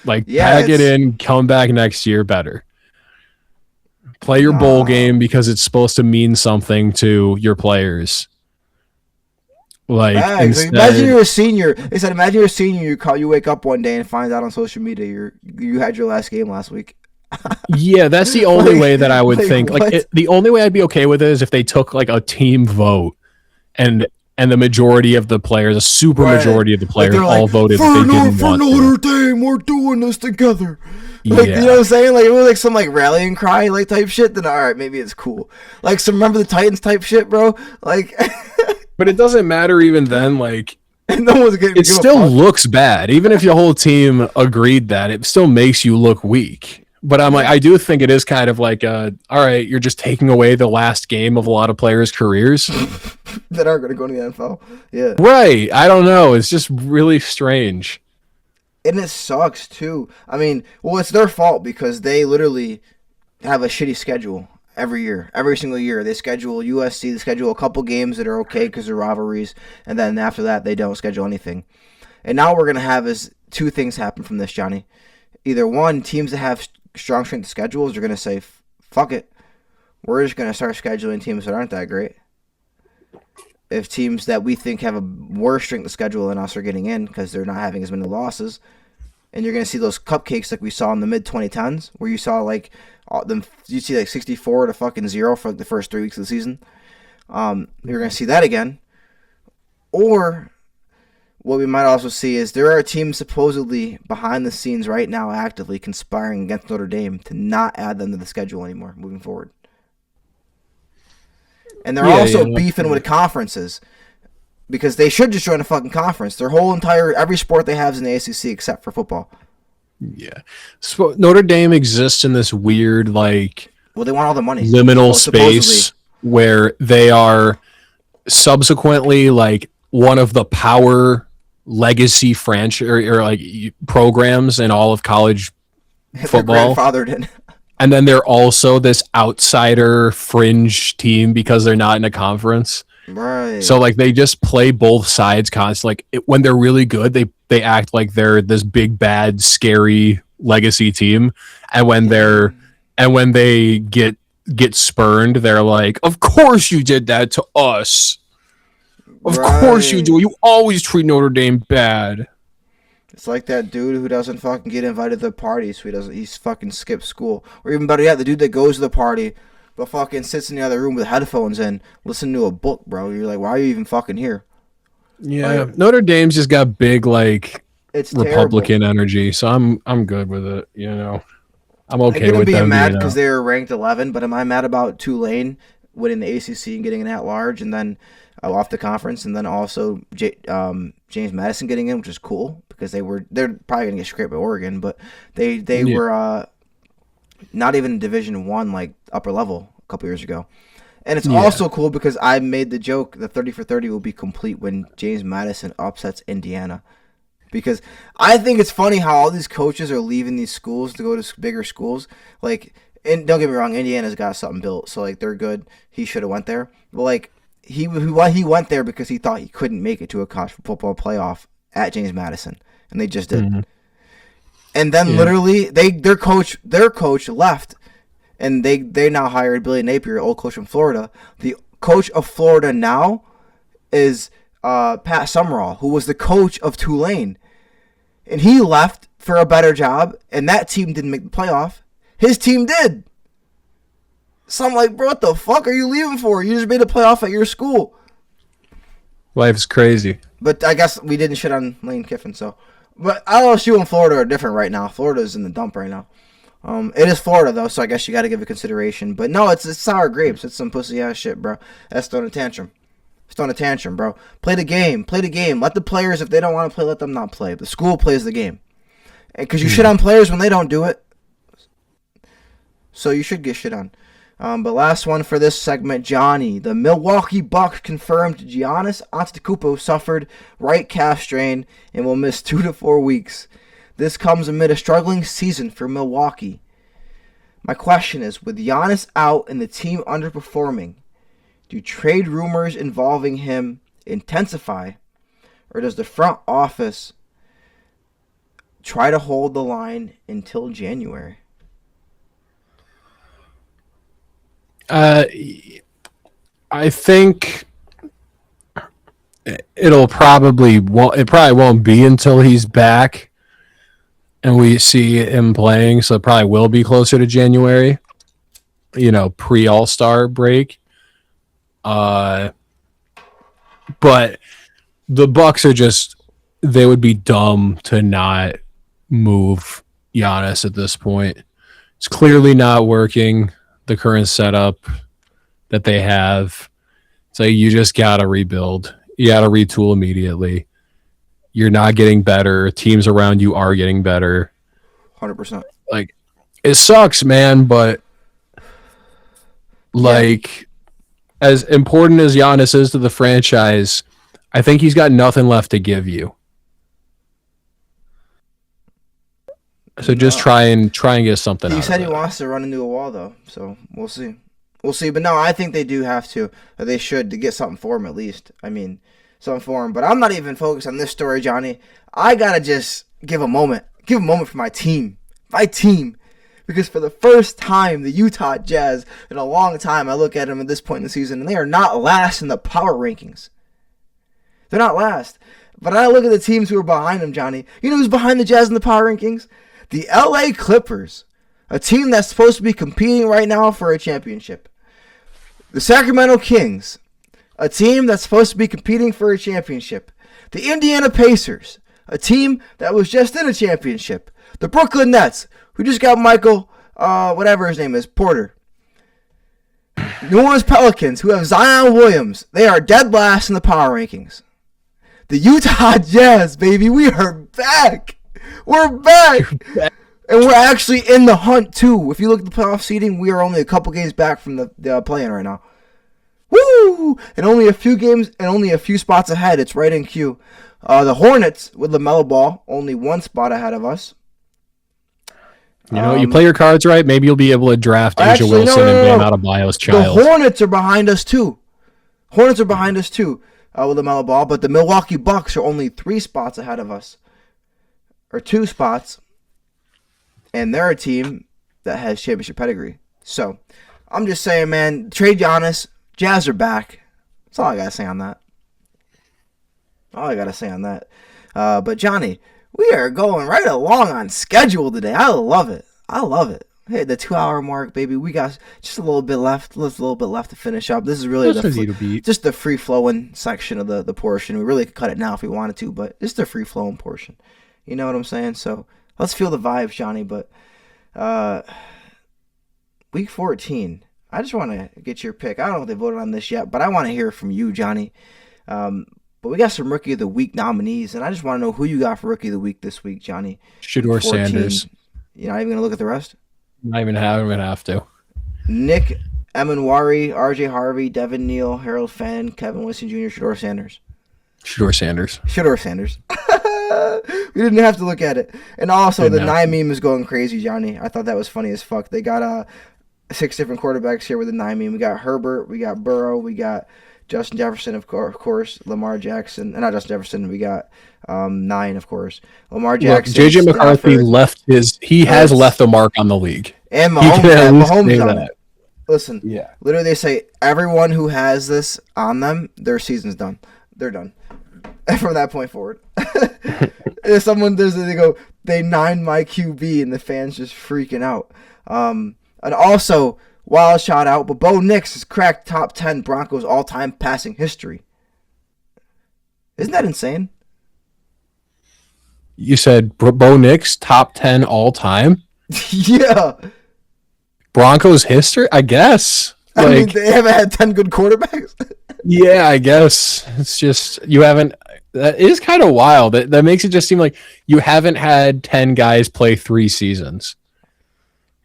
Like, pack it in, come back next year better. Play your bowl game because it's supposed to mean something to your players. Like, imagine you're a senior. They said, imagine you're a senior. You wake up one day and find out on social media you had your last game last week. Yeah, that's the only way that I would think. Like, the only way I'd be okay with it is if they took like a team vote, and the majority of the players, a super majority of the players, all voted that they didn't want to. For Notre Dame, we're doing this together. Like, you know what I'm saying? Like, it was like some like rallying cry like type shit. Then all right, maybe it's cool. Like some Remember the Titans type shit, bro. Like, but it doesn't matter even then. Like, no one's getting. It still looks bad, even if your whole team agreed that. It still makes you look weak. But I'm like, I do think it is kind of like, all right, you're just taking away the last game of a lot of players' careers that aren't going to go to the NFL. Yeah, right. I don't know. It's just really strange. And it sucks too. I mean, well, it's their fault because they literally have a shitty schedule every year, every single year. They schedule USC, they schedule a couple games that are okay because they're rivalries, and then after that, they don't schedule anything. And now we're going to have is two things happen from this, Johnny. Either one, teams that have strong strength schedules are going to say, fuck it. We're just going to start scheduling teams that aren't that great. If teams that we think have a worse strength of schedule than us are getting in because they're not having as many losses, and you're going to see those cupcakes like we saw in the mid-2010s, where you saw like you see like 64 to fucking 0 for like the first 3 weeks of the season. You're going to see that again. Or what we might also see is there are teams supposedly behind the scenes right now actively conspiring against Notre Dame to not add them to the schedule anymore moving forward. And they're also beefing with conferences because they should just join a fucking conference. Their whole every sport they have is in the ACC except for football. Yeah. So Notre Dame exists in this weird, like, well, they want all the money. Liminal space where they are subsequently like one of the power legacy franchise or like programs in all of college football. Grandfathered in. And then they're also this outsider fringe team because they're not in a conference. Right. So like they just play both sides constantly. Like when they're really good, they act like they're this big bad scary legacy team, and when they get spurned, they're like, "Of course you did that to us. Of course you do. You always treat Notre Dame bad." It's like that dude who doesn't fucking get invited to the party, so he's fucking skipped school. Or even better yet, the dude that goes to the party but fucking sits in the other room with headphones in, listening to a book, bro. You're like, why are you even fucking here? Yeah, like, Notre Dame's just got big it's Republican terrible. energy, so I'm good with it. I'm okay with being them mad being because out. they were ranked 11, but am I mad about Tulane winning the ACC and getting an at-large, and then off the conference, and then also James Madison getting in, which is cool because they're probably gonna get scraped by Oregon, but they were not even in Division I, like upper level, a couple years ago. And it's also cool because I made the joke the 30 for 30 will be complete when James Madison upsets Indiana. Because I think it's funny how all these coaches are leaving these schools to go to bigger schools. Like, and don't get me wrong, Indiana's got something built, so like they're good. He should have went there, but like he went there because he thought he couldn't make it to a college football playoff at James Madison, and they just did. Mm-hmm. And then literally, their coach left, and they now hired Billy Napier, old coach from Florida. The coach of Florida now is Pat Summerall, who was the coach of Tulane. And he left for a better job, and that team didn't make the playoff. His team did. So I'm like, bro, what the fuck are you leaving for? You just made a playoff at your school. Life's crazy. But I guess we didn't shit on Lane Kiffin, so. But LSU and Florida are different right now. Florida's in the dump right now. It is Florida, though, so I guess you got to give it consideration. But no, it's sour grapes. It's some pussy-ass shit, bro. That's throwing a tantrum. It's throwing a tantrum, bro. Play the game. Play the game. Let the players, if they don't want to play, let them not play. The school plays the game. Because you shit on players when they don't do it. So you should get shit on. But last one for this segment, Johnny. The Milwaukee Bucks confirmed Giannis Antetokounmpo suffered right calf strain and will miss 2 to 4 weeks. This comes amid a struggling season for Milwaukee. My question is, with Giannis out and the team underperforming, do trade rumors involving him intensify, or does the front office try to hold the line until January? I think it probably won't be until he's back and we see him playing, so it probably will be closer to January, pre-All-Star break. But the Bucks they would be dumb to not move Giannis at this point. It's clearly not working, the current setup that they have. So you just got to rebuild. You got to retool immediately. You're not getting better. Teams around you are getting better. 100%. Like, it sucks, man, but as important as Giannis is to the franchise, I think he's got nothing left to give you. So just try and get something out of it. He said he wants to run into a wall, though, so we'll see. We'll see. But no, I think they do have to. They should, to get something for him at least. I mean, something for him. But I'm not even focused on this story, Johnny. I got to just give a moment. Give a moment for my team. My team. Because for the first time, the Utah Jazz, in a long time, I look at them at this point in the season, and they are not last in the power rankings. They're not last. But I look at the teams who are behind them, Johnny. You know who's behind the Jazz in the power rankings? The LA Clippers. A team that's supposed to be competing right now for a championship. The Sacramento Kings. A team that's supposed to be competing for a championship. The Indiana Pacers. A team that was just in a championship. The Brooklyn Nets, who just got Michael, whatever his name is, Porter. New Orleans Pelicans, who have Zion Williams. They are dead last in the power rankings. The Utah Jazz, baby, we are back. We're back. And we're actually in the hunt, too. If you look at the playoff seeding, we are only a couple games back from the play-in right now. Woo! And only a few games and only a few spots ahead. It's right in queue. The Hornets, with LaMelo Ball, only one spot ahead of us. You play your cards right, maybe you'll be able to draft Asia Wilson and Bam Adebayo's child. The Hornets are behind us, too. With LaMelo Ball, but the Milwaukee Bucks are only 3 spots ahead of us. Or 2 spots. and they're a team that has championship pedigree. So, I'm just saying, man, trade Giannis. Jazz are back. That's all I got to say on that. But, Johnny, we are going right along on schedule today. I love it. Hey, the 2-hour mark, baby. We got just a little bit left. To finish up. This is really just the free-flowing section of the portion. We really could cut it now if we wanted to, but just the free-flowing portion. You know what I'm saying? So, let's feel the vibes, Johnny. But, Week 14. I just want to get your pick. I don't know if they voted on this yet, but I want to hear from you, Johnny. But we got some Rookie of the Week nominees, and I just want to know who you got for Rookie of the Week this week, Johnny. Shedeur Sanders. You're not even going to look at the rest? Not even I'm going to have to. Nick Emanwari, RJ Harvey, Devin Neal, Harold Fenn, Kevin Winston Jr., Shedeur Sanders. We didn't have to look at it. And also, the 9 meme is going crazy, Johnny. I thought that was funny as fuck. They got 6 different quarterbacks here with the 9 meme. We got Herbert, we got Burrow, we got Justin Jefferson, of course, Lamar Jackson. Not Justin Jefferson, we got 9, of course. Lamar Jackson. J.J. McCarthy has left a mark on the league. And Mahomes on it. Listen, literally they say everyone who has this on them, their season's done. They're done. And from that point forward. If someone does it, they go, they 9 my QB, and the fans just freaking out. And also, wild shout out, but Bo Nix has cracked top 10 Broncos all-time passing history. Isn't that insane? You said Bo Nix, top 10 all-time? Yeah. Broncos history? I guess. I mean, they haven't had 10 good quarterbacks. Yeah, I guess. It's just, you haven't... That is kind of wild. That makes it just seem like you haven't had 10 guys play 3 seasons.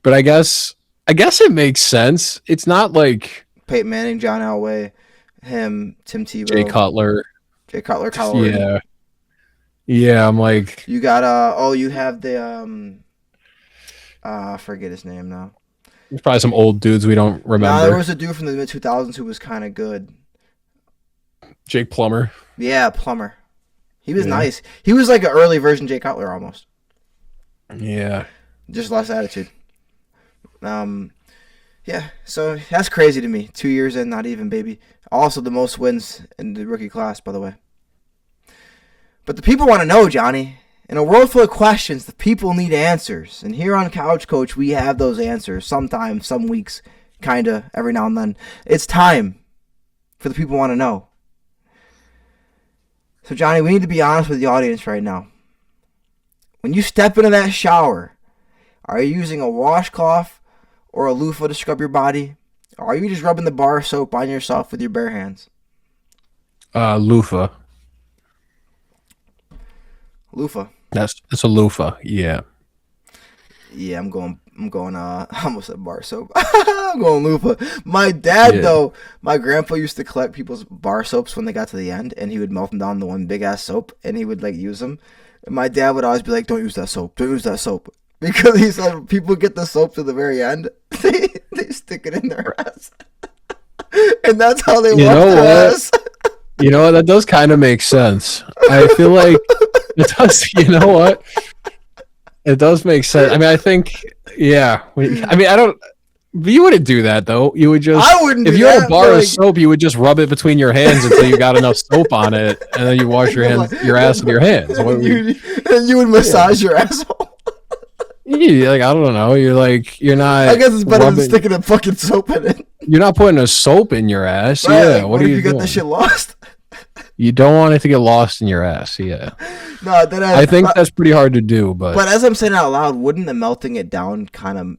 But I guess it makes sense. It's not like... Peyton Manning, John Elway, him, Tim Tebow. Jay Cutler, Cutler. Yeah. Yeah, I'm like... You got, you have the, I forget his name now. There's probably some old dudes we don't remember. There was a dude from the mid-2000s who was kind of good. Jake Plummer. Yeah, Plummer. He was nice. He was like an early version Jay Cutler almost. Yeah. Just less attitude. Yeah, so that's crazy to me. 2 years in, not even, baby. Also the most wins in the rookie class, by the way. But the people want to know, Johnny. In a world full of questions, the people need answers. And here on Couch Coach, we have those answers. Sometimes, some weeks, kind of, every now and then. It's time for the people want to know. So, Johnny, we need to be honest with the audience right now. When you step into that shower, are you using a washcloth or a loofah to scrub your body? Or are you just rubbing the bar soap on yourself with your bare hands? Loofah. Loofah. That's a loofah, yeah. Yeah, I'm going I almost said bar soap. I'm going loofah. My dad, though, my grandpa used to collect people's bar soaps when they got to the end, and he would melt them down to one big-ass soap, and he would, like, use them. And my dad would always be like, don't use that soap. Because he said people get the soap to the very end, they stick it in their ass. And that's how they wash their ass. You know what? That does kind of make sense. I feel like it does. You know what? It does make sense. I mean, I think, yeah. I don't. You wouldn't do that though. You would just. I wouldn't. If you had a bar of soap, you would just rub it between your hands until you got enough soap on it, and then you wash your ass with your hands. And you would massage your asshole. Yeah, like I don't know. You're not. I guess it's better than sticking a fucking soap in it. You're not putting a soap in your ass. Right, yeah. Like, what if you got that shit lost? You don't want it to get lost in your ass. Yeah. No, I think that's pretty hard to do. But as I'm saying out loud, wouldn't the melting it down kind of?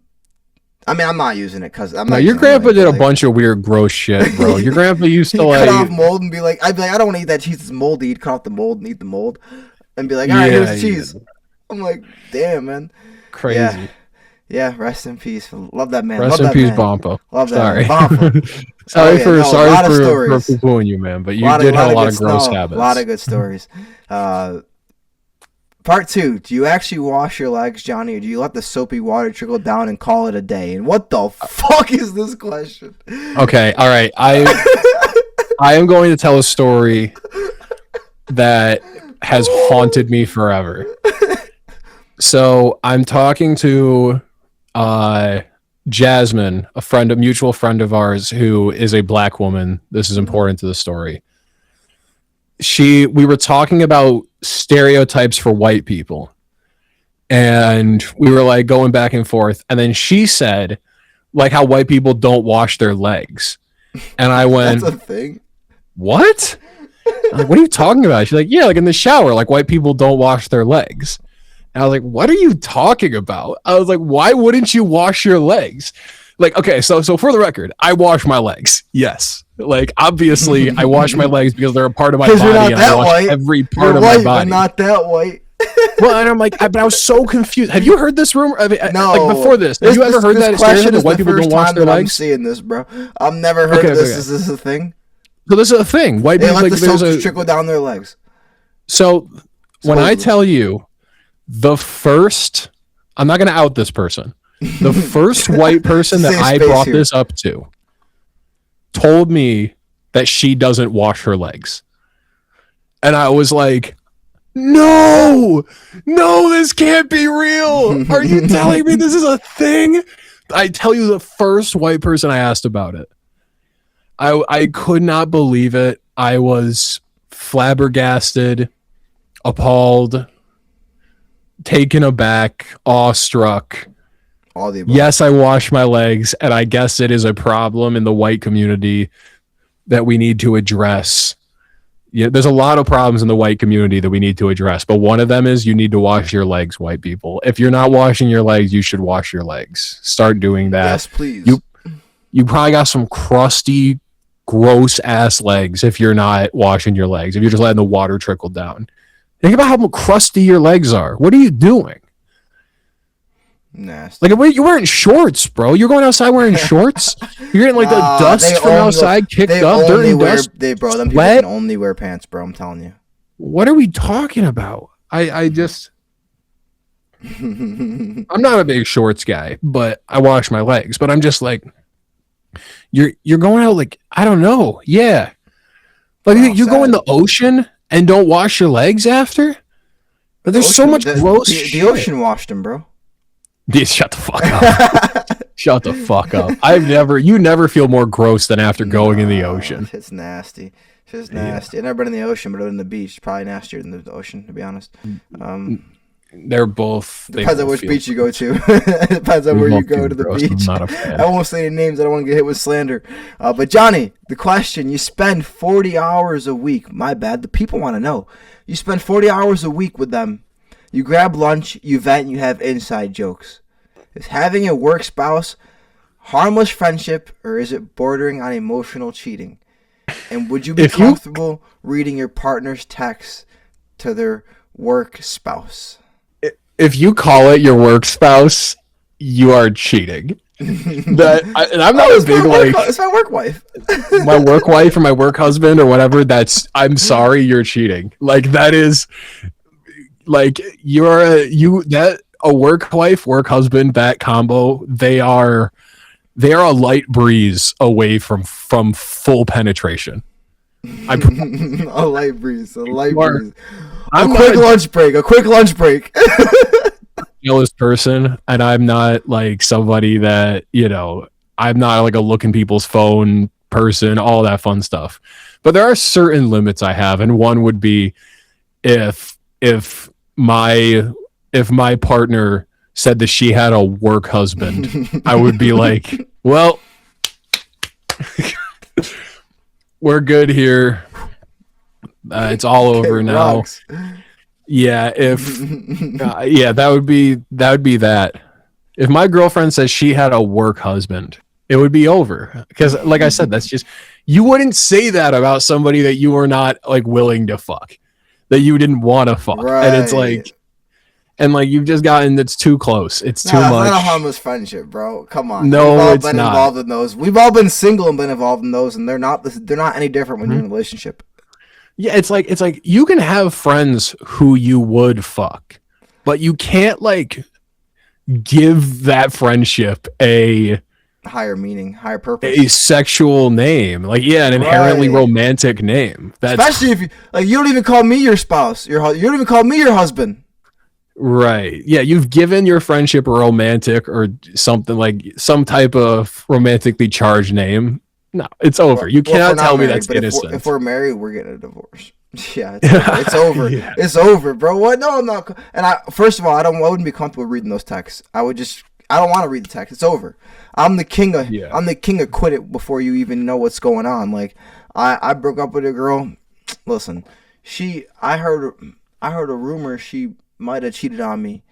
I mean, I'm not using it because I'm not. No, your grandpa did a bunch of weird, gross shit, bro. Your grandpa used to cut off mold and be like, I'd be like, I don't want to eat that cheese. It's moldy. He'd cut off the mold and eat the mold, and be like, all right, here's the cheese. Yeah. I'm like, damn, man. Crazy. Yeah, rest in peace. Love that man. Rest in peace, Bompo. Love that. Sorry. Bompo. sorry for poo-pooing you, man. But you did have a lot of gross habits. A lot of good stories. Part 2. Do you actually wash your legs, Johnny, or do you let the soapy water trickle down and call it a day? And what the fuck is this question? Okay, all right. I am going to tell a story that has haunted me forever. So I'm talking to Jasmine, a mutual friend of ours who is a black woman. This is important to the story. We were talking about stereotypes for white people, and we were like going back and forth, and then she said like how white people don't wash their legs, and I went, That's a thing. what? I'm like, what are you talking about? She's like, yeah, like in the shower, like white people don't wash their legs. And I was like, what are you talking about? I was like, why wouldn't you wash your legs? Like, okay, so for the record, I wash my legs. Yes. Like, obviously, I wash my legs because they're a part of my body. You're not And that I wash white. every part You're of white, my body. but not that white. Well, and I'm like, but I was so confused. Have you heard this rumor? I mean, No. like before this, have you ever heard that question that is white the people first don't wash time their that I'm legs? seeing this, bro. I've never heard of this. Okay. Is this a thing? So this is a thing. White They people, let like, the soap trickle down their legs. So when I tell you I'm not going to out this person. The first white person that I brought this up to told me that she doesn't wash her legs. And I was like, no, this can't be real. Are you telling me this is a thing? I tell you, the first white person I asked about it, I could not believe it. I was flabbergasted, appalled, taken aback, awestruck. All the above. Yes, I wash my legs, and I guess it is a problem in the white community that we need to address. Yeah, there's a lot of problems in the white community that we need to address, but one of them is you need to wash your legs, white people. If you're not washing your legs, you should wash your legs. Start doing that. Yes, please. You probably got some crusty, gross ass legs if you're not washing your legs. If you're just letting the water trickle down. Think about how crusty your legs are. What are you doing? Nasty. Like, you're wearing shorts, bro. You're going outside wearing shorts. You're getting like the dust from outside kicked up, dirt and dust. Them people can only wear pants, bro. I'm telling you. What are we talking about? I just, I'm not a big shorts guy, but I wash my legs. But I'm just like, you're going out like, I don't know, yeah. Like you go in the ocean and don't wash your legs after. But there's so much gross shit. The ocean washed them, bro. Shut the fuck up. Shut the fuck up. You never feel more gross than after going in the ocean. It's nasty. It's just nasty. I've never been in the ocean, but in the beach. It's probably nastier than the ocean, to be honest. They're both. Depends on which beach you go to. Depends on where you go to the beach. I won't say any names. I don't want to get hit with slander. But Johnny, the question: you spend 40 hours a week. My bad. The people want to know. You spend 40 hours a week with them. You grab lunch, you vent, you have inside jokes. Is having a work spouse harmless friendship, or is it bordering on emotional cheating? And would you be comfortable reading your partner's text to their work spouse? If you call it your work spouse, you are cheating. And I'm not a big it's my work wife. My work wife or my work husband or whatever. I'm sorry, you're cheating. Like that is. Like a work wife, work husband, that combo, they are a light breeze away from full penetration. A light breeze. A quick lunch break. Jealous person, and I'm not like somebody that, I'm not like a look in people's phone person, all that fun stuff. But there are certain limits I have, and one would be if my partner said that she had a work husband, I would be like, well, we're good here. It's all over now. Rocks. Yeah, that would be that. If my girlfriend says she had a work husband, it would be over. Because like I said, that's just, you wouldn't say that about somebody that you were not like willing to fuck. That you didn't want to fuck. Right. And it's like, you've just gotten, it's too close. It's too much. It's not a harmless friendship, bro. Come on. No, it's not. Involved in those. We've all been single and been involved in those, and they're not any different when you're in a relationship. Yeah, it's like you can have friends who you would fuck, but you can't like give that friendship a higher meaning, higher purpose, a sexual name, an inherently romantic name. Especially if you don't even call me your spouse, you don't even call me your husband. Right. Yeah, you've given your friendship a romantic or something like some type of romantically charged name. No, it's over. You Well, if we're cannot not tell me married, that's but innocent. if we're married, we're getting a divorce. Yeah, it's over. It's over. Yeah. It's over, bro. What? No, I'm not. And first of all, I wouldn't be comfortable reading those texts. I don't want to read the text. It's over. I'm the king of quit it before you even know what's going on. Like, I broke up with a girl. Listen, I heard a rumor she might have cheated on me,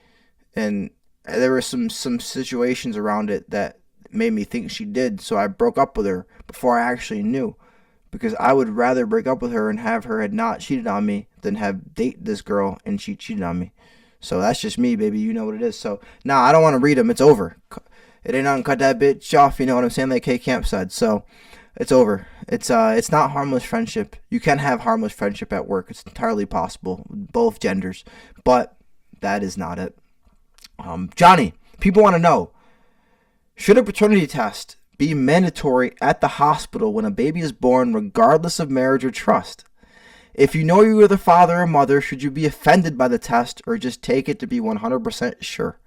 and there were some situations around it that made me think she did. So I broke up with her before I actually knew, because I would rather break up with her and have her had not cheated on me than have date this girl and she cheated on me. So that's just me, baby. You know what it is. So I don't want to read them. It's over. It ain't nothing. Cut that bitch off. You know what I'm saying? Like K-Camp said. So it's over. It's not harmless friendship. You can have harmless friendship at work. It's entirely possible, both genders, but that is not it. Johnny, people want to know, should a paternity test be mandatory at the hospital when a baby is born, regardless of marriage or trust? If you know you are the father or mother, should you be offended by the test or just take it to be 100% sure?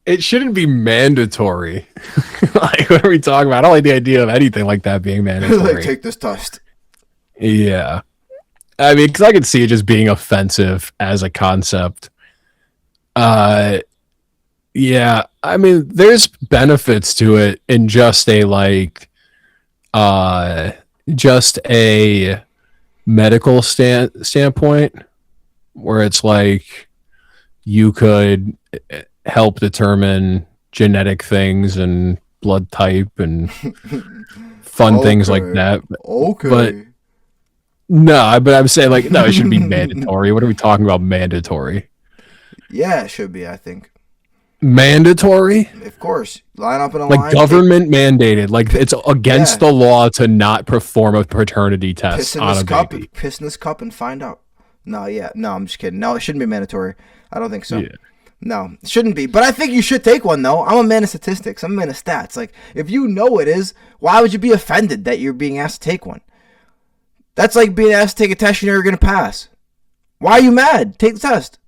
It shouldn't be mandatory. Like, what are we talking about? I don't like the idea of anything like that being mandatory. Like, take this test. Yeah. I mean, because I could see it just being offensive as a concept. Yeah. I mean, there's benefits to it in just a medical standpoint, where it's like you could help determine genetic things and blood type and fun things like that. Okay. But no, but I'm saying, like, no, it should be mandatory. What are we talking about mandatory? Yeah, it should be, I think. Mandatory? Of course. Line up in a like line. Government mandated. Like, it's against the law to not perform a paternity test on a baby. Piss in this cup and find out. No, I'm just kidding. No, it shouldn't be mandatory. I don't think so. Yeah. No, it shouldn't be. But I think you should take one, though. I'm a man of statistics. I'm a man of stats. Like, if you know it is, why would you be offended that you're being asked to take one? That's like being asked to take a test you're never going to pass. Why are you mad? Take the test.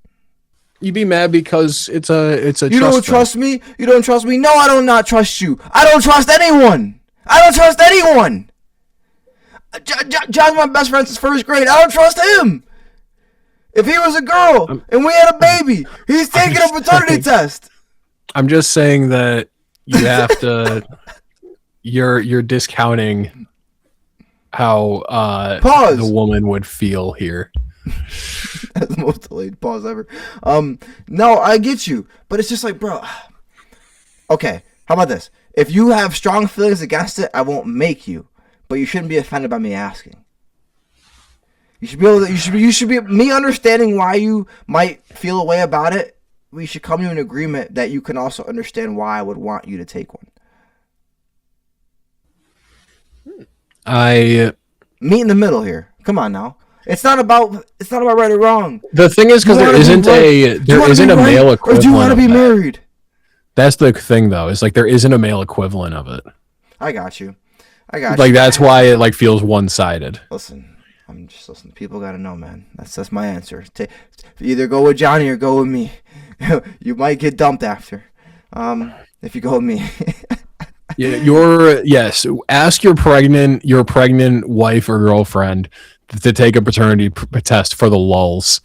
You'd be mad because it's a You don't trust me? You don't trust me? No, I do not trust you. I don't trust anyone. I don't trust anyone. John's my best friend since first grade. I don't trust him. If he was a girl and we had a baby, he's taking a paternity test. I'm just saying that you have to. You're discounting how the woman would feel here. That's the most delayed pause ever. No, I get you, but it's just like, bro. Okay, how about this? If you have strong feelings against it, I won't make you, but you shouldn't be offended by me asking. You should be able to, you should be me understanding why you might feel a way about it. We should come to an agreement that you can also understand why I would want you to take one. Meet in the middle here. Come on now. It's not about right or wrong. The thing is, because there isn't a male equivalent. Or do you want to be married? That's the thing, though. Is like there isn't a male equivalent of it. I got you. Like, that's why it like feels one-sided. Listen, I'm just listening. People gotta know, man. That's my answer. Either go with Johnny or go with me. You might get dumped after. If you go with me. Yeah, ask your pregnant wife or girlfriend to take a paternity test for the lulz.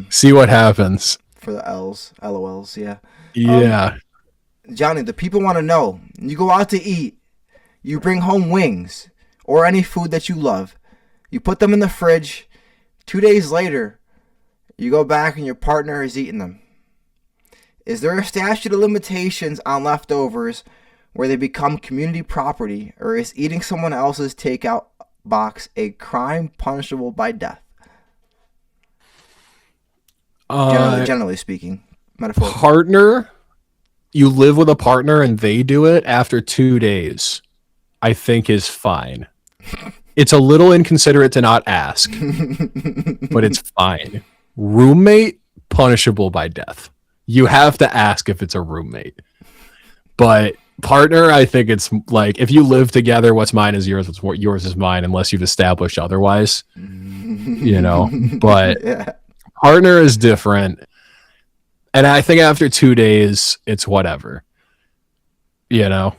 See what happens. For the L's, LOLs, yeah. Yeah. Johnny, the people want to know. You go out to eat. You bring home wings or any food that you love. You put them in the fridge. 2 days later, you go back and your partner is eating them. Is there a statute of limitations on leftovers where they become community property, or is eating someone else's takeout box a crime punishable by death? Generally speaking, metaphorically. Partner, you live with a partner and they do it after 2 days, I think is fine. It's a little inconsiderate to not ask, but it's fine. Roommate, punishable by death. You have to ask if it's a roommate. But partner, I think it's like, if you live together, what's mine is yours, what's yours is mine, unless you've established otherwise. You know, but Partner is different. And I think after 2 days, it's whatever. You know?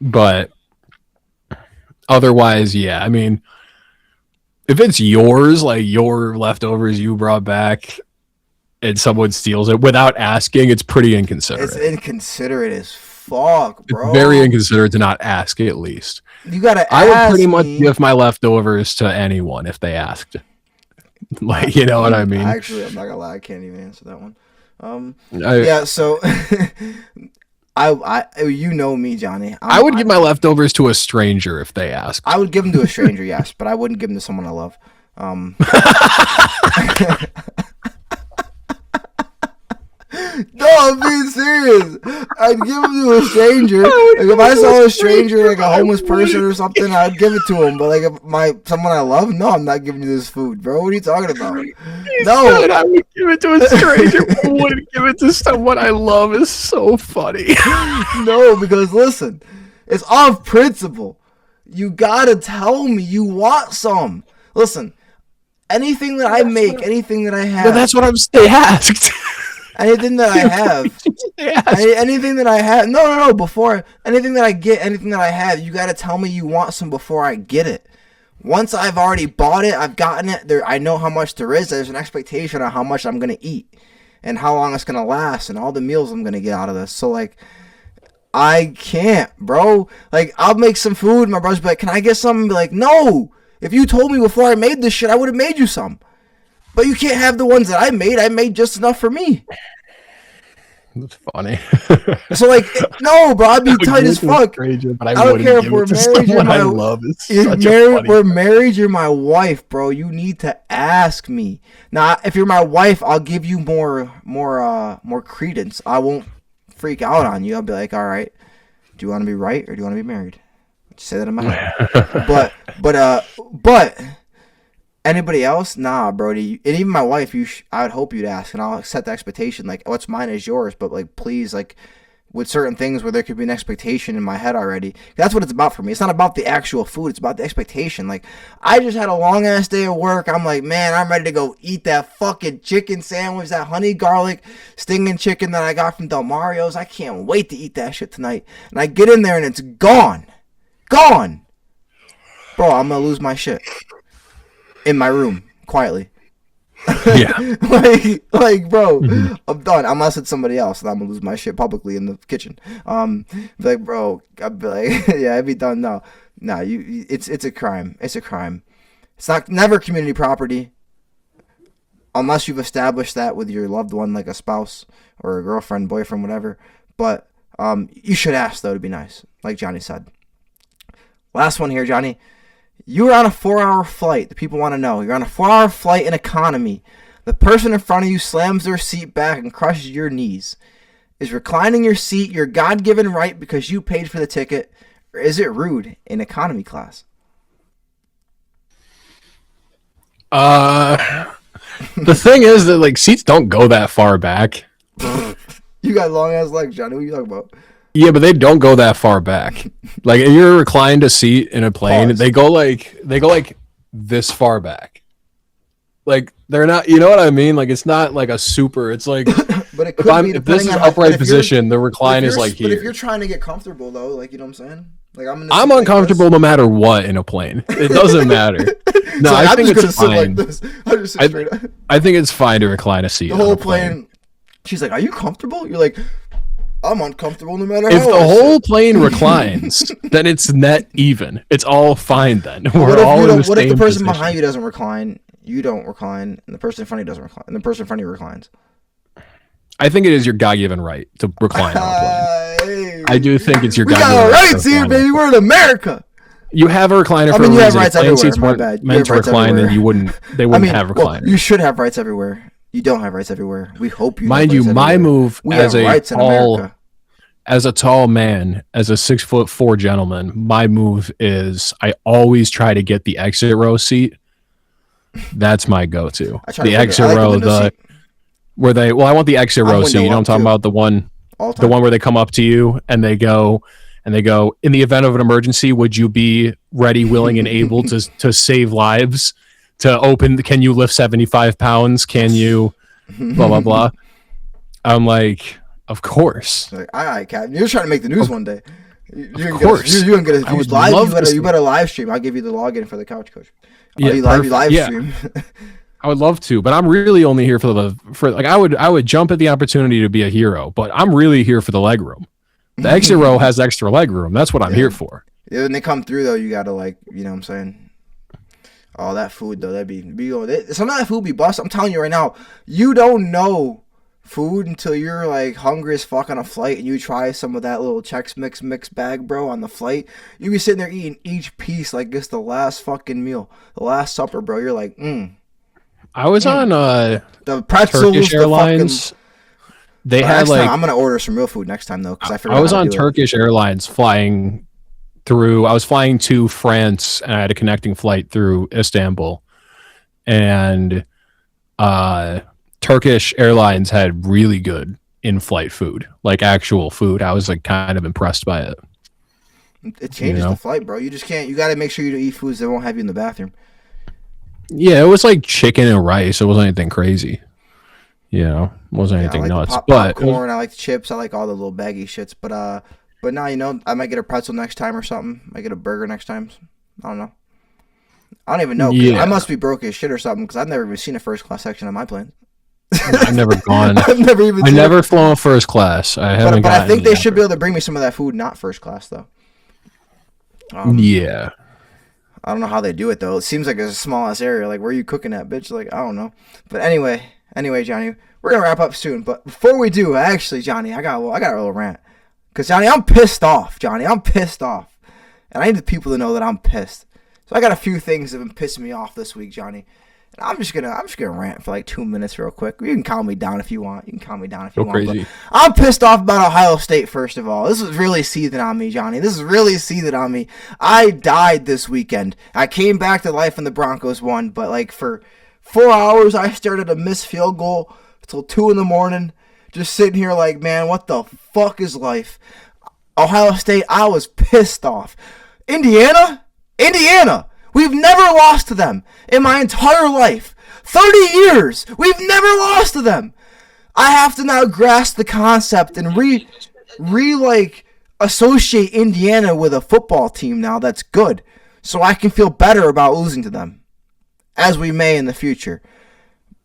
But otherwise, yeah. I mean, if it's yours, like your leftovers you brought back, and someone steals it without asking, it's pretty inconsiderate. It's inconsiderate as fuck, bro. It's very inconsiderate to not ask, at least. You gotta ask. I would pretty much give my leftovers to anyone if they asked. Like, you know what I mean? Actually, I'm not gonna lie, I can't even answer that one. Yeah, so I you know me, Johnny. I would give my leftovers to a stranger if they asked. I would give them to a stranger, yes, but I wouldn't give them to someone I love. No, I'm being serious. I'd give them to a stranger. Like if I saw a stranger, like a homeless person or something, I'd give it to him. But like if someone I love, no, I'm not giving you this food, bro. What are you talking about? No, I would give it to a stranger, but I wouldn't give it to someone I love. Is so funny. No, because listen, it's off principle. You gotta tell me you want some. Listen, anything that I make, anything that I have. But that's what they asked. Anything that I have, anything that I have, no, before, anything that I get, anything that I have, you got to tell me you want some before I get it. Once I've already bought it, I've gotten it, I know how much there is, there's an expectation on how much I'm going to eat, and how long it's going to last, and all the meals I'm going to get out of this, so, like, I can't, bro. Like, I'll make some food, my brother's be like, can I get some? And be like, no, if you told me before I made this shit, I would have made you some. But you can't have the ones that I made just enough for me. That's funny. So like, no, bro, I'd be tight as fuck. Stranger, but I don't care if we're married. We're married. You're my wife, bro. You need to ask me. Now, if you're my wife, I'll give you more credence. I won't freak out on you. I'll be like, all right, do you want to be right or do you want to be married? Just say that in my head. But. Anybody else? Nah, Brody. And even my wife, I would hope you'd ask, and I'll set the expectation. Like, what's mine is yours, but like, please, like, with certain things where there could be an expectation in my head already. That's what it's about for me. It's not about the actual food. It's about the expectation. Like, I just had a long ass day of work. I'm like, man, I'm ready to go eat that fucking chicken sandwich, that honey garlic stinging chicken that I got from Del Mario's. I can't wait to eat that shit tonight. And I get in there and it's gone. Bro, I'm gonna lose my shit. In my room, quietly. Yeah. like, bro, I'm done. Unless it's somebody else, and I'm gonna lose my shit publicly in the kitchen. Like, bro, I'd be like, yeah, I'd be done. No, it's a crime. It's a crime. It's never community property, unless you've established that with your loved one, like a spouse or a girlfriend, boyfriend, whatever. But you should ask though to be nice, like Johnny said. Last one here, Johnny. You were on a 4-hour flight. The people want to know. You're on a 4-hour flight in economy. The person in front of you slams their seat back and crushes your knees. Is reclining your seat your God-given right because you paid for the ticket, or is it rude in economy class? The thing is that like seats don't go that far back. You got long ass legs, Johnny. What are you talking about? Yeah, but they don't go that far back. Like if you're reclined a seat in a plane, Pause. they go like this far back. Like they're not, you know what I mean? Like it's not like a super. It's like but it could if this is upright position, the recline is like here. But if you're trying to get comfortable though, like you know what I'm saying? Like I'm uncomfortable no matter what in a plane. It doesn't matter. No, I think it's fine. I think it's fine to recline a seat. The whole plane. She's like, "Are you comfortable?" You're like, I'm uncomfortable no matter how. If the whole plane reclines, then it's net even. It's all fine then. We're all in the same What if the person position. behind you doesn't recline, you don't recline, and the person in front of you doesn't recline, and the person in front of you reclines? I think it is your God-given right to recline on a plane. I do think it's your God-given right. We got rights here, baby. We're in America. You have a recliner for a reason. You have rights everywhere. Seats weren't meant to recline, then they wouldn't have recliners. Well, you should have rights everywhere. You don't have rights everywhere. We hope you. Mind you, my move as a tall man, as a 6'4" gentleman, my move is I always try to get the exit row seat. That's my go-to. The exit row, where they. Well, I want the exit row seat. You know what I'm talking about? The one where they come up to you and they go. In the event of an emergency, would you be ready, willing, and able to save lives to open. Can you lift 75 pounds? Can you blah, blah, blah. I'm like, of course. Like, all right, Captain. You're trying to make the news one day. Of course. You're going to get it live. You better live stream. I'll give you the login for the Couch Coach. You live stream. I would love to, but I'm really only here I would jump at the opportunity to be a hero, but I'm really here for the leg room. The exit row has extra leg room. That's what I'm here for. Yeah, when they come through though, you gotta like, you know what I'm saying? Oh, that food though, some of that food be bust. I'm telling you right now, you don't know food until you're like hungry as fuck on a flight and you try some of that little Chex Mix bag, bro, on the flight. You be sitting there eating each piece like it's the last fucking meal, the last supper, bro. You're like, I was on the pretzels, Turkish Airlines. They had like I'm gonna order some real food next time though, because I was on Turkish Airlines flying through. I was flying to France and I had a connecting flight through Istanbul, and Turkish Airlines had really good in-flight food, like actual food. I was like kind of impressed by it. It changes the flight, bro. You just can't. You got to make sure you don't eat foods that won't have you in the bathroom. Yeah, it was like chicken and rice. It wasn't anything crazy. It wasn't anything nuts. But popcorn, I like the chips. I like all the little baggy shits. But now, I might get a pretzel next time or something. I might get a burger next time. I don't know. I don't even know. I must be broke as shit or something because I've never even seen a first class section on my plane. I've never gone. I've never flown first class. I haven't. But I think they should be able to bring me some of that food, not first class though. Yeah. I don't know how they do it though. It seems like it's a small ass area. Like, where are you cooking at, bitch? Like, I don't know. But anyway, Johnny, we're gonna wrap up soon. But before we do, actually, Johnny, I got a little rant. Cause Johnny, I'm pissed off. And I need the people to know that I'm pissed. So I got a few things that have been pissing me off this week, Johnny. And I'm just gonna rant for like 2 minutes real quick. You can calm me down if you want. Go crazy. But I'm pissed off about Ohio State, first of all. This is really seething on me, Johnny. I died this weekend. I came back to life and the Broncos won, but like for 4 hours I stared at a missed field goal until 2 a.m. Just sitting here like, man, what the fuck is life? Ohio State, I was pissed off. Indiana, we've never lost to them in my entire life. 30 years, we've never lost to them. I have to now grasp the concept and associate Indiana with a football team now that's good, so I can feel better about losing to them, as we may in the future.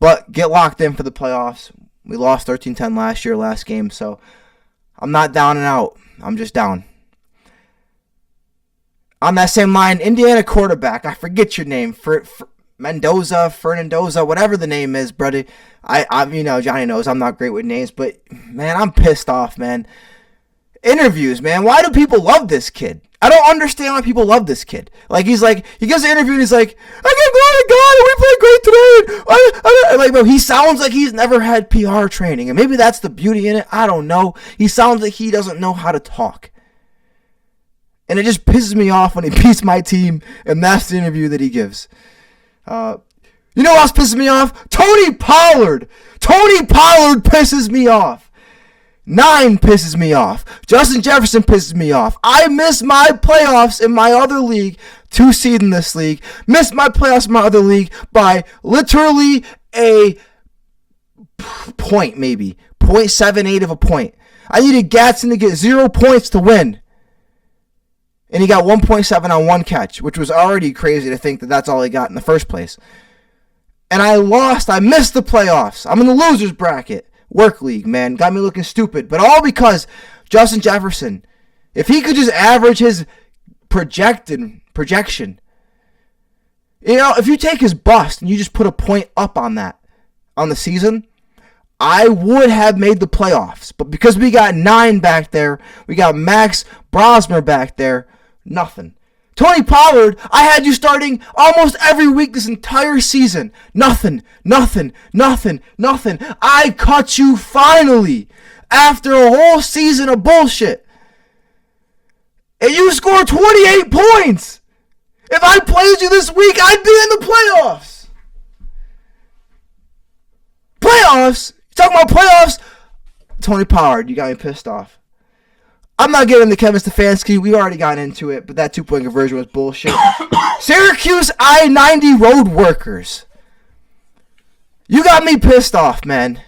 But get locked in for the playoffs. We lost 13-10 last game, so I'm not down and out. I'm just down. On that same line, Indiana quarterback, I forget your name, Fernandoza, whatever the name is, brother. Johnny knows I'm not great with names, but man, I'm pissed off, man. Interviews, man. Why do people love this kid? I don't understand why people love this kid. Like, he gets an interview and he's like, I can't go to God, we played great today. Bro, he sounds like he's never had PR training, and maybe that's the beauty in it. I don't know. He sounds like he doesn't know how to talk. And it just pisses me off when he beats my team, and that's the interview that he gives. You know what else pisses me off? Tony Pollard pisses me off. 9 pisses me off. Justin Jefferson pisses me off. I miss my playoffs in my other league, 2 seed in this league. Missed my playoffs in my other league by literally a point, maybe 0.78 of a point. I needed Gatson to get 0 points to win, and he got 1.7 on 1 catch, which was already crazy to think that that's all he got in the first place. And I lost. I missed the playoffs. I'm in the losers bracket. Work league, man. Got me looking stupid. But all because Justin Jefferson, if he could just average his projection, if you take his bust and you just put a point up on that, on the season, I would have made the playoffs. But because we got 9 back there, we got Max Brosmer back there, nothing. Tony Pollard, I had you starting almost every week this entire season. Nothing. I cut you finally after a whole season of bullshit. And you scored 28 points. If I played you this week, I'd be in the playoffs. Playoffs? You talking about playoffs? Tony Pollard, you got me pissed off. I'm not getting into Kevin Stefanski. We already got into it, but that 2-point conversion was bullshit. Syracuse I-90 road workers. You got me pissed off, man.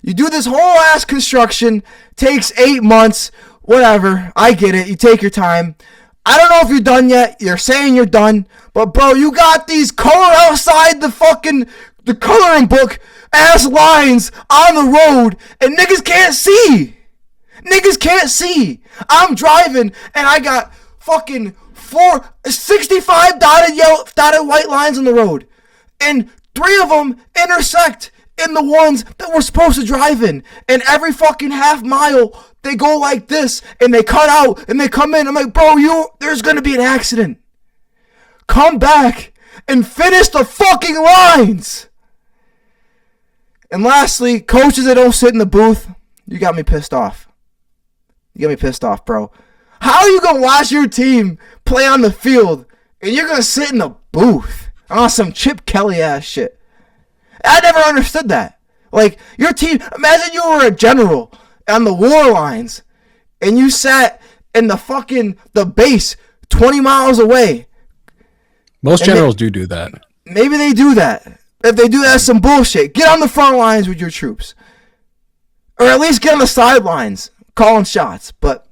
You do this whole ass construction, takes 8 months, whatever. I get it. You take your time. I don't know if you're done yet. You're saying you're done. But, bro, you got these color outside the coloring book ass lines on the road, and niggas can't see. Niggas can't see. I'm driving, and I got fucking 65 dotted white lines on the road. And 3 of them intersect in the ones that we're supposed to drive in. And every fucking half mile, they go like this, and they cut out, and they come in. I'm like, bro, there's gonna be an accident. Come back and finish the fucking lines. And lastly, coaches that don't sit in the booth, you got me pissed off. You got me pissed off, bro. How are you gonna watch your team play on the field, and you're gonna sit in the booth on some Chip Kelly ass shit? I never understood that. Like, your team, imagine you were a general on the war lines, and you sat in the base 20 miles away. Most generals do that. Maybe they do that. If they do that, that's some bullshit. Get on the front lines with your troops. Or at least get on the sidelines, calling shots. But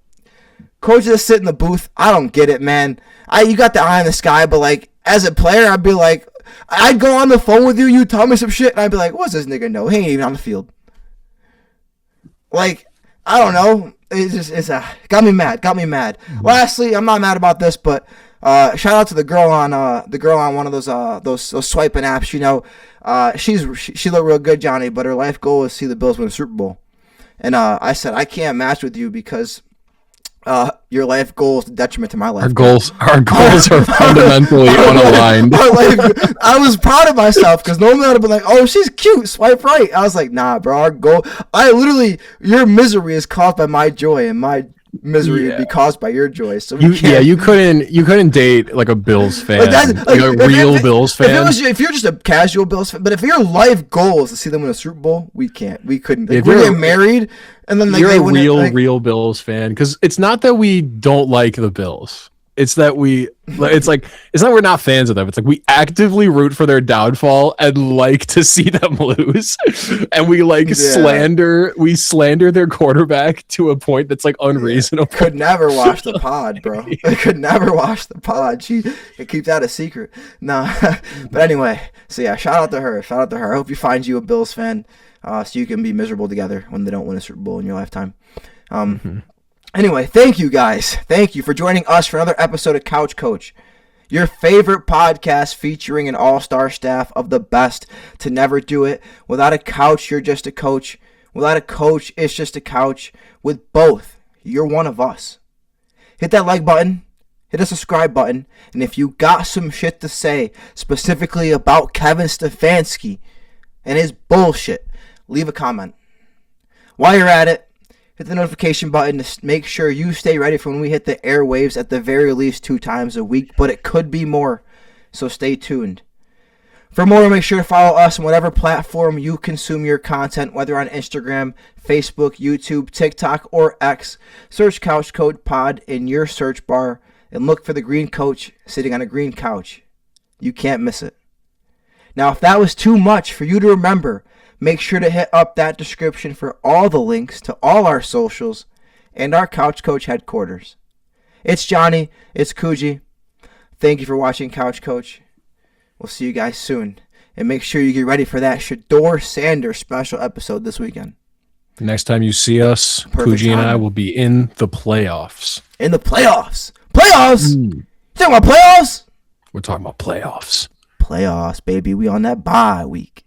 coaches that sit in the booth, I don't get it, man. You got the eye in the sky, but, like, as a player, I'd be like, I'd go on the phone with you, you tell me some shit, and I'd be like, what's this nigga know? He ain't even on the field. Like, I don't know. Got me mad. Mm-hmm. Lastly, I'm not mad about this, but shout out to the girl on one of those swiping apps. You know, she looked real good, Johnny, but her life goal is to see the Bills win a Super Bowl. And I said, I can't match with you because your life goal is a detriment to my life. Our goals are fundamentally unaligned. I was proud of myself because normally I'd have been like, oh, she's cute, swipe right. I was like, nah, bro, our goal, your misery is caused by my joy, and my misery would be caused by your joy. So you couldn't date like a Bills fan, Bills fan. If you're just a casual Bills fan, but if your life goal is to see them win a Super Bowl, we couldn't. Like, if we're getting married, and then you're a real Bills fan, because it's not that we don't like the Bills. It's that it's not we're not fans of them. It's like we actively root for their downfall and like to see them lose. And we slander their quarterback to a point that's like unreasonable. Could never watch the pod, bro. I could never watch the pod. It keeps that a secret. No. But anyway, so yeah, shout out to her. I hope you find you a Bills fan so you can be miserable together when they don't win a Super Bowl in your lifetime. Anyway, thank you guys. Thank you for joining us for another episode of Couch Coach, your favorite podcast featuring an all-star staff of the best to never do it. Without a couch, you're just a coach. Without a coach, it's just a couch. With both, you're one of us. Hit that like button. Hit the subscribe button. And if you got some shit to say specifically about Kevin Stefanski and his bullshit, leave a comment. While you're at it, hit the notification button to make sure you stay ready for when we hit the airwaves at the very least 2 times a week, but it could be more, so stay tuned. For more, make sure to follow us on whatever platform you consume your content, whether on Instagram, Facebook, YouTube, TikTok, or X. Search Couch Coach Pod in your search bar and look for the green coach sitting on a green couch. You can't miss it. Now, if that was too much for you to remember, make sure to hit up that description for all the links to all our socials and our Couch Coach headquarters. It's Johnny. It's Kuji. Thank you for watching Couch Coach. We'll see you guys soon. And make sure you get ready for that Shedeur Sanders special episode this weekend. Next time you see us, Kuji and I will be in the playoffs. In the playoffs? Playoffs? You talking about playoffs? We're talking about playoffs. Playoffs, baby. We on that bye week.